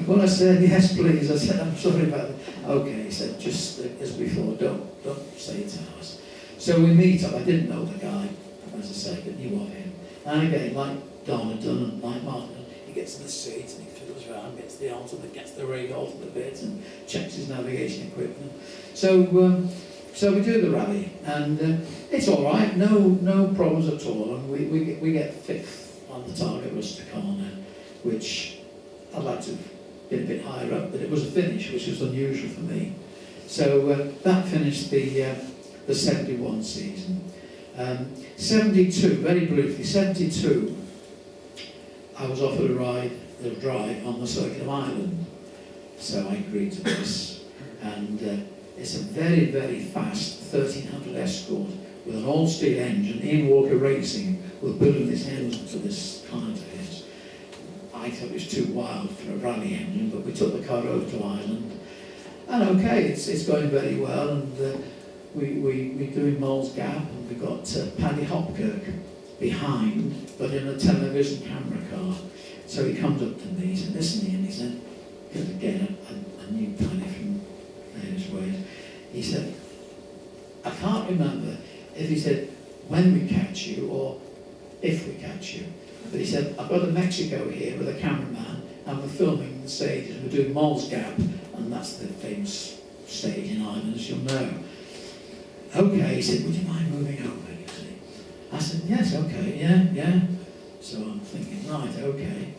D: Well, I said, yes please. I said, I'm sorry about that. Okay, he said, just as before, don't say it's ours. So we meet up. I didn't know the guy, as I say, but knew of him. And again, like Don had done and like Martin, he gets in the seat and he fiddles around, gets the ultimate, gets the rig ultimate bit and checks his navigation equipment. So we do the rally, and it's all right, no problems at all, and we get 5th on the Targa Rusticana, which I'd like to have been a bit higher up, but it was a finish, which was unusual for me. So that finished the 71 season. 72, very briefly, 72, I was offered a drive on the Circuit of Ireland. So I agreed to this. And it's a very, very fast 1300 Escort with an all-steel engine. Ian Walker Racing were building this engine for this client of his. I thought it was too wild for a rally engine, but we took the car over to Ireland. And okay, it's going very well. And we're doing Mole's Gap, and we've got Paddy Hopkirk behind, but in a television camera car. So he comes up to me, he said, listen Ian, he said, because again, I knew Paddy from various ways. He said, I can't remember if he said, when we catch you or if we catch you. But he said, I've got a Mexico here with a cameraman, and we're filming the stages, we're doing Mole's Gap, and that's the famous stage in Ireland, as you'll know. Okay, he said, would you mind moving over, you see? I said, yes, okay, yeah. So I'm thinking, right, okay.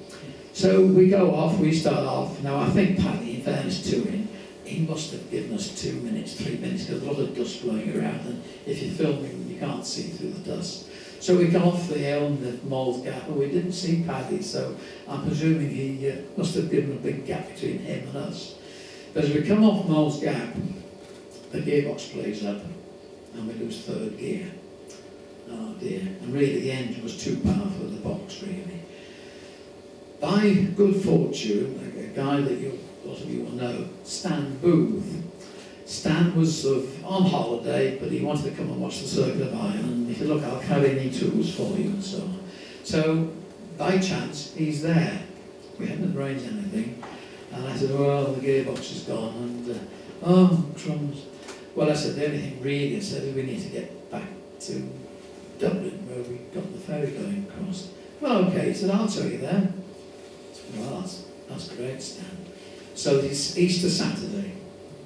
D: So we go off, we start off. Now I think Paddy, in fairness to him, he must have given us 2 minutes, 3 minutes, because there's a lot of dust blowing around, and if you're filming, you can't see through the dust. So we come off the hill and the Mole's Gap, and we didn't see Paddy, so I'm presuming he must have given a big gap between him and us. But as we come off Mole's Gap, the gearbox plays up, and we lose third gear. Oh dear, and really the engine was too powerful, the box really. By good fortune, a guy that a lot of you will know, Stan Booth. Stan was sort of on holiday, but he wanted to come and watch the Circuit of Ireland. He said, look, I'll carry any tools for you and so on. So, by chance, he's there. We hadn't arranged anything. And I said, well, the gearbox is gone, and, oh, crumbs. Well, I said, the only thing really, I said, is we need to get back to Dublin, where we got the ferry going across. Well, okay, he said, I'll show you there. I said, well, that's great, Stan. So it's Easter Saturday,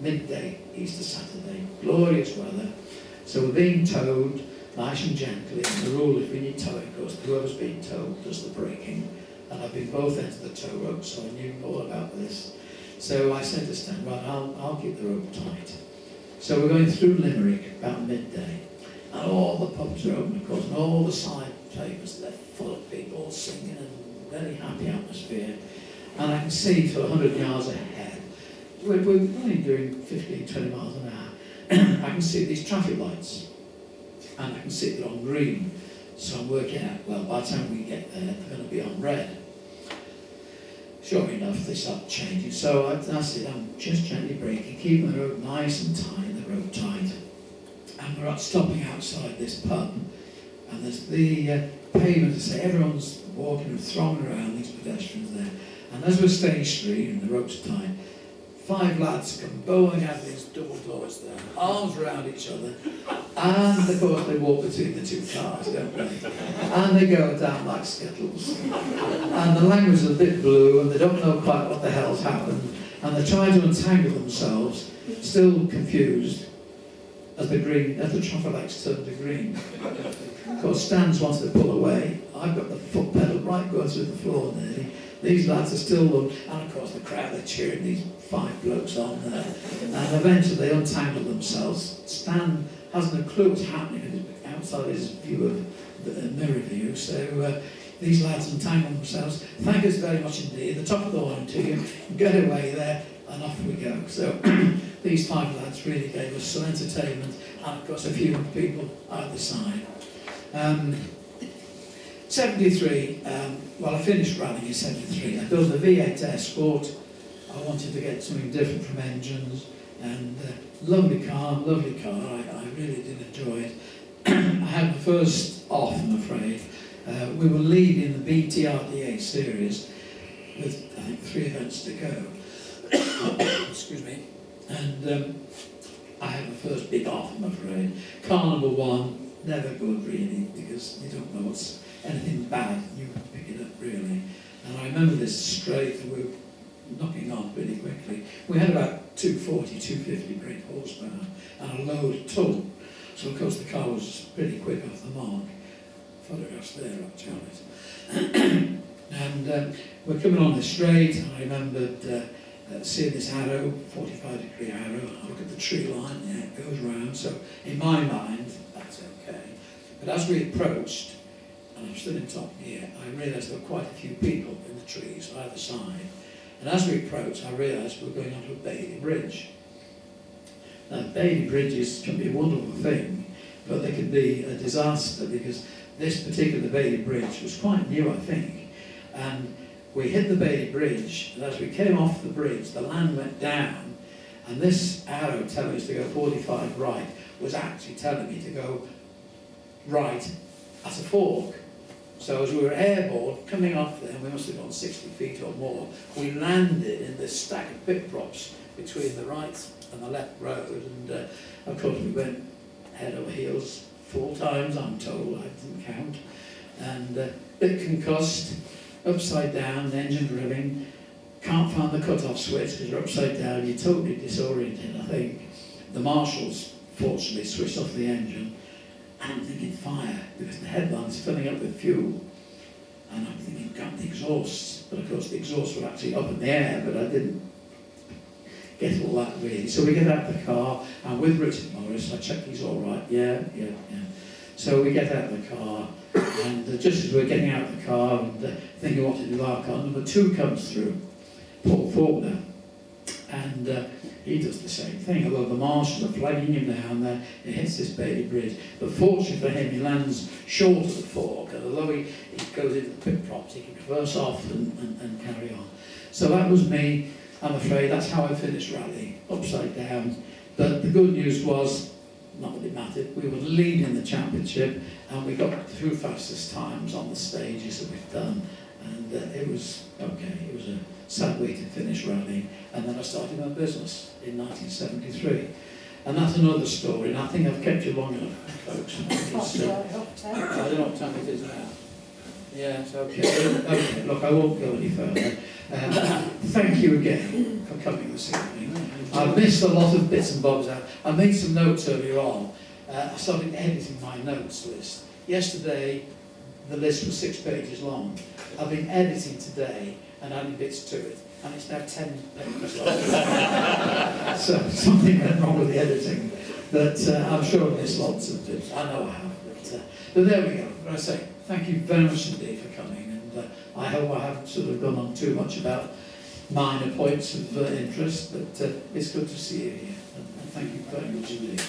D: midday, Easter Saturday, glorious weather. So we're being towed nice and gently, and the rule is when you tow, of course, whoever's being towed does the braking. And I've been both ends of the tow rope, so I knew all about this. So I said to Stan, right, I'll keep the rope tight. So we're going through Limerick about midday, and all the pubs are open, of course, and all the side tables, they're full of people singing and very happy atmosphere. And I can see for 100 yards ahead, we're only doing 15, 20 miles an hour, I can see these traffic lights, and I can see they're on green. So I'm working out, well, by the time we get there, they're going to be on red. Sure enough, they start changing. So I said, I'm just gently braking, keeping the rope nice and tight, the rope tight. And we're stopping outside this pub. And there's the pavement to say everyone's walking and thronging around, these pedestrians there. And as we're staying straight and the rope's tight, 5 lads come bowling out of these double doors there, arms around each other, and of course they walk between the two cars, don't they? And they go down like skittles. And the language is a bit blue, and they don't know quite what the hell's happened, and they're trying to untangle themselves, still confused, as the traffic lights turn to green. Of course, Stan's wanted to pull away. I've got the foot pedal right going through the floor nearly. These lads are still, and of course the crowd are cheering these 5 blokes on there. And eventually they untangle themselves. Stan hasn't a clue what's happening outside his view of the mirror view. So these lads untangle themselves. Thank us very much indeed. The top of the line to you. Get away there, and off we go. So these 5 lads really gave us some entertainment, and of course a few people either side. 73, well, I finished rallying in 73. I built a V8 Escort. I wanted to get something different from engines, and lovely car, I really did enjoy it. I had the first off, I'm afraid. We were leading the BTRDA series with, I think, 3 events to go. Excuse me. And I had the first big off, I'm afraid. Car number 1, never good really, because you don't know what's anything bad, you can pick it up really. And I remember this straight, we were knocking on really quickly. We had about 240, 250 brake horsepower and a load ton. So of course the car was pretty quick off the mark. Photographs there actually. And we're coming on the straight, and I remembered seeing this arrow, 45-degree arrow. I look at the tree line, yeah, it goes round. So in my mind, that's okay. But as we approached, and I was stood in top gear, I realised there were quite a few people in the trees either side. And as we approached, I realised we were going onto a Bailey Bridge. Now, Bailey bridges can be a wonderful thing, but they can be a disaster, because this particular Bailey Bridge was quite new, I think. And we hit the Bailey Bridge, and as we came off the bridge, the land went down, and this arrow telling us to go 45 right was actually telling me to go right at a fork. So as we were airborne, coming off there, we must have gone 60 feet or more, we landed in this stack of pit props between the right and the left road, and of course we went head over heels 4 times, I'm told, I didn't count, and bit concussed, upside down, engine drilling, can't find the cut-off switch because you're upside down, you're totally disoriented, I think. The marshals fortunately switched off the engine, and I'm thinking fire, because the headline's filling up with fuel, and I'm thinking, God, the exhausts, but of course the exhausts were actually up in the air, but I didn't get all that really. So we get out the car, and with Richard Morris, I check he's all right, yeah. So we get out the car, and just as we're getting out of the car and thinking what to do with our car, number 2 comes through, Paul Faulkner, and he does the same thing, although the marshals are flagging him down there, he hits this Bailey Bridge, but fortunately for him, he lands short of the fork, and although he goes into the pit props, he can reverse off and carry on. So that was me. I'm afraid that's how I finished rally, upside down. But the good news was, not that it mattered, we were leading the championship, and we got 2 fastest times on the stages that we've done, and it was okay. It was a sad way to finish rallying, and then I started my business in 1973. And that's another story, and I think I've kept you long enough, folks. I don't know what time it is now. Yeah, it's okay. Okay, look, I won't go any further. Thank you again for coming this evening. I've missed a lot of bits and bobs out. I made some notes earlier on. I started editing my notes list. Yesterday, the list was 6 pages long. I've been editing today and adding bits to it, and it's now 10 pages long. So something went wrong with the editing. But I'm sure I've missed lots of bits. I know I have. But there we go. But I say, thank you very much indeed for coming. And I hope I haven't sort of gone on too much about minor points of interest, but it's good to see you here. And thank you very much indeed.